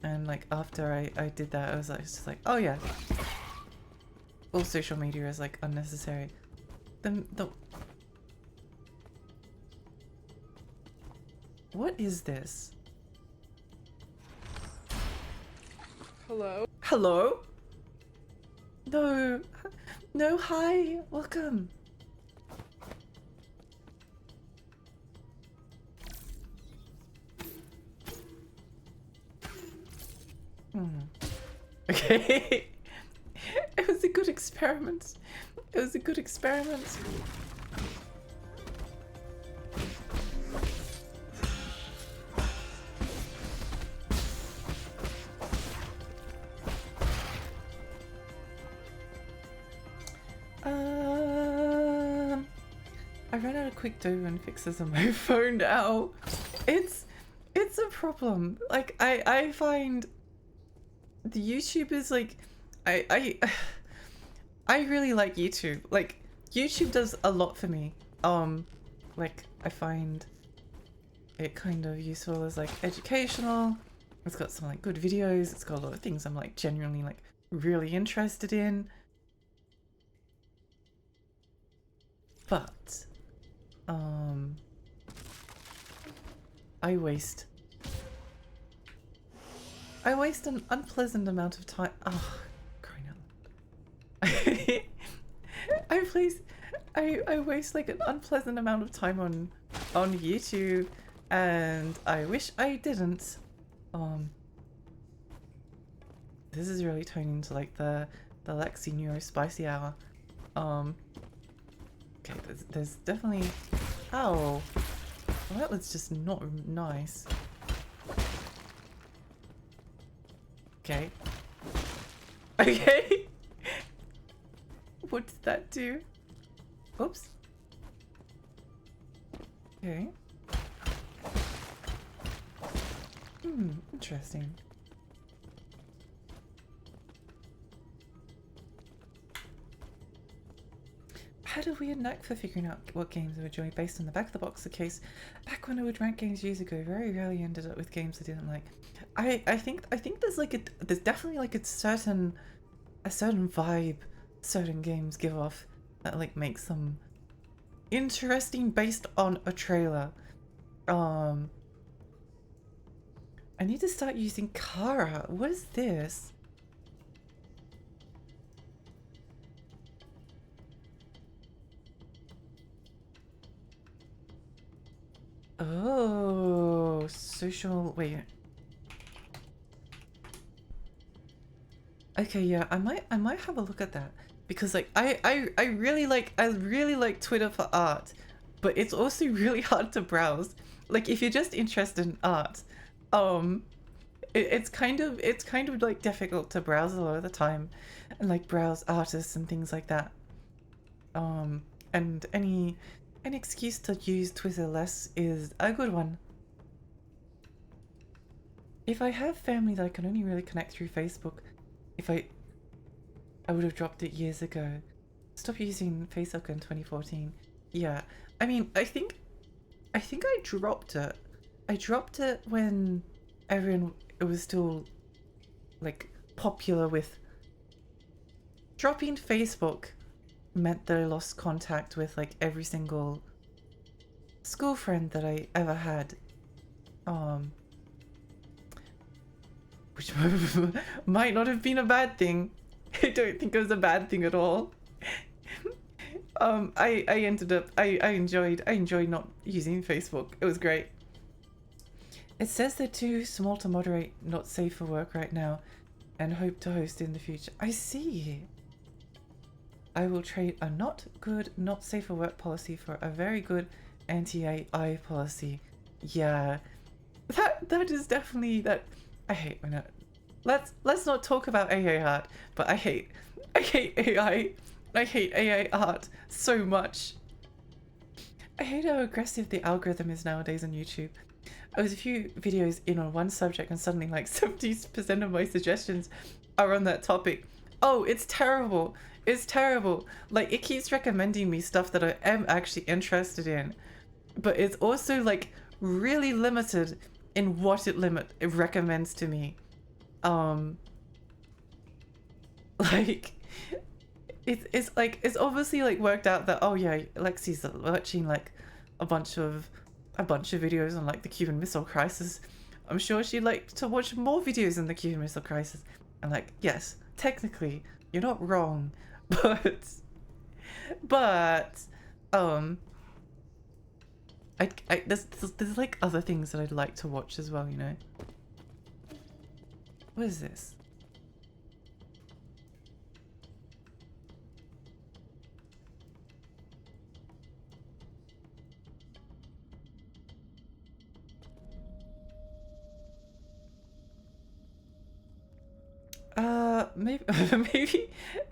And like after I did that, I was like, just like, oh yeah. All social media is like unnecessary. What is this? Hello? Hello? No. No, hi. Welcome. Okay. It was a good experiment. It was a good experiment. I ran out of quick dough and fixes on my phone now. It's a problem. Like I find the YouTubers, like I really like YouTube. Like YouTube does a lot for me. Like I find it kind of useful as like educational. It's got some like good videos. It's got a lot of things I'm like genuinely like really interested in. But I waste an unpleasant amount of time. Oh, crying out loud. I waste like an unpleasant amount of time on YouTube, and I wish I didn't. This is really turning into like the Lexi Neuro Spicy Hour. Okay, there's definitely Ow. Well, that was just not nice. Okay. Okay. What did that do? Oops. Okay. Interesting. I had a weird knack for figuring out what games I would enjoy based on the back of the box. The case back when I would rank games years ago, very rarely ended up with games I didn't like. I think there's like there's definitely like a certain vibe certain games give off that like makes them interesting based on a trailer. I need to start using Kara. What is this? Oh, social. Wait. Okay, yeah, I might have a look at that because like I really like Twitter for art, but it's also really hard to browse. Like if you're just interested in art, it's kind of like difficult to browse a lot of the time, and like browse artists and things like that. And any excuse to use Twitter less is a good one. If I have family that I can only really connect through Facebook, if I would have dropped it years ago. Stop using Facebook in 2014. Yeah, I mean, I think I dropped it. I dropped it when everyone it was still like popular with. Dropping Facebook meant that I lost contact with like every single school friend that I ever had. Which might not have been a bad thing. I don't think it was a bad thing at all. I ended up I enjoyed not using Facebook. It was great. It says they're too small to moderate, not safe for work right now, and hope to host in the future. I see. I will trade a not good, not safe for work policy for a very good anti-AI policy. Yeah, that is definitely that. I hate when let's not talk about AI art, but I hate AI. I hate AI art so much. I hate how aggressive the algorithm is nowadays on YouTube. I was a few videos in on one subject and suddenly like 70% of my suggestions are on that topic. Oh, it's terrible. It's terrible. Like it keeps recommending me stuff that I am actually interested in, but it's also like really limited in what it recommends to me. Like it's like it's obviously like worked out that oh yeah, Lexi's watching like a bunch of videos on like the Cuban Missile Crisis. I'm sure she'd like to watch more videos on the Cuban Missile Crisis. And like, yes, technically, you're not wrong, but there's like other things that I'd like to watch as well, you know. What is this?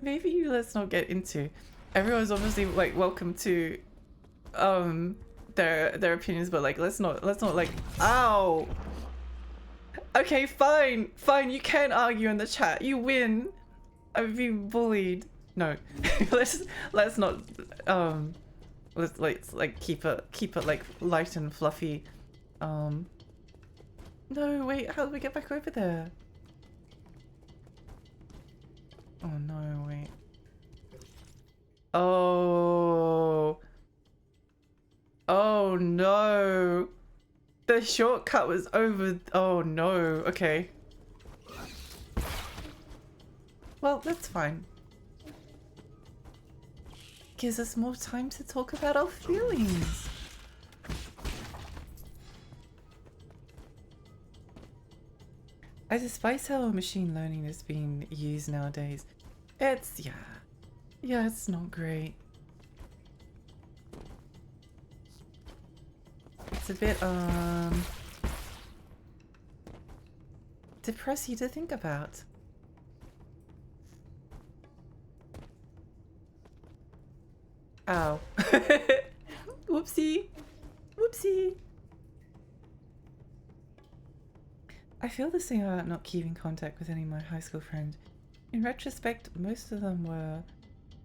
Maybe let's not get into. Everyone's obviously like welcome to their opinions, but like let's not like ow. Okay, fine, you can argue in the chat. You win. I'm being bullied. No, let's not let's like keep it like light and fluffy. No, wait, how do we get back over there? Oh no, wait. Oh. Oh no. The shortcut was over. Oh no. Okay. Well, that's fine. Gives us more time to talk about our feelings. I despise how machine learning is being used nowadays. It's, yeah, it's not great. It's a bit depressing to think about. Ow. Whoopsie. Whoopsie. I feel the same about not keeping contact with any of my high school friends. In retrospect, most of them were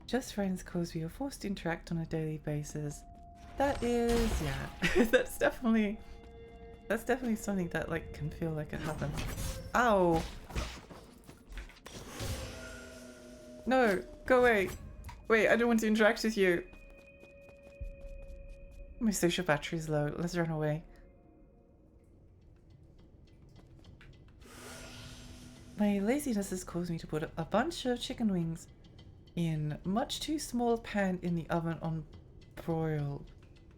just friends because we were forced to interact on a daily basis. That is, yeah, that's definitely something that like can feel like it happens. Ow! No, go away. Wait, I don't want to interact with you. My social battery is low. Let's run away. My laziness has caused me to put a bunch of chicken wings in much too small pan in the oven on broil.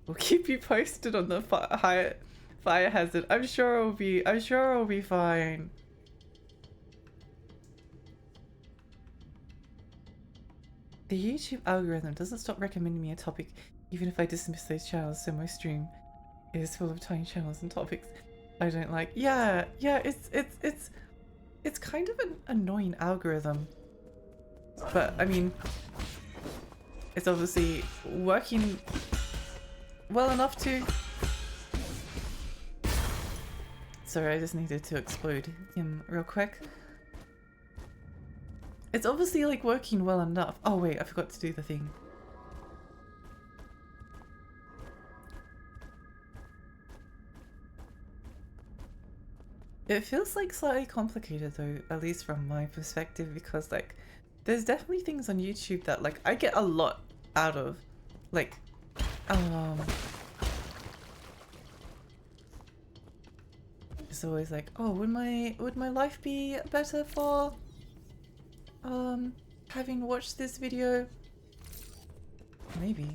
We'll keep you posted on the fire hazard. I'm sure it'll be fine. The YouTube algorithm doesn't stop recommending me a topic even if I dismiss those channels, so my stream is full of tiny channels and topics I don't like. Yeah, it's kind of an annoying algorithm. But I mean, it's obviously working well enough to... Sorry, I just needed to explode him real quick. It's obviously like working well enough. Oh wait, I forgot to do the thing. It feels like slightly complicated though, at least from my perspective, because like there's definitely things on YouTube that like I get a lot out of. Like it's always like, oh, would my life be better for having watched this video? Maybe.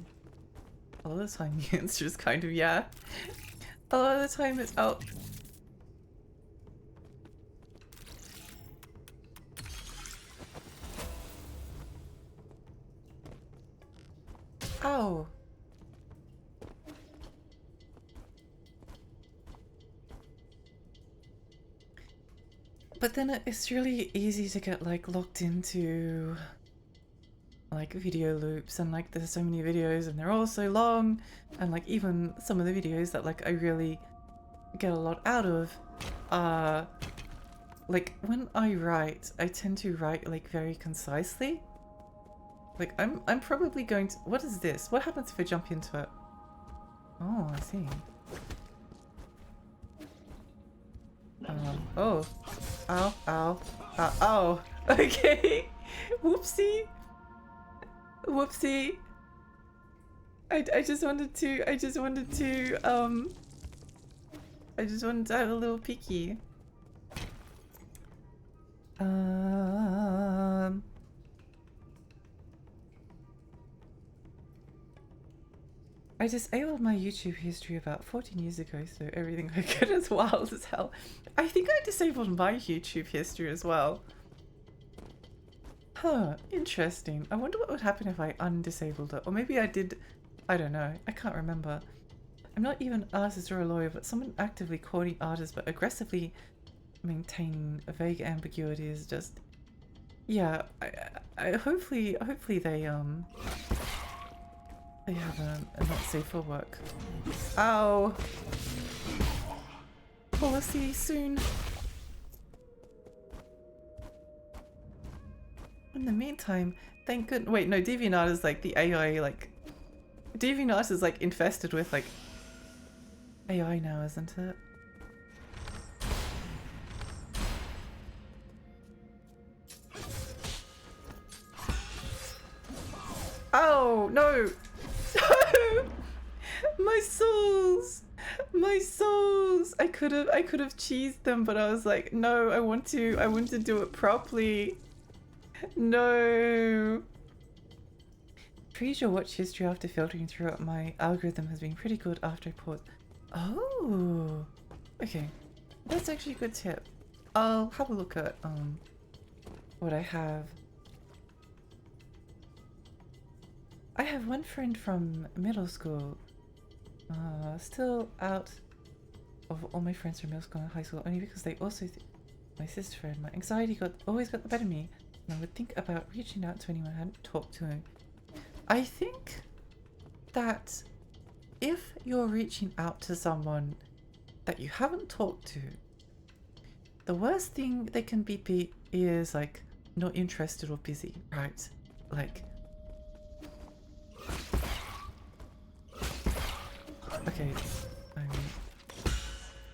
A lot of the time the answer is kind of yeah. A lot of the time it's out. Ow. But then it's really easy to get like locked into like video loops, and like there's so many videos and they're all so long, and like even some of the videos that like I really get a lot out of like when I write, I tend to write like very concisely. Like I'm probably going to... What is this? What happens if I jump into it? Oh, I see. Oh. Ow, ow, ow, ow. Okay. Whoopsie. Whoopsie. I just wanted to have a little peeky. I disabled my YouTube history about 14 years ago, so everything I get is wild as hell. I think I disabled my YouTube history as well. Huh, interesting. I wonder what would happen if I undisabled it. Or maybe I did, I don't know. I can't remember. I'm not even an artist or a lawyer, but someone actively courting artists but aggressively maintaining a vague ambiguity is just... Yeah, I hopefully they have a not safe for work. Ow! Well, I'll see you soon. In the meantime, thank goodness. Wait, no, DeviantArt is like the AI, like... DeviantArt is like infested with like AI now, isn't it? Oh, no! No! My souls! My souls! I could have cheesed them, but I was like, no, I want to do it properly. No. Pretty sure watch history after filtering through it. My algorithm has been pretty good after I pause. Oh, okay. That's actually a good tip. I'll have a look at what I have. I have one friend from middle school Still out of all my friends from middle school and high school only because they also my sister and my anxiety always got the better of me, and I would think about reaching out to anyone I hadn't talked to. I think that if you're reaching out to someone that you haven't talked to, the worst thing they can be is like not interested or busy, right? Like, okay, I'm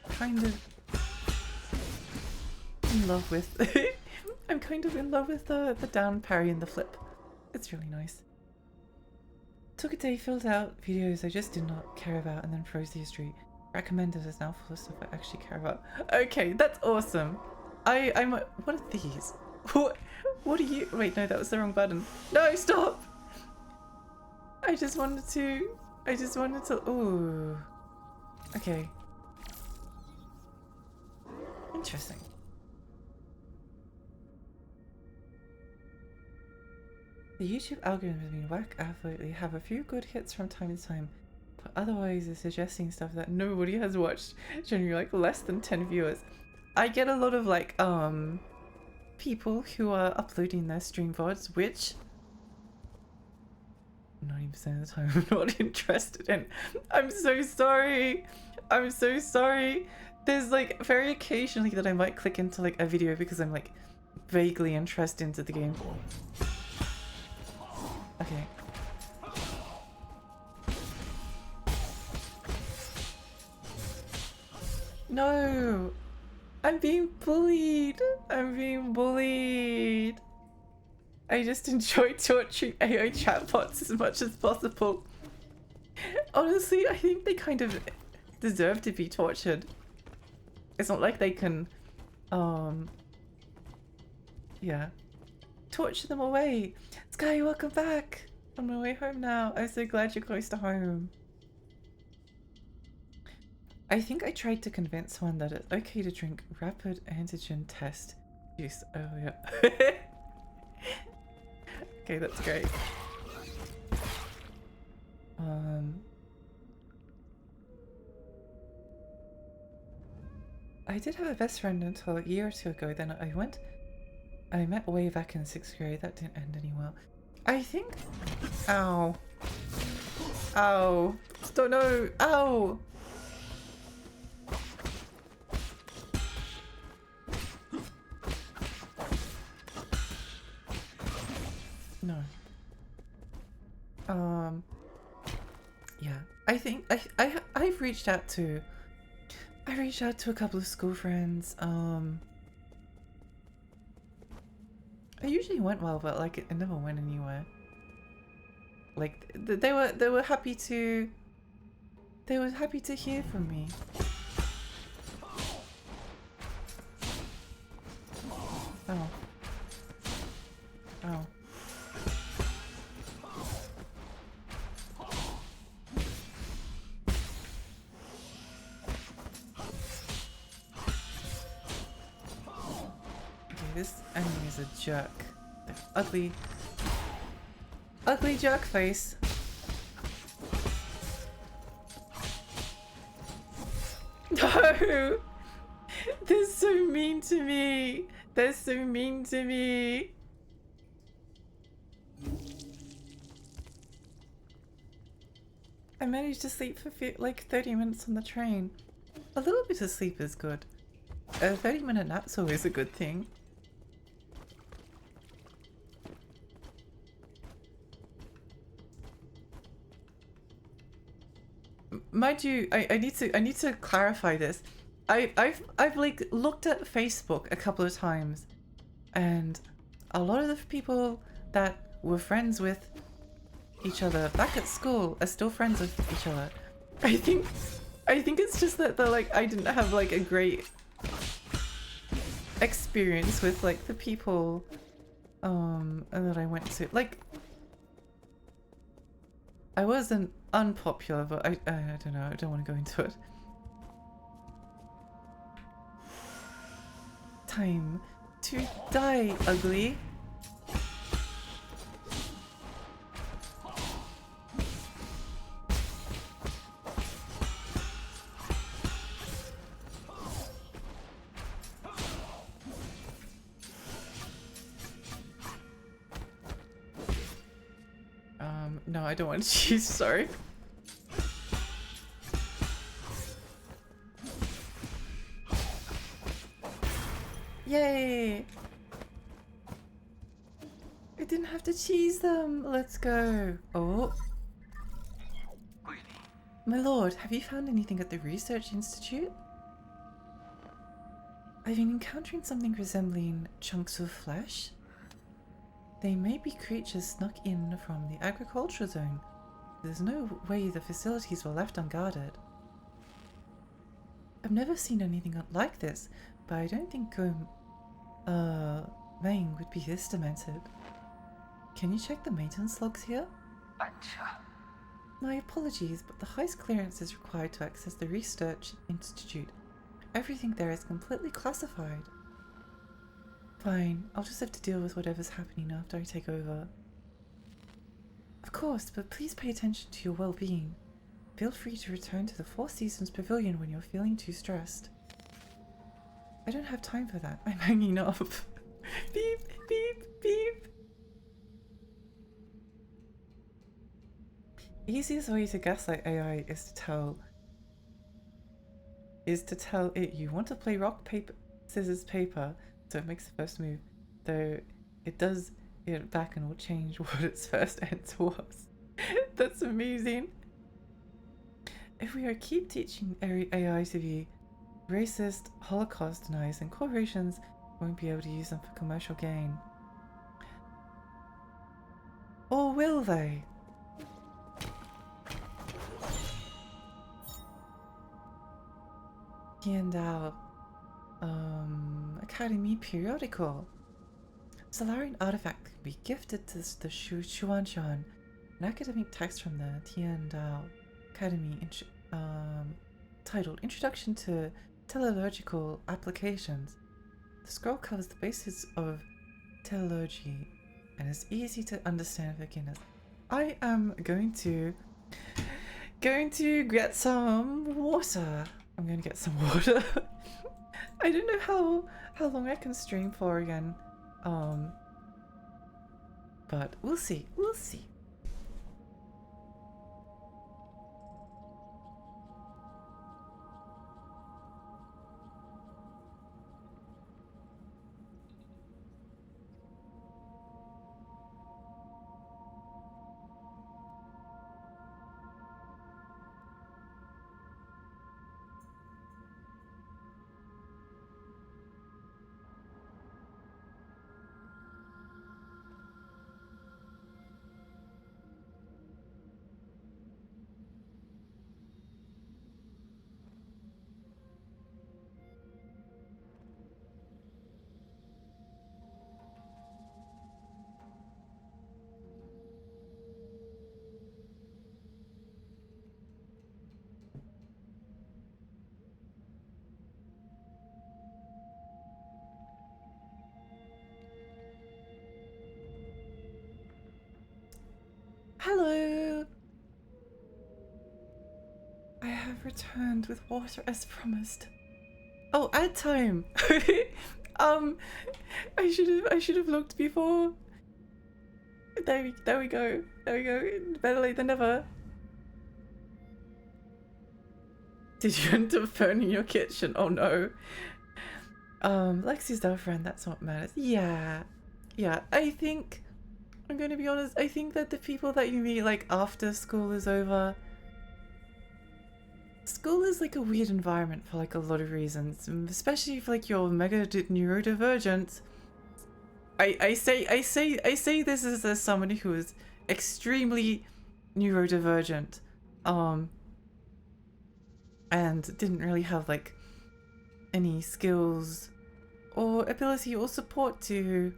kind of in love with I'm kind of in love with the down parry and the flip. It's really nice. Took a day, filled out videos I just did not care about, and then froze the history. Recommended is now full of stuff I actually care about. Okay, that's awesome. I'm what are these? What are you? Wait, no, that was the wrong button. No, stop! I just wanted to, ooh. Okay. Interesting. The YouTube algorithm has been whack absolutely. Have a few good hits from time to time, but otherwise it's suggesting stuff that nobody has watched. Generally like less than 10 viewers. I get a lot of like people who are uploading their stream VODs, which 90% of the time I'm not interested in. I'm so sorry. I'm so sorry. There's like very occasionally that I might click into like a video because I'm like vaguely interested into the game. Okay. No! I'm being bullied! I'm being bullied! I just enjoy torturing AI chatbots as much as possible. Honestly, I think they kind of deserve to be tortured. It's not like they can, yeah. Torture them away. Sky, welcome back. On my way home now. I'm so glad you're close to home. I think I tried to convince one that it's okay to drink rapid antigen test juice earlier. Okay, that's great. I did have a best friend until a year or two ago. Then I met way back in 6th grade. That didn't end any well. I think... Ow. Ow. Stop, no. Ow. No. Yeah. I think I've reached out to... I reached out to a couple of school friends. It usually went well, but like it never went anywhere. Like they were happy to hear from me. Oh. Oh. This enemy is a jerk. Ugly jerk face. No! They're so mean to me. They're so mean to me. I managed to sleep for like 30 minutes on the train. A little bit of sleep is good. A 30-minute nap's always a good thing. Mind you, I need to clarify this. I've like looked at Facebook a couple of times, and a lot of the people that were friends with each other back at school are still friends with each other. I think it's just that they're like, I didn't have like a great experience with like the people that I went to. Like, I wasn't unpopular, but I don't know, I don't want to go into it. Time to die, ugly. No, I don't want to choose, sorry. Yay! I didn't have to cheese them. Let's go. Oh. My lord, have you found anything at the Research Institute? I've been encountering something resembling chunks of flesh. They may be creatures snuck in from the agricultural zone. There's no way the facilities were left unguarded. I've never seen anything like this, but I don't think Meng would be this demented. Can you check the maintenance logs here? My apologies, but the highest clearance is required to access the Research Institute. Everything there is completely classified. Fine, I'll just have to deal with whatever's happening after I take over. Of course, but please pay attention to your well-being. Feel free to return to the Four Seasons Pavilion when you're feeling too stressed. I don't have time for that. I'm hanging up. Beep, beep, beep. Easiest way to gaslight AI is to tell it you want to play rock, paper, scissors, paper, so it makes the first move. Though it does it back and will change what its first answer was. That's amazing. If we keep teaching AI to be racist, Holocaust deniers, then corporations won't be able to use them for commercial gain. Or will they? Tiandao Academy periodical. Solarian artifact can be gifted to the Xuanshan, an academic text from the Tiandao Academy titled Introduction to Teleological Applications. The scroll covers the basis of teleology and is easy to understand for beginners. I am going to get some water. I'm going to get some water. I don't know how long I can stream for again. But we'll see. We'll see. Hello! I have returned with water as promised. Oh, ad time! I should have looked before. There we go. There we go. Better late than never. Did you end up burning your kitchen? Oh no. Lexi's our friend, that's what matters. Yeah, I think, I'm gonna be honest, I think that the people that you meet like after school is over, school is like a weird environment for like a lot of reasons, especially if like you're mega neurodivergent. I say this as someone who is extremely neurodivergent, and didn't really have like any skills or ability or support to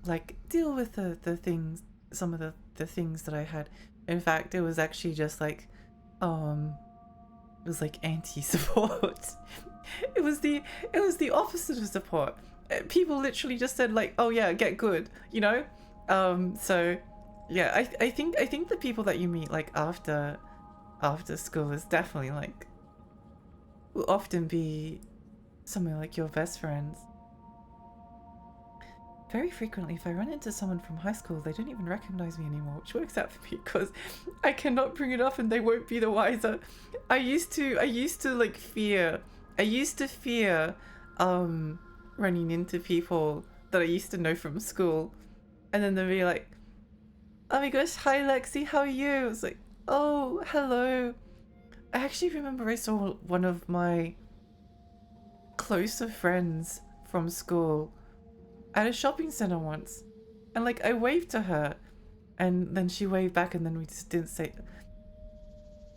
like deal with the things, some of the things that I had. In fact, it was actually just like it was like anti-support. it was the opposite of support. People literally just said like, oh yeah, get good, you know. So yeah, I think the people that you meet like after school is definitely like, will often be something like your best friends. very frequently, if I run into someone from high school, they don't even recognize me anymore, which works out for me because I cannot bring it up and they won't be the wiser. I used to like fear. I used to fear running into people that I used to know from school, and then they'd be like, "Oh my gosh, hi Lexi, how are you?" I was like, "Oh, hello." I actually remember I saw one of my closer friends from school at a shopping center once, and like I waved to her and then she waved back and then we just didn't say.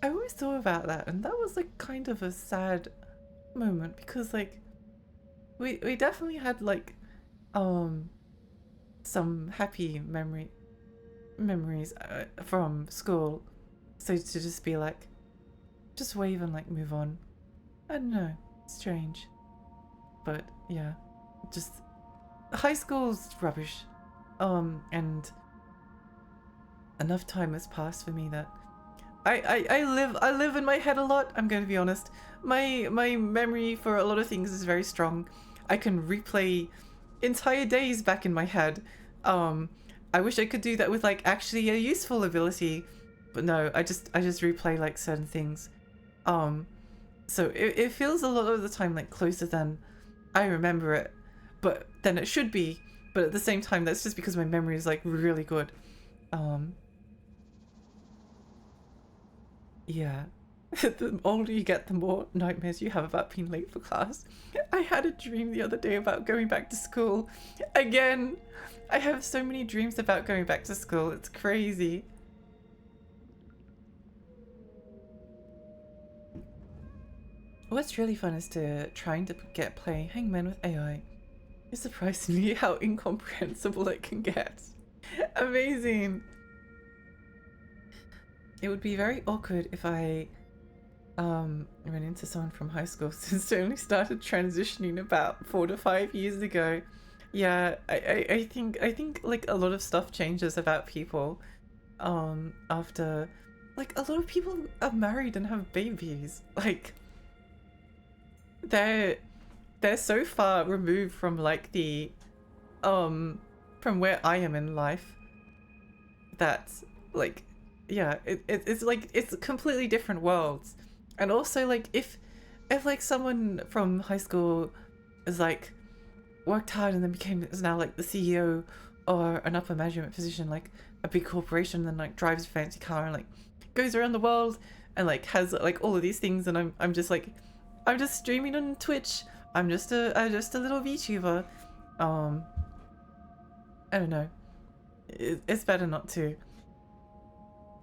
I always thought about that, and that was like kind of a sad moment because like we definitely had like some happy memories from school, so to just be like just wave and like move on, I don't know, strange. But yeah, just high school's rubbish. And enough time has passed for me that I live in my head a lot. I'm going to be honest. My memory for a lot of things is very strong. I can replay entire days back in my head. I wish I could do that with like actually a useful ability, but no, I just replay like certain things. So it feels a lot of the time like closer than I remember it, but then it should be. But at the same time, that's just because my memory is like really good. Yeah. The older you get, the more nightmares you have about being late for class. I had a dream the other day about going back to school. Again, I have so many dreams about going back to school. It's crazy. What's really fun is trying to get playing Hangman with AI. It's surprisingly how incomprehensible it can get. Amazing. It would be very awkward if I ran into someone from high school since I only started transitioning about 4 to 5 years ago. Yeah, I think like a lot of stuff changes about people after, like a lot of people are married and have babies. Like they're so far removed from like the from where I am in life that like yeah, it's like it's completely different worlds. And also like if like someone from high school is like worked hard and then is now like the CEO or an upper management position like a big corporation, and then like drives a fancy car and like goes around the world and like has like all of these things, and I'm just like I'm just streaming on Twitch. I'm just a little VTuber. I don't know. It's better not to.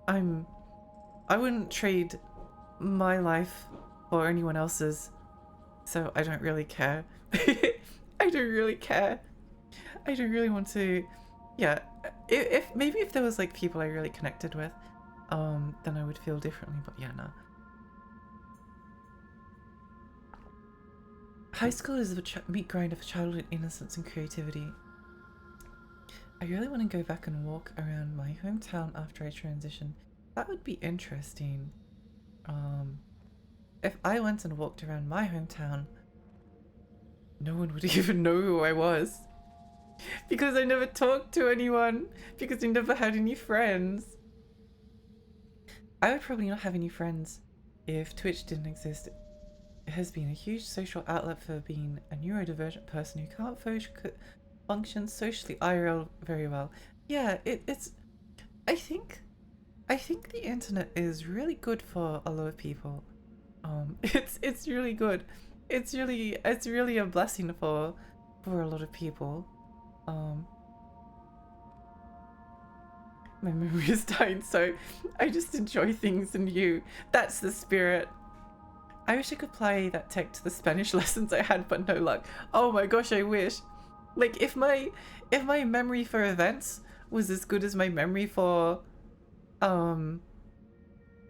I wouldn't trade my life for anyone else's, so I don't really care. I don't really care. I don't really want to. Yeah, if maybe if there was like people I really connected with, then I would feel differently. But yeah, no. High school is the meat grind of childhood innocence and creativity. I really want to go back and walk around my hometown after I transition. That would be interesting. If I went and walked around my hometown, no one would even know who I was. Because I never talked to anyone. Because I never had any friends. I would probably not have any friends if Twitch didn't exist. It has been a huge social outlet for being a neurodivergent person who can't function socially IRL very well. Yeah, it's I think the internet is really good for a lot of people. It's really good. It's really a blessing for a lot of people. My memory is dying, so I just enjoy things and you. That's the spirit. I wish I could apply that tech to the Spanish lessons I had, but no luck. Oh my gosh, I wish. Like if my memory for events was as good as my memory for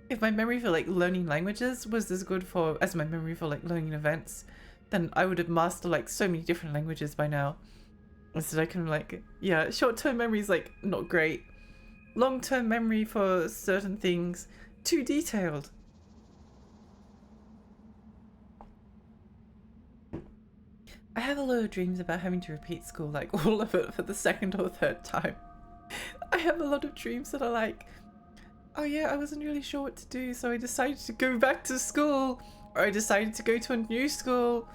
if my memory for like learning languages was as good as my memory for like learning events, then I would have mastered like so many different languages by now. Instead I can like, yeah, short-term memory is like not great. Long-term memory for certain things, too detailed. I have a lot of dreams about having to repeat school, like all of it for the second or third time. I have a lot of dreams that are like, oh yeah, I wasn't really sure what to do, so I decided to go back to school, or I decided to go to a new school.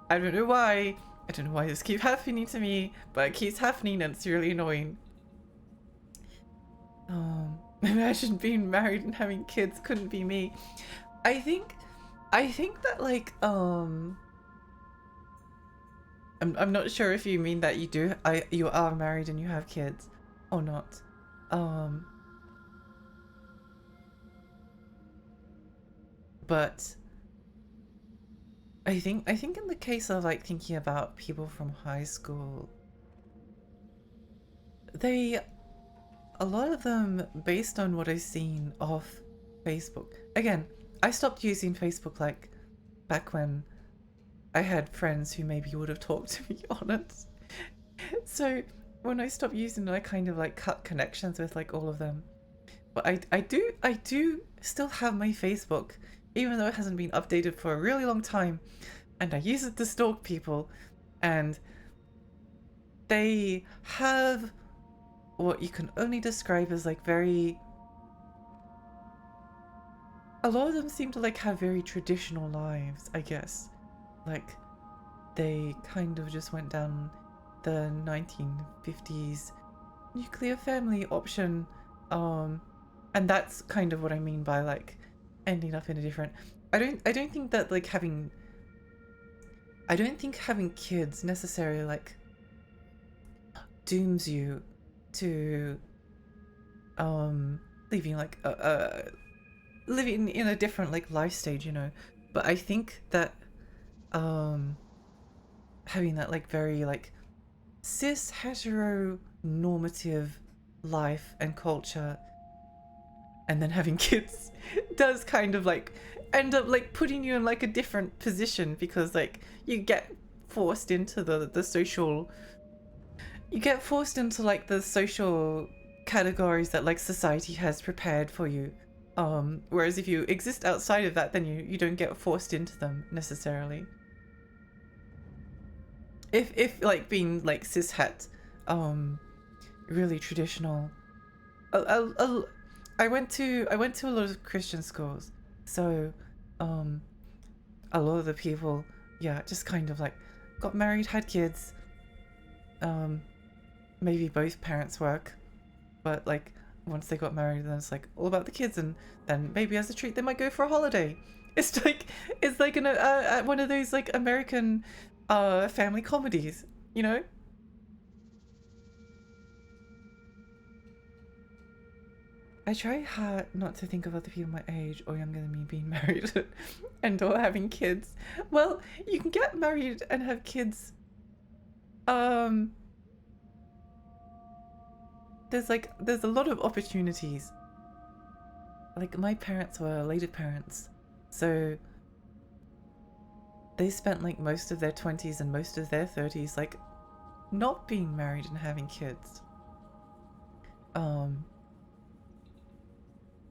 I don't know why. I don't know why this keeps happening to me, but it keeps happening and it's really annoying. Imagine being married and having kids. Couldn't be me. I think that like I'm not sure if you mean that you are married and you have kids or not. But I think in the case of like thinking about people from high school, a lot of them, based on what I've seen off Facebook. Again, I stopped using Facebook like back when I had friends who maybe would have talked to me on it. So when I stopped using it, I kind of like cut connections with like all of them. But I do still have my Facebook, even though it hasn't been updated for a really long time, and I use it to stalk people, and they have what you can only describe as like a lot of them seem to like have very traditional lives, I guess. Like they kind of just went down the 1950s nuclear family option, and that's kind of what I mean by like ending up in a different. I don't think that like having kids necessarily like dooms you to living like living in a different like life stage, you know. But I think that having that like very like cis heteronormative life and culture, and then having kids does kind of like end up like putting you in like a different position, because like you get forced into the social, you get forced into like the social categories that like society has prepared for you, whereas if you exist outside of that, then you don't get forced into them necessarily. If like being like cis het, really traditional. I went to a lot of Christian schools, so a lot of the people, yeah, just kind of like got married, had kids. Maybe both parents work, but like once they got married, then it's like all about the kids, and then maybe as a treat they might go for a holiday. It's like one of those like American family comedies, you know. I try hard not to think of other people my age or younger than me being married and or having kids. Well, you can get married and have kids. There's a lot of opportunities. Like my parents were later parents, so they spent like most of their 20s and most of their 30s like not being married and having kids.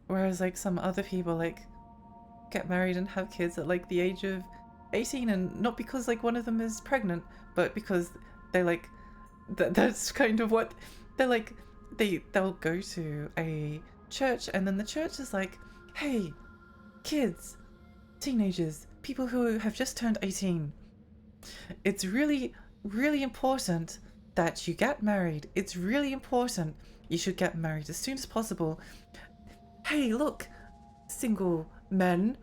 Whereas like some other people like get married and have kids at like the age of 18, and not because like one of them is pregnant, but because they like that's kind of what they're like. They'll go to a church, and then the church is like, hey, kids, teenagers, people who have just turned 18, it's really, really important that you get married. It's really important. You should get married as soon as possible. Hey, look, single men,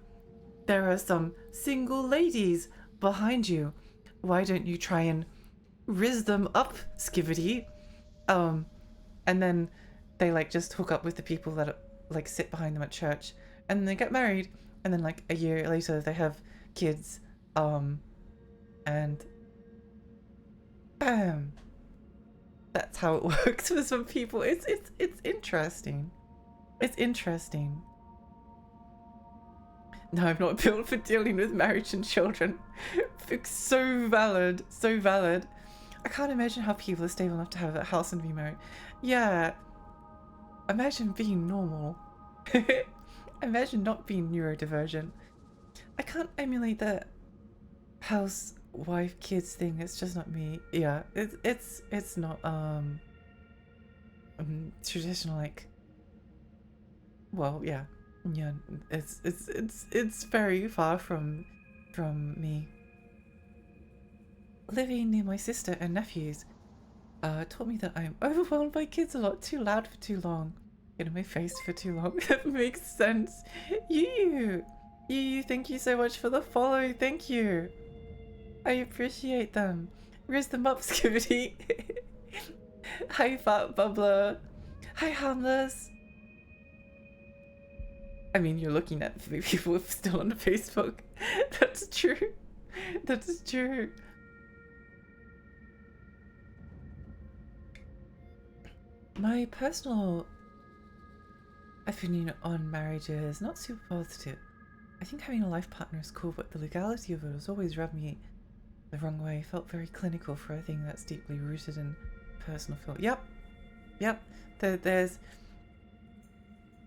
there are some single ladies behind you. Why don't you try and riz them up, Skivity? And then they like just hook up with the people that like sit behind them at church, and then they get married, and then like a year later they have kids, and bam. That's how it works for some people. It's interesting. It's interesting. No, I'm not built for dealing with marriage and children. So valid, so valid. I can't imagine how people are stable enough to have a house and be married. Yeah. Imagine being normal. Imagine not being neurodivergent. I can't emulate the house wife kids thing. It's just not me. Yeah, it's not traditional, like, well, yeah, it's very far from me. Living near my sister and nephews taught me that I'm overwhelmed by kids a lot, too loud for too long, in my face for too long. That makes sense. You, thank you so much for the follow. Thank you. I appreciate them. Raise them up, Skibidi. Hi, Fat Bubbler. Hi, Harmless. I mean, you're looking at the people still on Facebook. That's true. That is true. My personal opinion on marriage is not super positive. I think having a life partner is cool, but the legality of it has always rubbed me the wrong way. Felt very clinical for a thing that's deeply rooted in personal feel. Yep.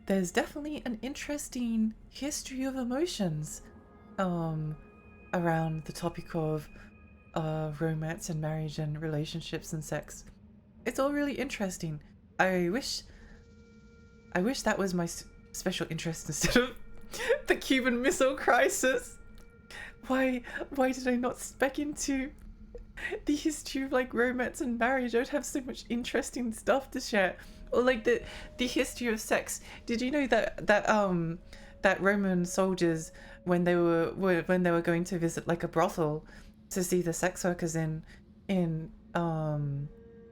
There's definitely an interesting history of emotions around the topic of romance and marriage and relationships and sex. It's all really interesting. I wish that was my special interest instead of the Cuban Missile Crisis. Why did I not spec into the history of like romance and marriage? I would have so much interesting stuff to share. Or like the history of sex. Did you know that Roman soldiers, when they were going to visit like a brothel to see the sex workers in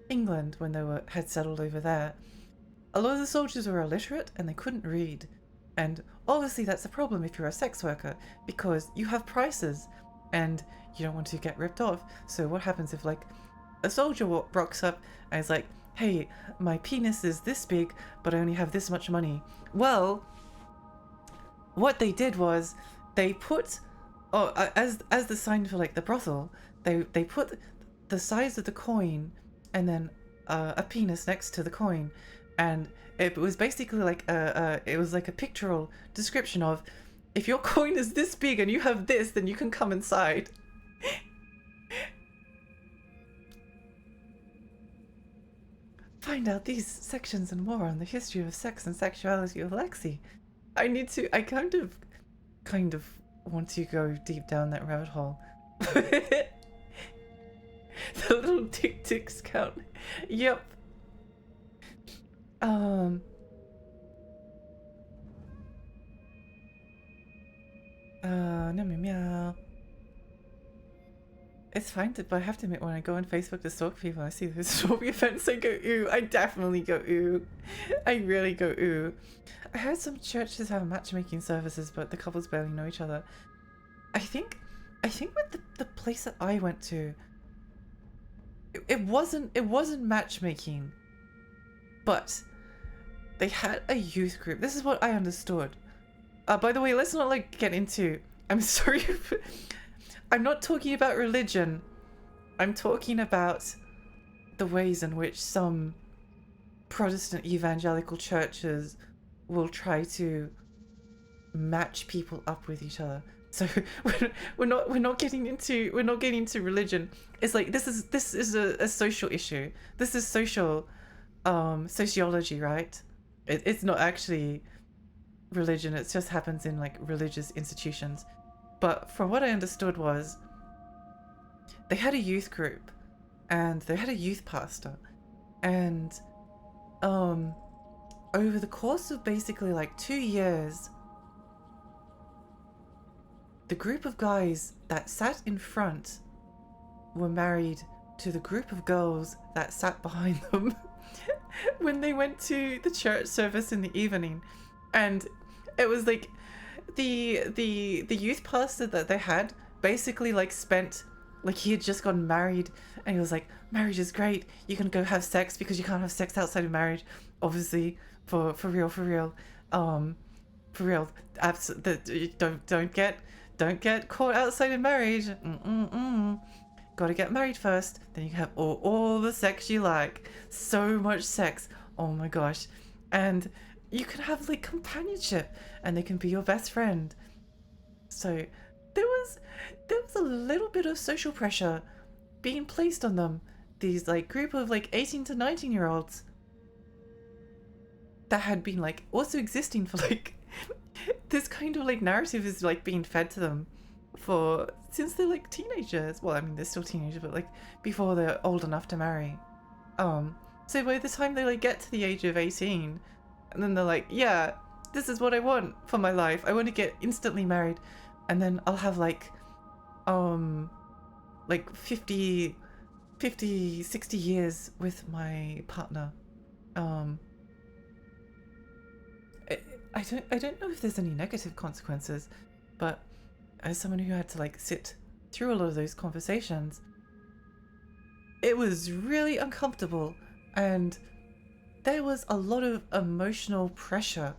England, when they had settled over there, a lot of the soldiers were illiterate and they couldn't read. And obviously that's a problem if you're a sex worker, because you have prices and you don't want to get ripped off. So what happens if like a soldier rocks up and is like, hey, my penis is this big, but I only have this much money? Well, what they did was they put, as the sign for like the brothel, they put the size of the coin and then a penis next to the coin, and it was basically like it was like a pictorial description of, if your coin is this big and you have this, then you can come inside. Find out these sections and more on the history of sex and sexuality with Lexi. I kind of want to go deep down that rabbit hole. The little tick-ticks count. Yep. No meow. It's fine, but I have to admit, when I go on Facebook to stalk people, I see those stalking events, I go ooh. I definitely go ooh. I really go ooh. I heard some churches have matchmaking services, but the couples barely know each other. I think with the place that I went to, it wasn't matchmaking, but they had a youth group. This is what I understood. By the way, let's not like get into, I'm sorry, I'm not talking about religion. I'm talking about the ways in which some Protestant evangelical churches will try to match people up with each other. So we're not getting into religion. It's like this is a social issue. This is social sociology, right? It's not actually religion. It just happens in like religious institutions. But from what I understood was, they had a youth group and they had a youth pastor, and over the course of basically like 2 years, the group of guys that sat in front were married to the group of girls that sat behind them when they went to the church service in the evening. And it was like the youth pastor that they had basically like spent, like, he had just gotten married and he was like, marriage is great, you can go have sex because you can't have sex outside of marriage, obviously, for real, don't get caught outside of marriage. Gotta get married first, then you can have all the sex you like. So much sex, oh my gosh. And you can have like companionship and they can be your best friend. So there was a little bit of social pressure being placed on them. These like group of like 18 to 19-year-olds that had been like also existing for like this kind of like narrative is like being fed to them for since they're like teenagers. Well, I mean they're still teenagers, but like before they're old enough to marry. So by the time they like get to the age of 18, and then they're like, yeah, this is what I want for my life. I want to get instantly married, and then I'll have like 50, 60 years with my partner. I don't know if there's any negative consequences, but as someone who had to like sit through a lot of those conversations, it was really uncomfortable, and there was a lot of emotional pressure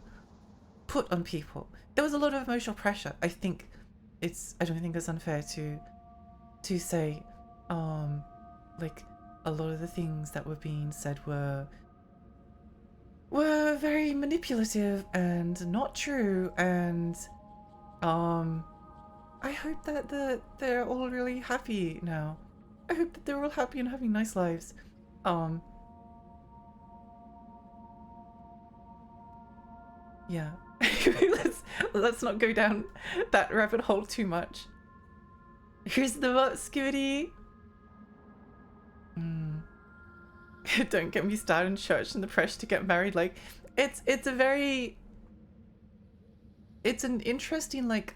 put on people. There was a lot of emotional pressure. I don't think it's unfair to say like a lot of the things that were being said were very manipulative and not true, and I hope that they're all really happy now. I hope that they're all happy and having nice lives. Yeah. let's not go down that rabbit hole too much. Here's the vote, Scooty. Don't get me started on church and the pressure to get married. Like, it's an interesting like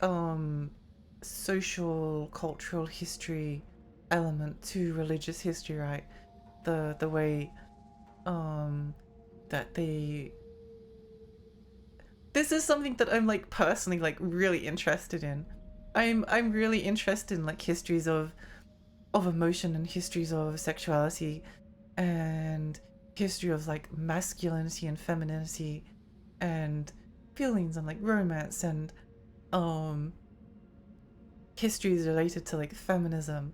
social cultural history element to religious history, right? The way that this is something that I'm like personally like really interested in. I'm really interested in like histories of emotion and histories of sexuality and history of like masculinity and femininity and feelings and like romance and histories related to like feminism.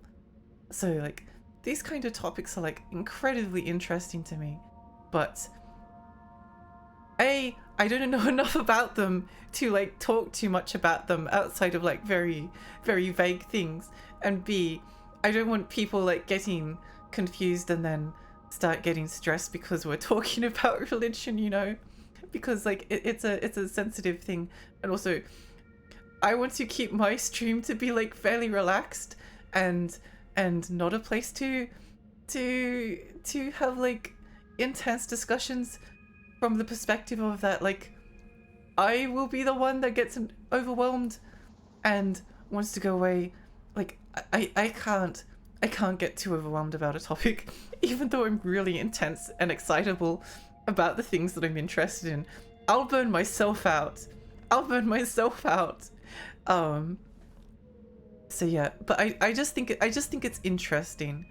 So like these kind of topics are like incredibly interesting to me, but I don't know enough about them to like talk too much about them outside of like very, very vague things, and B, I don't want people like getting confused and then start getting stressed because we're talking about religion, you know, because like it's a sensitive thing, and also I want to keep my stream to be like fairly relaxed and not a place to have like intense discussions from the perspective of that like I will be the one that gets overwhelmed and wants to go away. Like I can't get too overwhelmed about a topic even though I'm really intense and excitable about the things that I'm interested in. I'll burn myself out. So yeah, but I just think it's interesting.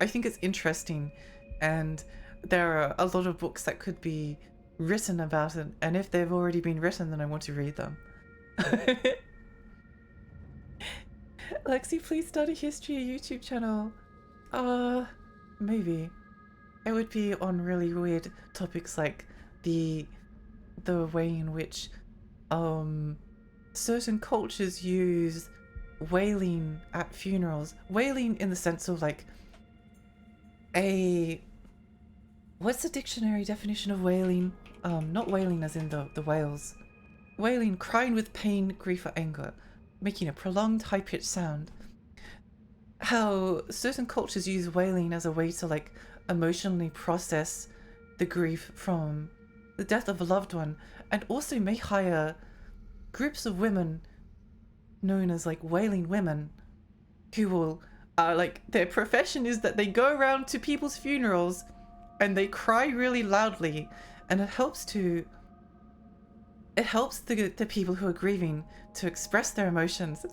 I think it's interesting, and there are a lot of books that could be written about it, and if they've already been written, then I want to read them. Lexi, please start a history YouTube channel. Maybe. It would be on really weird topics like the way in which certain cultures use wailing at funerals. Wailing in the sense of like what's the dictionary definition of wailing? Not wailing as in the wails. Wailing, crying with pain, grief or anger, making a prolonged high-pitched sound. How certain cultures use wailing as a way to like emotionally process the grief from the death of a loved one, and also may hire groups of women known as like wailing women who will like their profession is that they go around to people's funerals and they cry really loudly, and it helps the people who are grieving to express their emotions.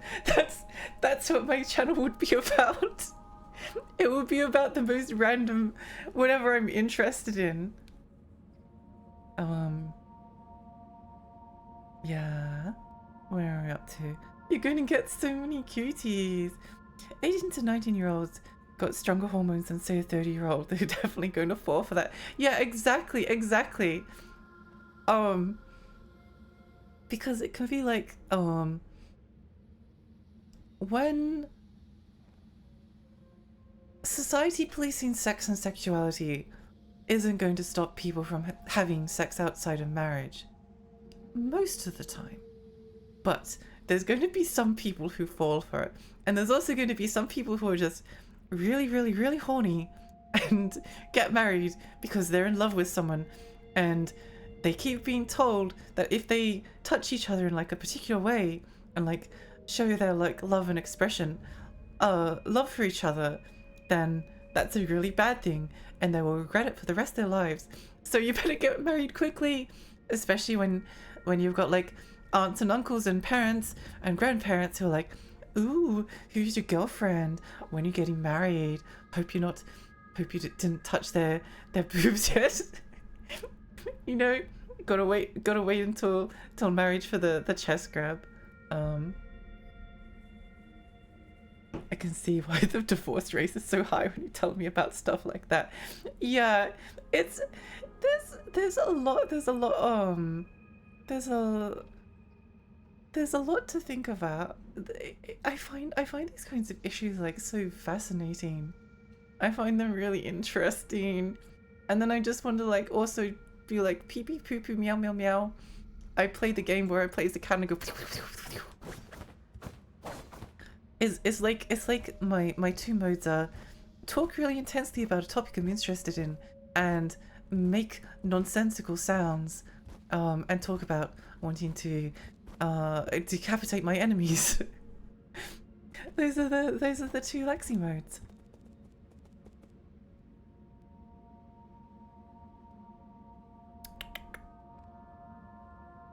That's what my channel would be about. It would be about the most random whatever I'm interested in. Yeah, where are we up to? You're going to get so many cuties. 18 to 19-year-olds got stronger hormones than say a 30-year-old. They're definitely going to fall for that. Yeah, exactly. Because it can be like when society policing sex and sexuality isn't going to stop people from having sex outside of marriage most of the time, but there's going to be some people who fall for it, and there's also going to be some people who are just really, really, really horny and get married because they're in love with someone, and they keep being told that if they touch each other in like a particular way and like show their like love and expression, love for each other, then that's a really bad thing and they will regret it for the rest of their lives. So you better get married quickly, especially when you've got like aunts and uncles and parents and grandparents who are like, ooh, who's your girlfriend? When are you getting married? Hope you didn't touch their boobs yet. You know, gotta wait until marriage for the chest grab. I can see why the divorce rate is so high when you tell me about stuff like that. Yeah, it's there's a lot to think about. I find these kinds of issues like so fascinating. I find them really interesting, and then I just want to like also be like pee pee poo poo meow meow meow. I play the game where I plays the cat and go. It's like my two modes are talk really intensely about a topic I'm interested in and make nonsensical sounds, and talk about wanting to decapitate my enemies. Those are the two Lexi modes.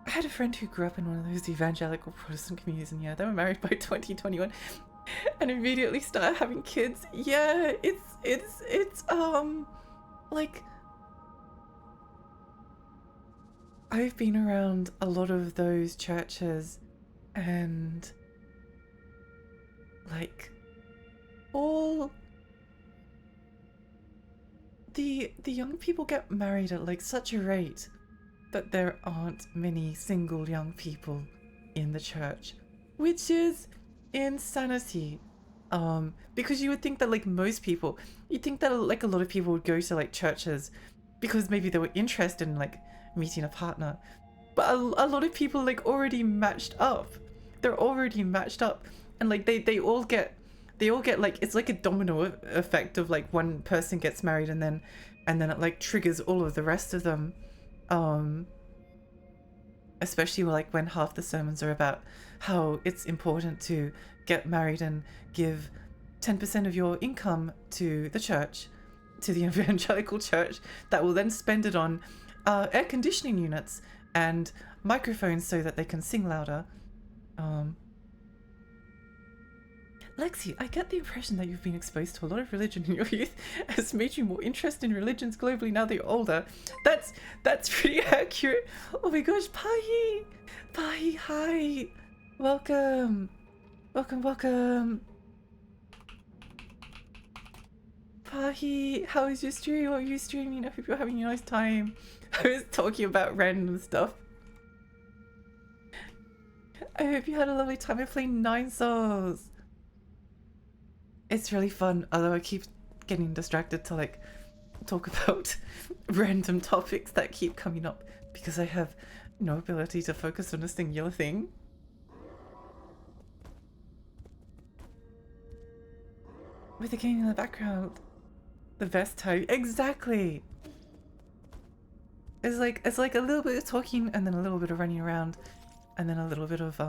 I had a friend who grew up in one of those evangelical Protestant communities, and yeah, they were married by 2021 and immediately started having kids. Yeah, it's like, I've been around a lot of those churches, and like all the young people get married at like such a rate that there aren't many single young people in the church, which is insanity. Because you would think that like most people, you'd think that like a lot of people would go to like churches because maybe they were interested in like meeting a partner, but a lot of people like already matched up. They're already matched up, and like they all get like, it's like a domino effect of like one person gets married and then it like triggers all of the rest of them. Especially like when half the sermons are about how it's important to get married and give 10% of your income to the church, to the evangelical church, that will then spend it on air conditioning units and microphones so that they can sing louder. Lexi, I get the impression that you've been exposed to a lot of religion in your youth has made you more interested in religions globally now that you're older. That's pretty accurate. Oh my gosh, Pahi! Pahi, hi! Welcome! Welcome! Pahi, how was your stream? What were you streaming? I hope you're having a nice time. I was talking about random stuff. I hope you had a lovely time. I played 9 Souls. It's really fun, although I keep getting distracted to like talk about random topics that keep coming up because I have no ability to focus on a singular thing. With the game in the background, the best time. Exactly. It's like a little bit of talking and then a little bit of running around and then a little bit of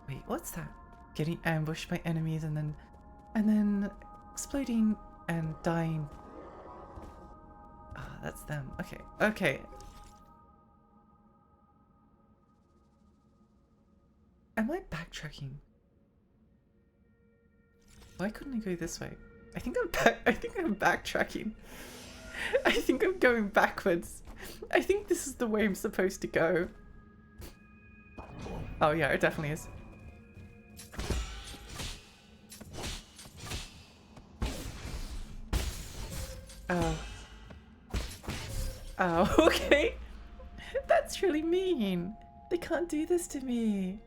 wait, what's that? Getting ambushed by enemies and then exploding and dying. Ah, that's them. Okay. Am I backtracking? Why couldn't I go this way? I think I'm backtracking. I think I'm going backwards. I think this is the way I'm supposed to go. Oh yeah, it definitely is. Oh, okay. That's really mean. They can't do this to me.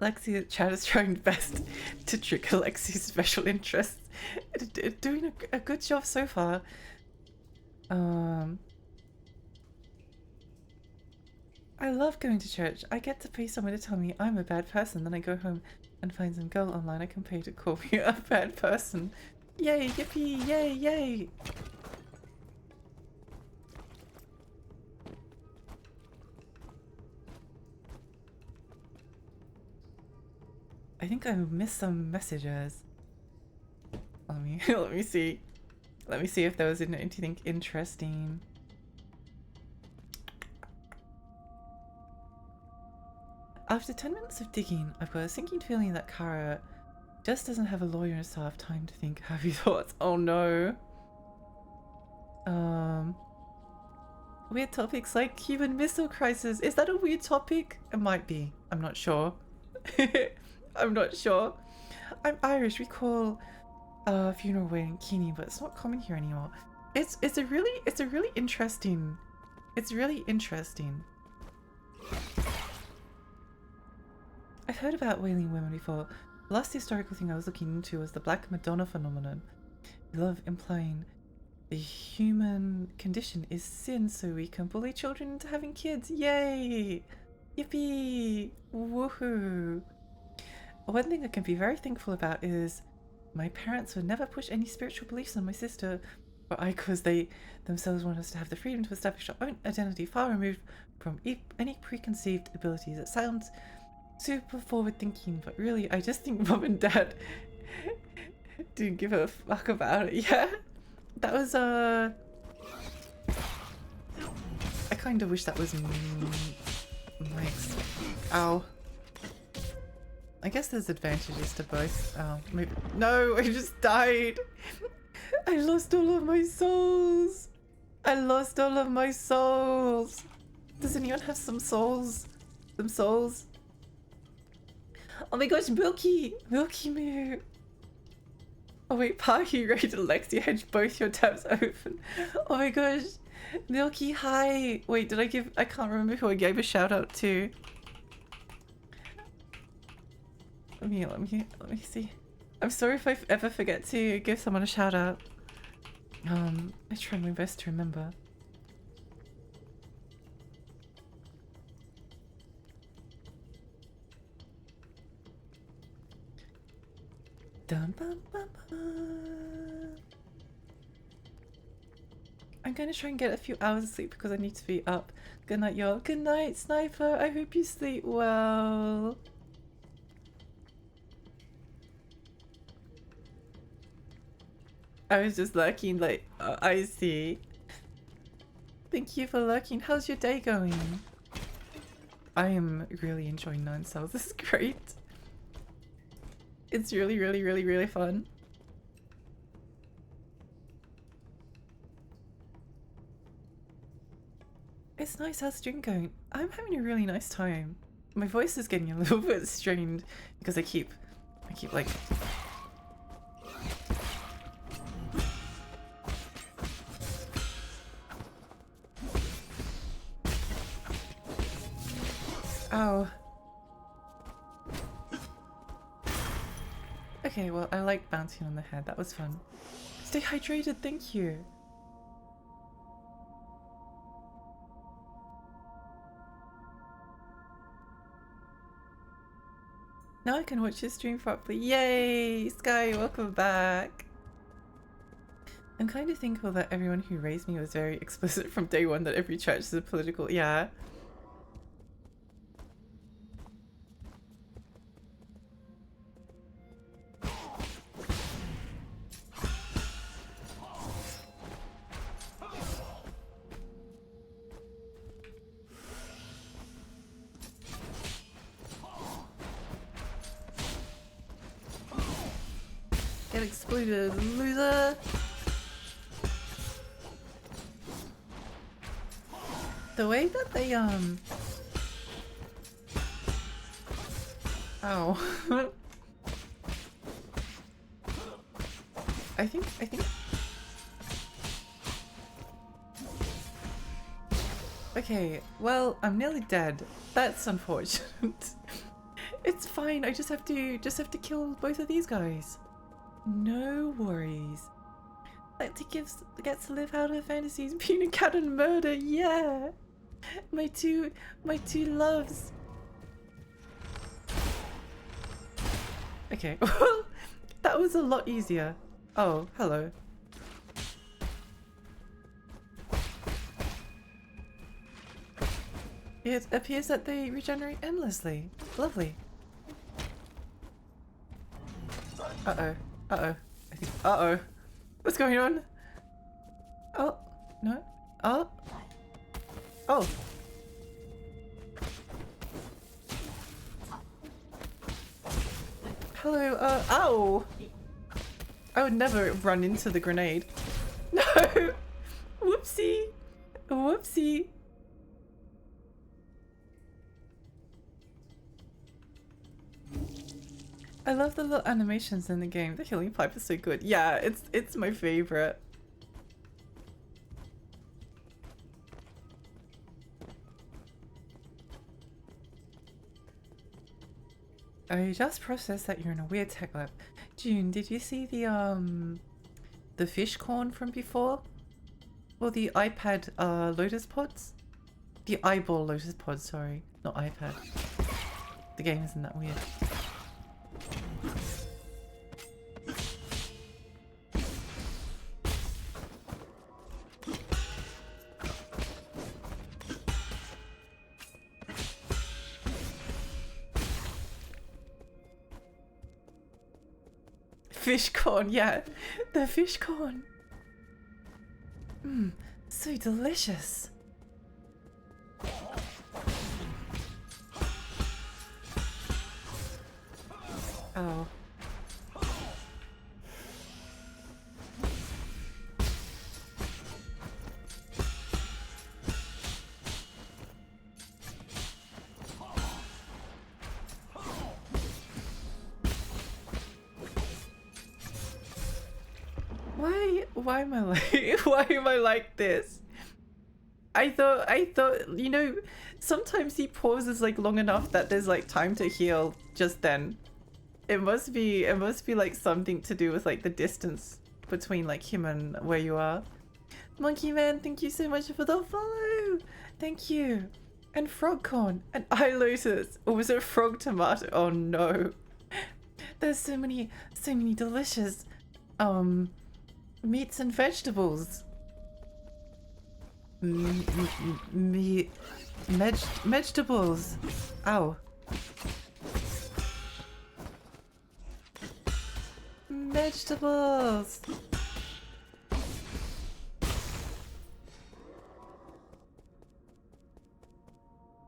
Lexi, Chad is trying best to trick Alexi's special interests. Doing a good job so far. I love going to church. I get to pay someone to tell me I'm a bad person. Then I go home and find some girl online I can pay to call me a bad person. Yay, yippee, yay, yay. I think I missed some messages. Let me see. Let me see if there was anything interesting. After 10 minutes of digging, I've got a sinking feeling that Kara just doesn't have a lawyer and staff time to think happy thoughts. Oh no. Weird topics like Cuban Missile Crisis. Is that a weird topic? It might be. I'm not sure. I'm not sure. I'm Irish. We call funeral wedding kini, but it's not common here anymore. It's really interesting. It's really interesting. I've heard about wailing women before. The last historical thing I was looking into was the Black Madonna phenomenon. We love implying the human condition is sin, so we can bully children into having kids. Yay! Yippee! Woohoo! One thing I can be very thankful about is my parents would never push any spiritual beliefs on my sister or I, because they themselves want us to have the freedom to establish our own identity, far removed from any preconceived abilities. It sounds super forward thinking, but really I just think mom and dad didn't give a fuck about it. Yeah, that was I kind of wish that was nice. Ow. I guess there's advantages to both. Oh, maybe. No, I just died. I lost all of my souls. I lost all of my souls. Does anyone have some souls? Some souls? Oh my gosh, Milky! Milky Moo! Oh wait, Parky, Raid, and Lexi had both your tabs open. Oh my gosh. Milky, hi! Wait, did I give... I can't remember who I gave a shout out to. Let me see. I'm sorry if I ever forget to give someone a shout out. I try my best to remember. Dun, bum, bum, bum. I'm gonna try and get a few hours of sleep because I need to be up. Good night, y'all. Good night, Sniper. I hope you sleep well. I was just lurking, like, I see. Thank you for lurking. How's your day going? I am really enjoying Nine Cells. This is great. It's really fun. It's nice. How's the stream going? I'm having a really nice time. My voice is getting a little bit strained because I keep like... Oh. Okay, well, I like bouncing on the head. That was fun. Stay hydrated, thank you. Now I can watch this stream properly. Yay! Sky, welcome back. I'm kind of thankful that everyone who raised me was very explicit from day one that every church is a political... Yeah. Get excluded, loser! The way that they, Ow. I think... Okay, well, I'm nearly dead. That's unfortunate. It's fine. I just have to kill both of these guys. No worries. Lexi gets to live out her fantasies, peanut cat and murder. Yeah, my two loves. Okay, well, that was a lot easier. Oh, hello. It appears that they regenerate endlessly. Lovely. Uh-oh. Uh-oh. I think. Uh-oh. What's going on? Oh. No. Oh. Oh. Hello. Ow. I would never run into the grenade. No. Whoopsie. Whoopsie. I love the little animations in the game. The healing pipe is so good. Yeah, it's my favorite. I just processed that you're in a weird tech lab. June, did you see the fish corn from before? Well, the iPad Lotus Pods? The eyeball Lotus Pods, sorry. Not iPad. The game isn't that weird. Fish corn, yeah. The fish corn. Mmm, so delicious. Oh. Why am I like why am I like this? I thought, you know, sometimes he pauses like long enough that there's like time to heal just then. It must be like something to do with like the distance between like him and where you are. Monkey Man, thank you so much for the follow. Thank you. And Frogcorn and Eye Lotus. Or was it Frog Tomato? Oh no. There's so many delicious meats and vegetables. Vegetables. Ow. Vegetables.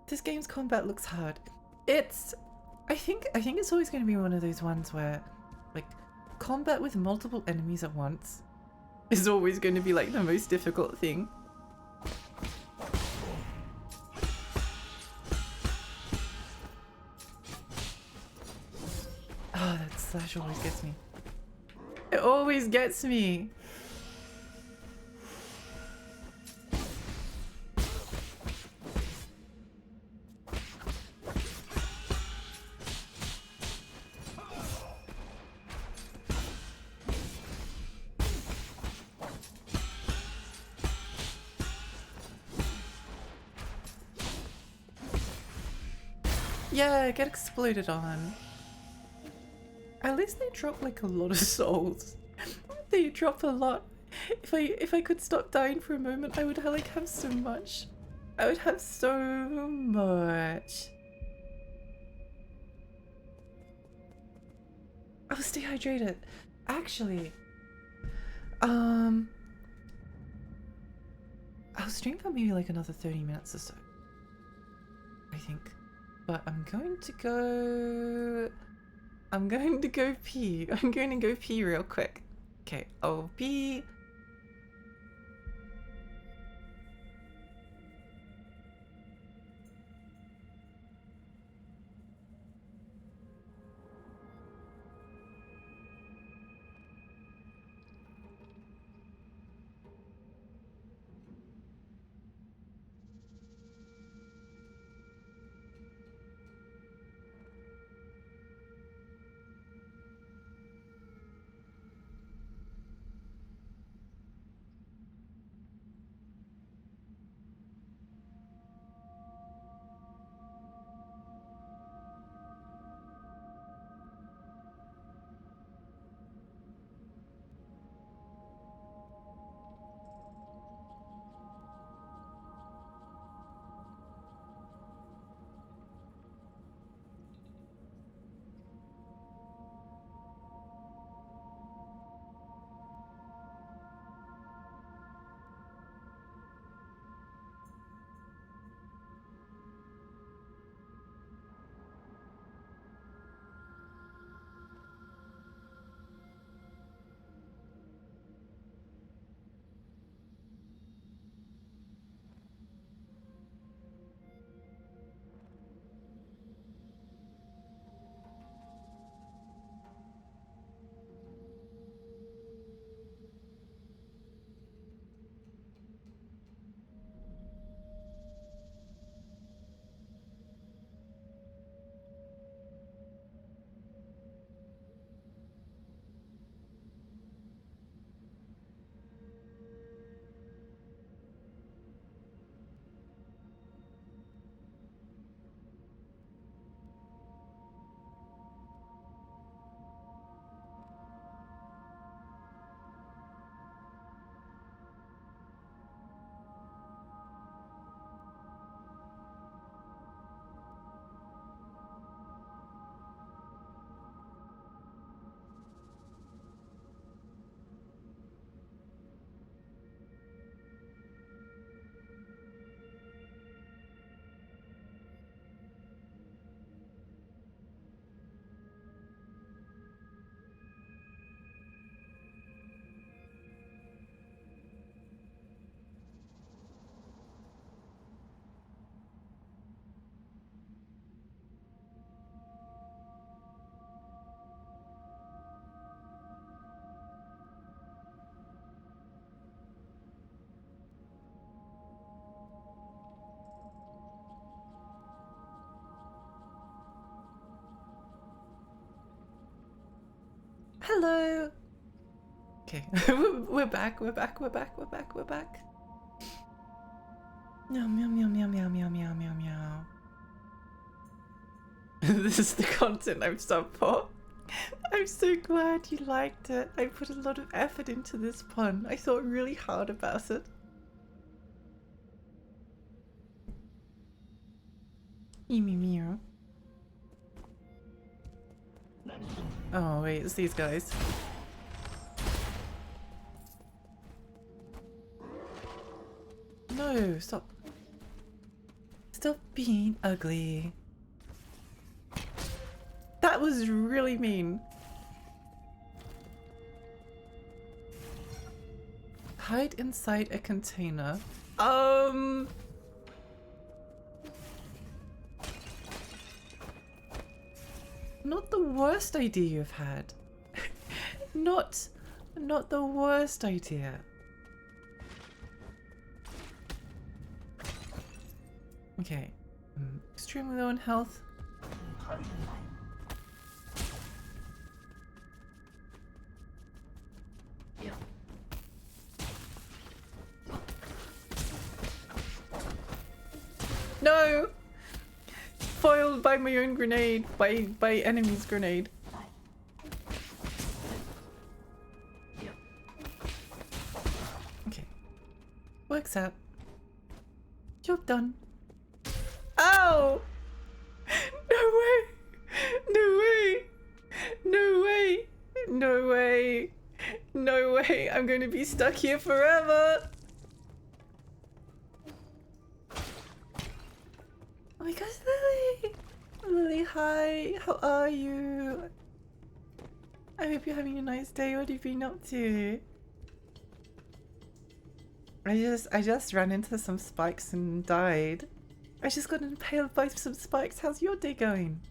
This game's combat looks hard. I think it's always going to be one of those ones where like combat with multiple enemies at once is always going to be like the most difficult thing. Oh, that slash always gets me. It always gets me. Yeah, get exploded on. At least they drop like a lot of souls. They drop a lot. If I could stop dying for a moment, I would like have so much. I would have so much. Oh, stay hydrated. Actually, I'll stream for maybe like another 30 minutes or so, I think. But I'm going to go pee. I'm going to go pee real quick. Okay, I'll pee. Hello. Okay, we're back. We're back. We're back. We're back. We're back. Meow meow meow meow meow meow meow meow meow. This is the content I'm subbed for. I'm so glad you liked it. I put a lot of effort into this pun. I thought really hard about it. Meow meow. Oh wait, it's these guys. No, stop. Stop being ugly. That was really mean. Hide inside a container. Not the worst idea you've had. Not the worst idea. Okay. Extremely low in health. No! Foiled by my own grenade. By enemy's grenade. Okay. Works out. Job done. Ow! No way! No way! No way! No way! No way! I'm going to be stuck here forever! Oh my gosh, Lily! Lily, hi! How are you? I hope you're having a nice day. What have you been up to? I just ran into some spikes and died. I just got impaled by some spikes. How's your day going?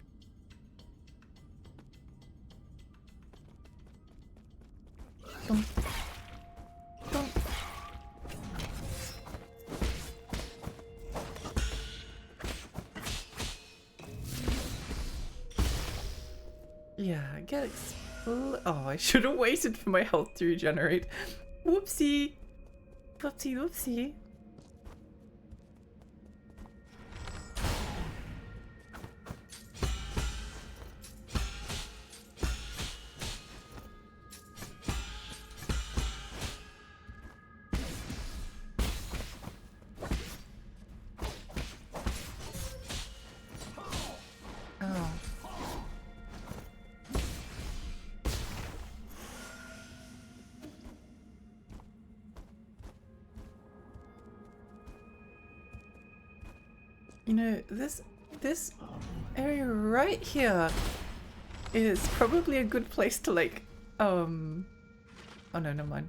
Dum. Dum. Yeah, get expl- Oh, I should have waited for my health to regenerate. Whoopsie! Whoopsie, whoopsie. Oh. You know, this area right here is probably a good place to like, oh no, never mind.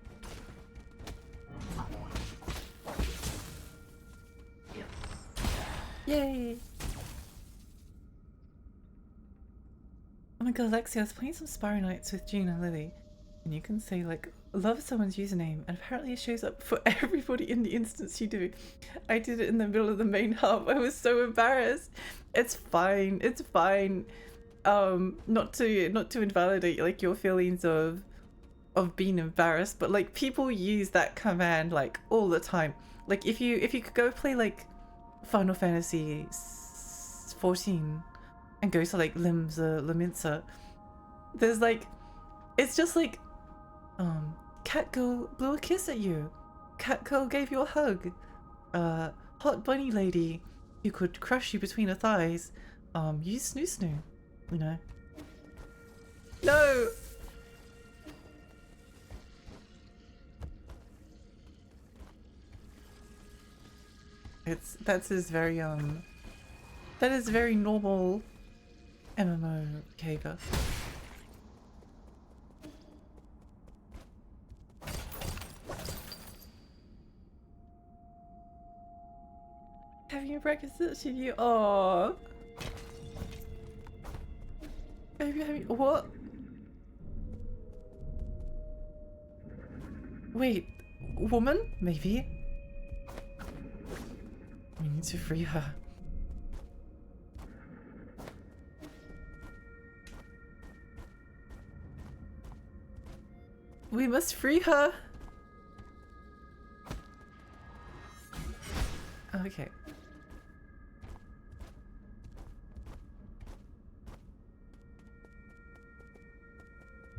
Yay! Oh my god, Lexi, I was playing some Spyro Nights with Gina and Lily, and you can say like, love someone's username, and apparently it shows up for everybody in the instance you do. I did it in the middle of the main hub. I was so embarrassed. It's fine. It's fine. Not to invalidate like your feelings of being embarrassed, but like people use that command like all the time. Like if you could go play like Final Fantasy 14 and go to like Limsa, there's like, it's just like, Cat Girl blew a kiss at you. Cat Girl gave you a hug. Hot bunny lady who could crush you between her thighs. You snoo snoo, you know. No! That is very normal MMO behavior. Having a breakfast with you. Oh. Maybe having what? Wait, woman? Maybe. We need to free her. We must free her. Okay.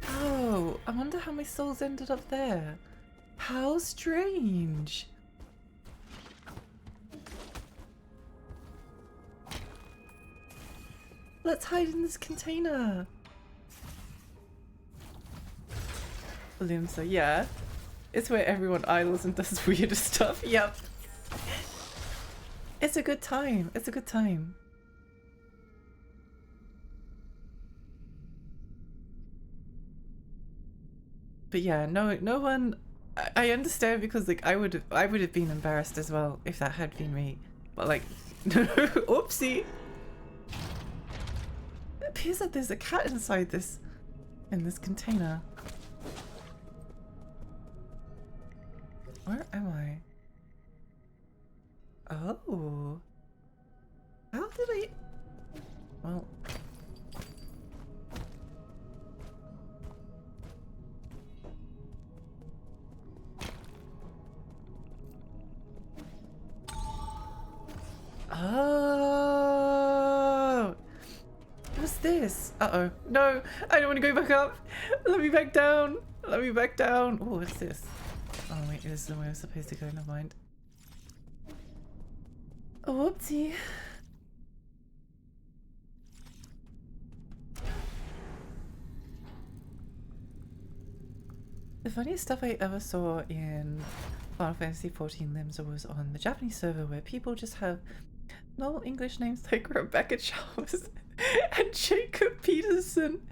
Oh, I wonder how my souls ended up there. How strange. Let's hide in this container. Limsa, yeah. It's where everyone idles and does weirder stuff. Yep. It's a good time. It's a good time. But yeah, no one. I understand because like I would have been embarrassed as well if that had been me. But like, no, oopsie. It appears that there's a cat inside this, in this container. Where am I? Oh. How did I... Well... Oh! What's this? Uh-oh. No! I don't want to go back up! Let me back down! Let me back down! Oh, what's this? Oh wait, this is the way I'm supposed to go, never mind. Oh, whoopsie. The funniest stuff I ever saw in Final Fantasy XIV Limsa was on the Japanese server where people just have normal English names like Rebecca Charles and Jacob Peterson.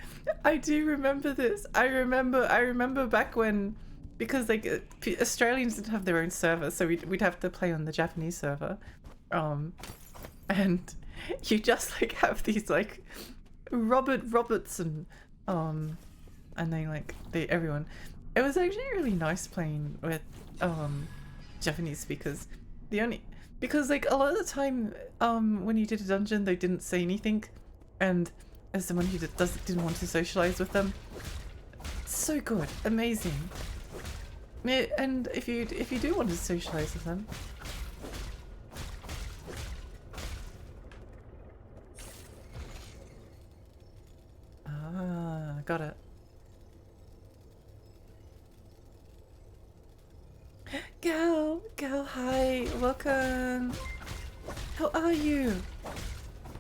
I do remember this. I remember back when, because like Australians didn't have their own server, so we'd have to play on the Japanese server. And you just like have these like Robert Robertson, and everyone. It was actually really nice playing with Japanese speakers. Because like a lot of the time when you did a dungeon they didn't say anything, and as someone who didn't want to socialize with them, so good, amazing. And if you do want to socialize with them, got it. Gal, hi, welcome. How are you?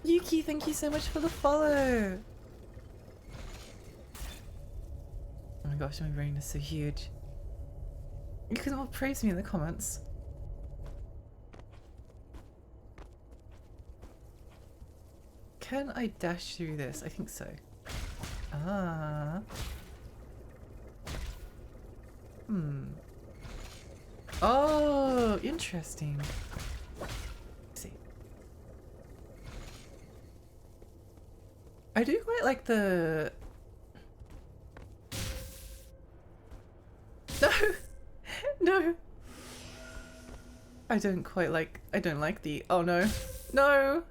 Yuki, thank you so much for the follow. Oh my gosh, my brain is so huge. You can all praise me in the comments. Can I dash through this? I think so. Ah. Oh, interesting. Let's see. I do quite like the... No! No! I don't like the... Oh no. No!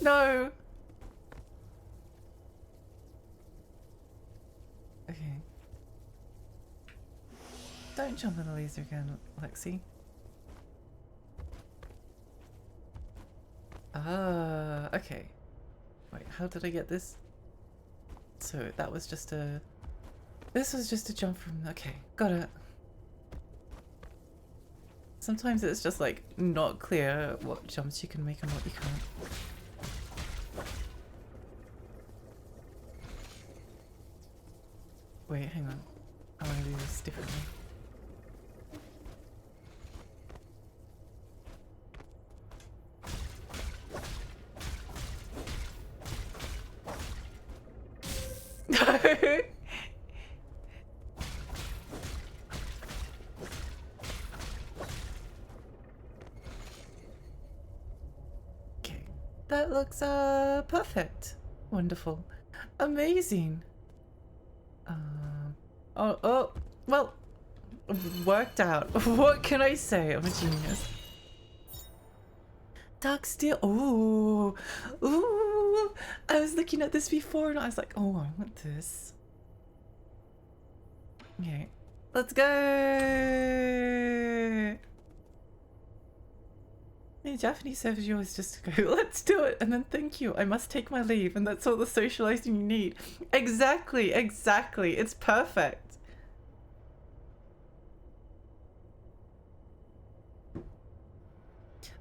No! Okay. Don't jump on the laser again, Lexi. Ah, okay. Wait, how did I get this? So that was just a... This was just a jump from... Okay, got it. Sometimes it's just like not clear what jumps you can make and what you can't. Wait, hang on. I want to do this differently. No! Okay, that looks perfect. Wonderful. Amazing. Well, worked out. What can I say? I'm a genius. Dark Steel. Ooh. Ooh. I was looking at this before and I was like, oh, I want this. Okay. Let's go! The Japanese servers you always just go, let's do it, and then thank you, I must take my leave, and that's all the socializing you need. Exactly, exactly. It's perfect.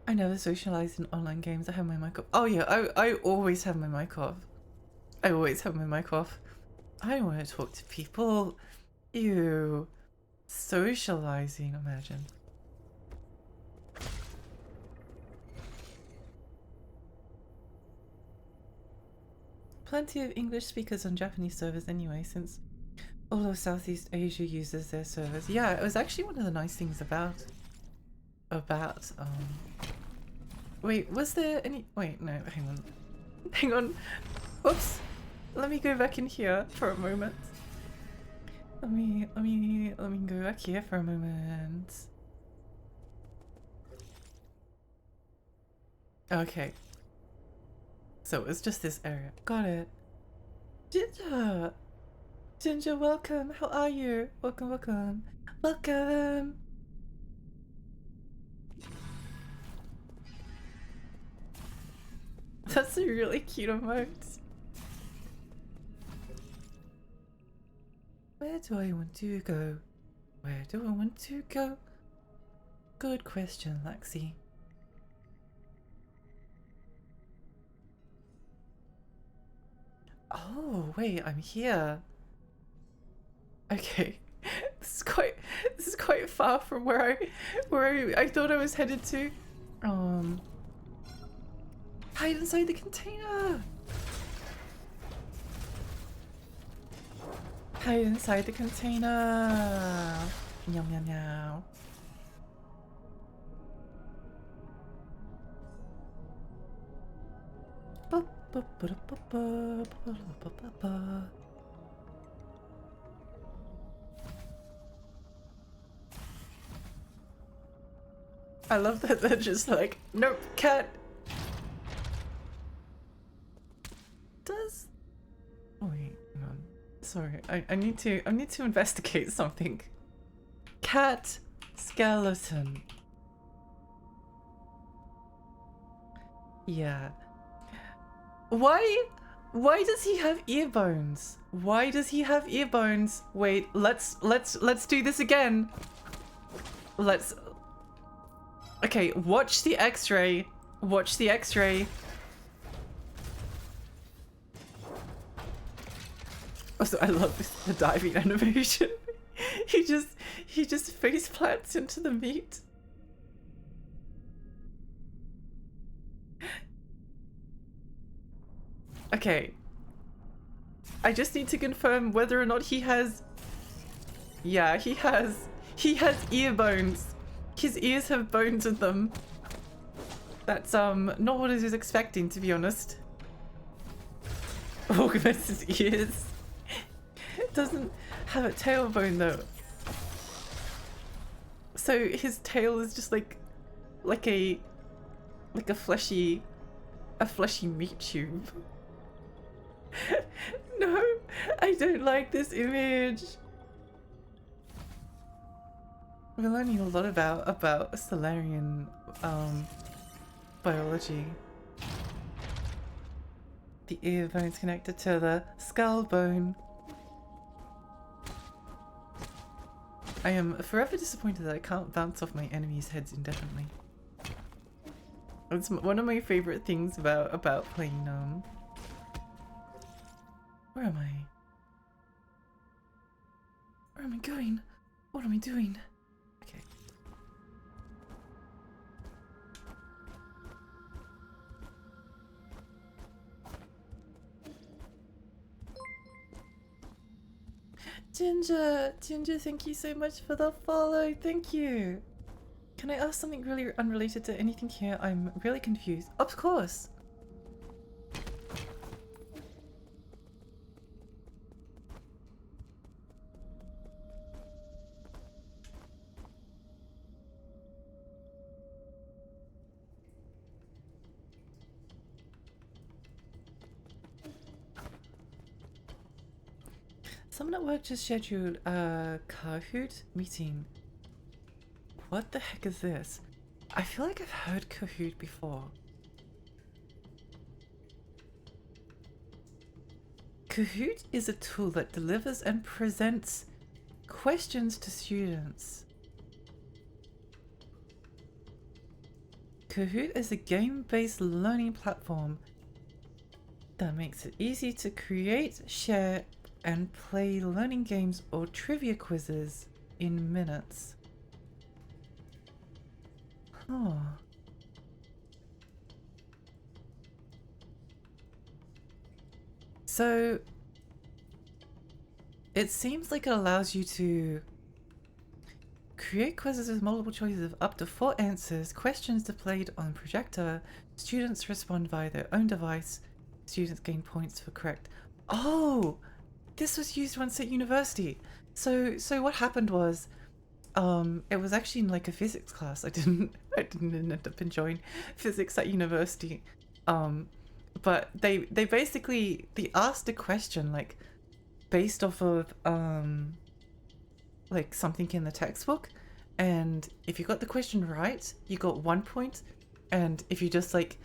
I never socialize in online games. I have my mic off. Oh yeah, I always have my mic off. I always have my mic off. I don't want to talk to people. Ew. Socializing, imagine. Plenty of English speakers on Japanese servers anyway, since all of Southeast Asia uses their servers. Yeah, it was actually one of the nice things about wait, was there any wait, no, hang on. Hang on. Oops. Let me go back in here for a moment. Let me go back here for a moment. Okay. So it's just this area. Got it. Ginger! Ginger, welcome. How are you? Welcome, welcome. Welcome! That's a really cute emote. Where do I want to go? Where do I want to go? Good question, Lexi. Oh, wait, I'm here. Okay. This is quite far from where I thought I was headed to. Hide inside the container. Hide inside the container. Meow meow meow. I love that they're just like, nope, cat. Does oh wait, hang on. Sorry, I need to investigate something. Cat skeleton. Yeah. Why does he have ear bones? Why does he have ear bones? Wait, let's do this again. Let's okay, watch the x-ray. Watch the x-ray. Also, I love the diving animation. he just face plants into the meat. Okay. I just need to confirm whether or not he has... Yeah, he has ear bones. His ears have bones in them. That's, not what I was expecting, to be honest. Augments his ears. It doesn't have a tailbone, though. So his tail is just like a fleshy meat tube. No, I don't like this image. We're learning a lot about Solarian biology. The ear bone's connected to the skull bone. I am forever disappointed that I can't bounce off my enemies' heads indefinitely. It's one of my favorite things about playing where am I? Where am I going? What am I doing? Okay. Ginger, thank you so much for the follow. Thank you. Can I ask something really unrelated to anything here? I'm really confused. Of course. Someone at work just scheduled a Kahoot meeting. What the heck is this? I feel like I've heard Kahoot before. Kahoot is a tool that delivers and presents questions to students. Kahoot is a game-based learning platform that makes it easy to create, share, and play learning games or trivia quizzes in minutes. Huh. So it seems like it allows you to create quizzes with multiple choices of up to 4 answers, questions displayed on projector, students respond via their own device, students gain points for correct. Oh, this was used once at university. So what happened was, it was actually in like a physics class. I didn't end up enjoying physics at university. But they basically, they asked a question like based off of like something in the textbook, and if you got the question right, you got 1 point, and if you just like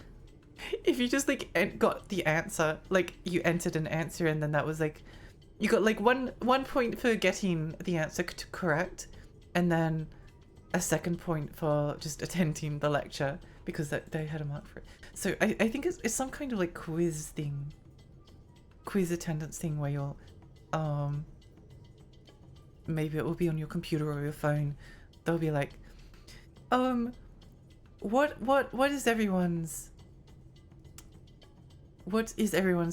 got the answer, like you entered an answer and then that was like, you got like one point for getting the answer correct, and then a second point for just attending the lecture because they had a mark for it. So I think it's some kind of like quiz attendance thing where you'll maybe it will be on your computer or your phone. They'll be like, what is everyone's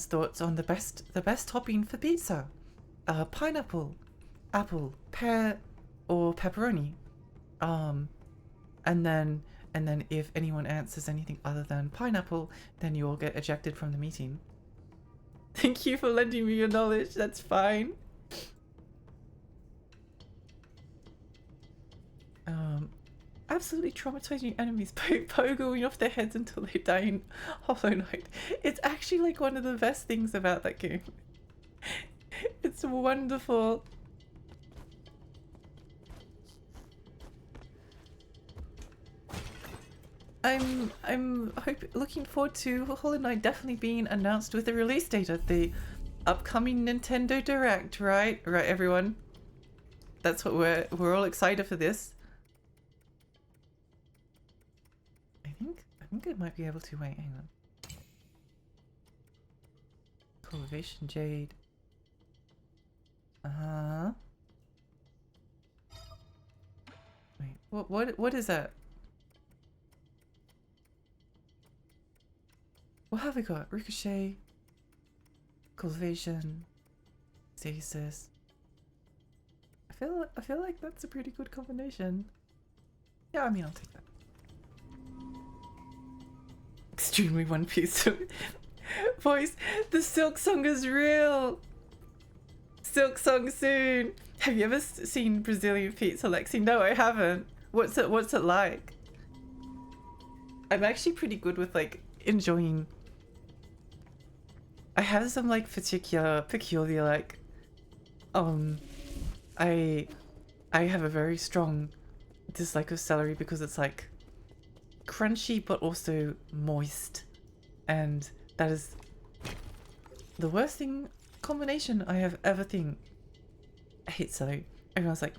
thoughts on the best topping for pizza? Pineapple, apple, pear, or pepperoni. And then if anyone answers anything other than pineapple, then you'll get ejected from the meeting. Thank you for lending me your knowledge. That's fine. Absolutely traumatizing enemies, pogoing off their heads until they die in Hollow Knight. It's actually like one of the best things about that game. It's wonderful. I'm looking forward to Hollow Knight definitely being announced with a release date at the upcoming Nintendo Direct, right? Right, everyone. That's what we're all excited for this. I think I might be able to wait. Hang on. Cultivation Jade. Wait. What is that? What have we got? Ricochet, Cultivation, Stasis. I feel like that's a pretty good combination. Yeah, I mean, I'll take that. Extremely One Piece voice. The Silk Song is real. Silk Song soon. Have you ever seen Brazilian pizza, Lexi? No, I haven't. What's it like? I'm actually pretty good with like enjoying. I have some like peculiar like I have a very strong dislike of celery because it's like crunchy but also moist, and that is the worst combination I have ever seen. I hate celery. Everyone's like,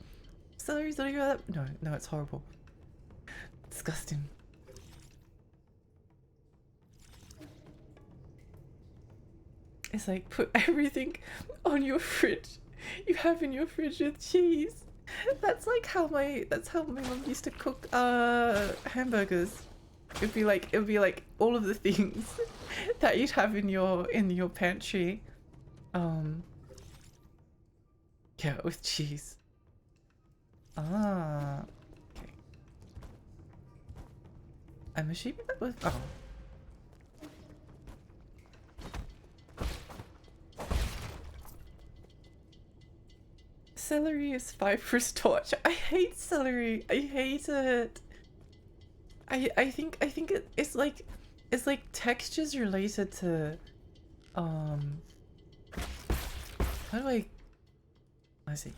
celery's not even that. No, it's horrible. Disgusting. It's like, put everything on your fridge. You have in your fridge with cheese. That's how my mom used to cook hamburgers. It'd be like all of the things that you'd have in your pantry. Yeah, with cheese. Okay. I'm assuming that was Celery is 5 for torch. I hate celery. I hate it. I think it's like textures related to how do I I see.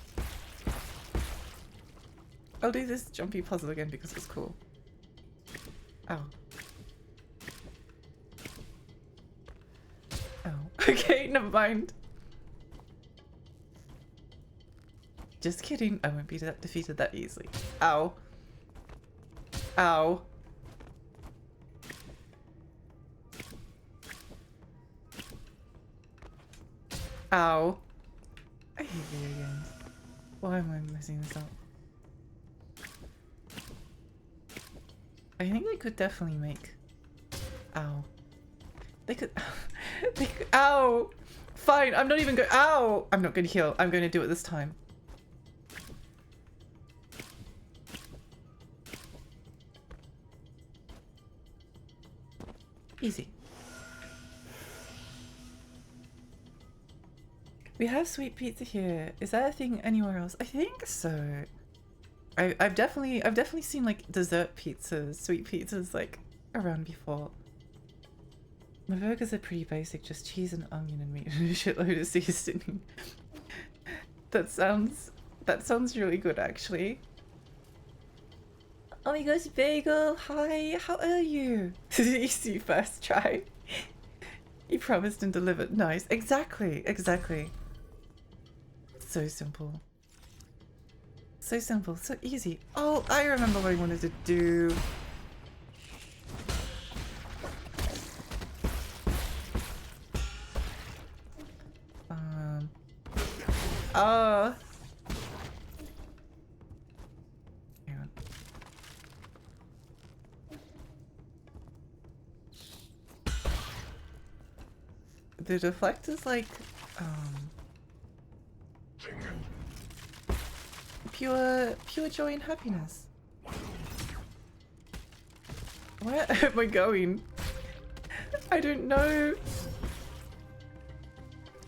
I'll do this jumpy puzzle again because it's cool. Ow. Oh. Okay, never mind. Just kidding. I won't be defeated that easily. Ow. Ow. Ow. I hate video games. Why am I messing this up? I think they could definitely make... Ow. They could... they could... Ow! Fine, I'm not even going... Ow! I'm not going to heal. I'm going to do it this time. Easy. We have sweet pizza here. Is that a thing anywhere else? I think so. I've definitely seen like dessert pizzas, sweet pizzas like around before. My burgers are pretty basic, just cheese and onion and meat and a shitload of seasoning. That sounds really good actually. Oh my gosh, Bagel, hi, how are you? Easy first try. You promised and delivered. Nice. Exactly, exactly. So simple. So simple, so easy. Oh, I remember what I wanted to do. Oh. Hang on. The deflector's like, pure joy and happiness. Where am I going? I don't know.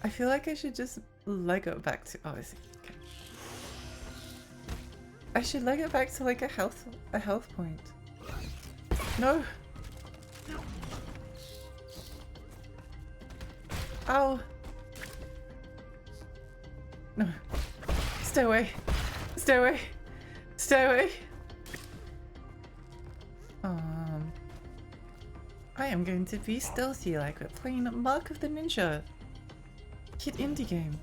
I feel like I should just leg it back to... Oh, I see. Okay. I should leg it back to like a health point. No. Ow. No. Stay away. Stay away. Stay away. I am going to be stealthy like we're playing Mark of the Ninja. Kid indie game.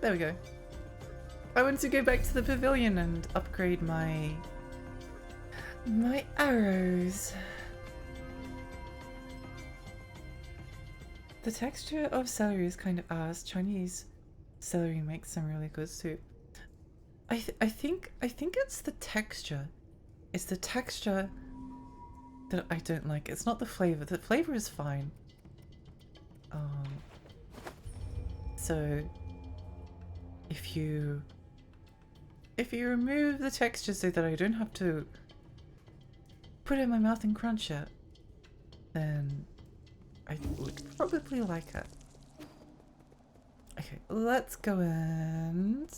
There we go. I want to go back to the pavilion and upgrade my arrows. The texture of celery is kind of ours. Chinese celery makes some really good soup. I think it's the texture. It's the texture that I don't like. It's not the flavor. The flavor is fine. So if you remove the texture so that I don't have to put it in my mouth and crunch it, then I would probably like it. Okay, let's go and...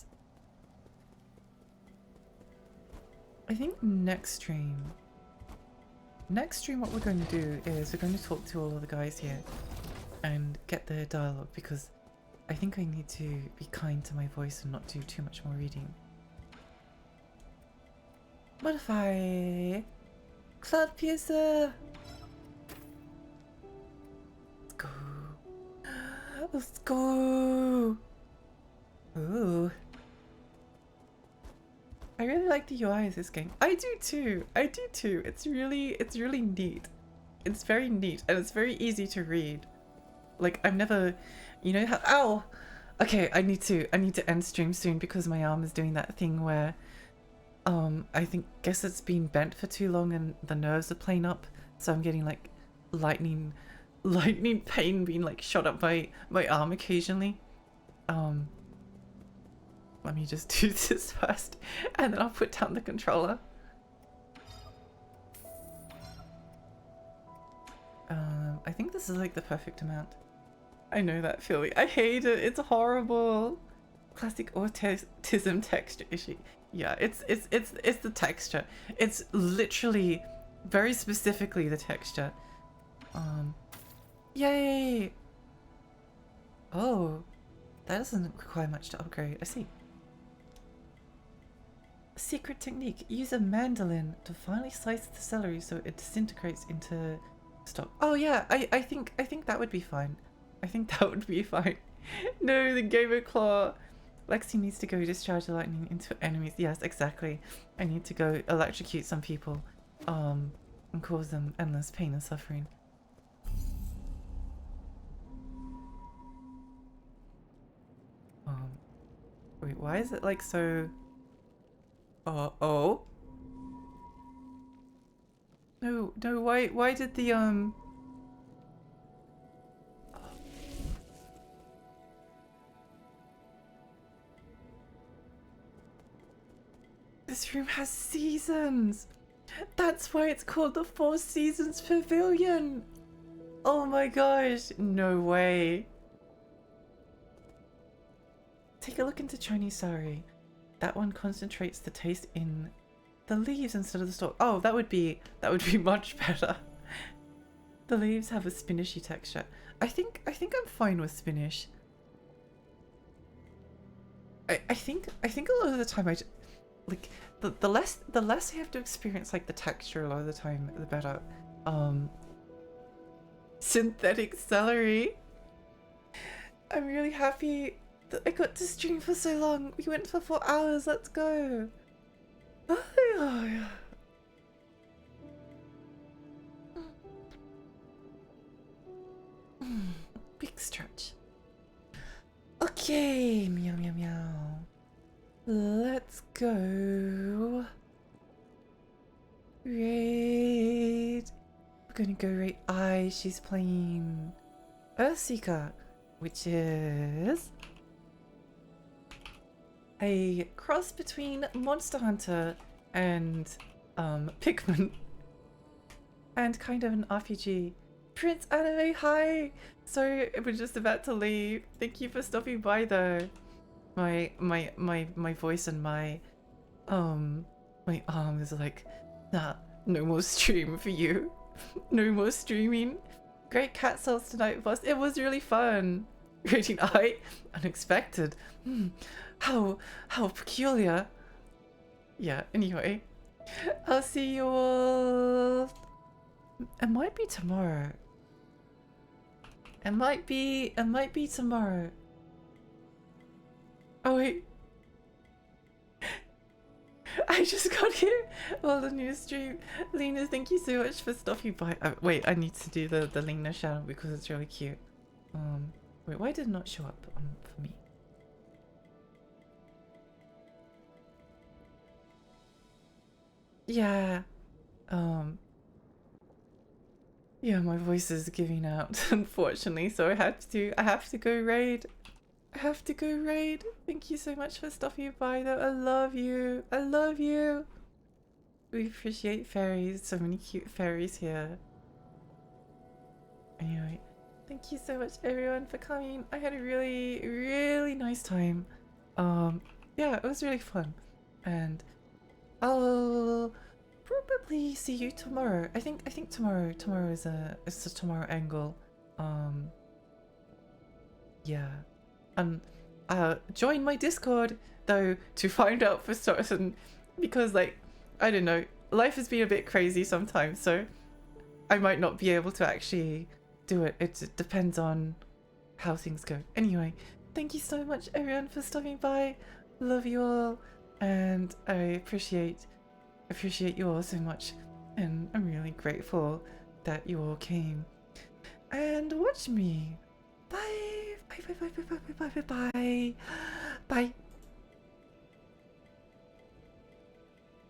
I think next stream what we're going to do is we're going to talk to all of the guys here and get their dialogue, because I think I need to be kind to my voice and not do too much more reading. Modify! Cloud Piercer! Let's go! Let's go! Ooh. I really like the UI of this game. I do too! I do too! It's really neat. It's very neat and it's very easy to read. Like, I've never, you know how, ow! Okay, I need to end stream soon because my arm is doing that thing where, I guess it's been bent for too long and the nerves are playing up, so I'm getting like lightning pain being like shot up by my arm occasionally. Let me just do this first and then I'll put down the controller. I think this is like the perfect amount. I know that feeling. I hate it. It's horrible. Classic autism texture issue. Yeah, it's the texture. It's literally very specifically the texture. Yay! Oh. That doesn't require much to upgrade. I see. Secret technique. Use a mandolin to finely slice the celery so it disintegrates into stock. Oh yeah, I think that would be fine. I think that would be fine. No, the gamer claw. Lexi needs to go discharge the lightning into enemies. Yes, exactly. I need to go electrocute some people, and cause them endless pain and suffering. Wait, why is it like so? Oh. No, why did the This room has seasons. That's why it's called the Four Seasons Pavilion. Oh my gosh, no way. Take a look into Chinese sari. That one concentrates the taste in the leaves instead of the stalk. Oh, that would be much better. The leaves have a spinachy texture. I think I'm fine with spinach. I think a lot of the time like the less I have to experience like the texture a lot of the time, the better. Synthetic celery. I'm really happy that I got to stream for so long. We went for 4 hours. Let's go. Big stretch. Okay, meow meow meow. Let's go. Raid. We're gonna go raid I. She's playing Earthseeker, which is a cross between Monster Hunter and Pikmin, and kind of an RPG. Prince Anime, hi! Sorry, we're just about to leave. Thank you for stopping by though. My voice and my arm is like, nah, no more stream for you. No more streaming. Great cat cells tonight, boss. It was really fun. Rating I, unexpected. How peculiar. Yeah, anyway. I'll see you all. It might be tomorrow. It might be tomorrow. Oh wait. I just got here while the new stream. Lena, thank you so much for stopping by. Wait, I need to do the Lena shout out because it's really cute. Wait, why did it not show up for me? Yeah. Yeah, my voice is giving out, unfortunately, so I have to go raid. I have to go raid. Thank you so much for stopping by though. I love you. I love you. We appreciate fairies. So many cute fairies here. Anyway, thank you so much everyone for coming. I had a really, really nice time. Yeah, it was really fun. And I'll probably see you tomorrow. I think tomorrow is a tomorrow angle. Yeah. Join my Discord though to find out for certain, because like, I don't know, life has been a bit crazy sometimes, so I might not be able to actually do it. It depends on how things go. Anyway, thank you so much everyone for stopping by. Love you all, and I appreciate you all so much, and I'm really grateful that you all came and watched me. Bye. Bye.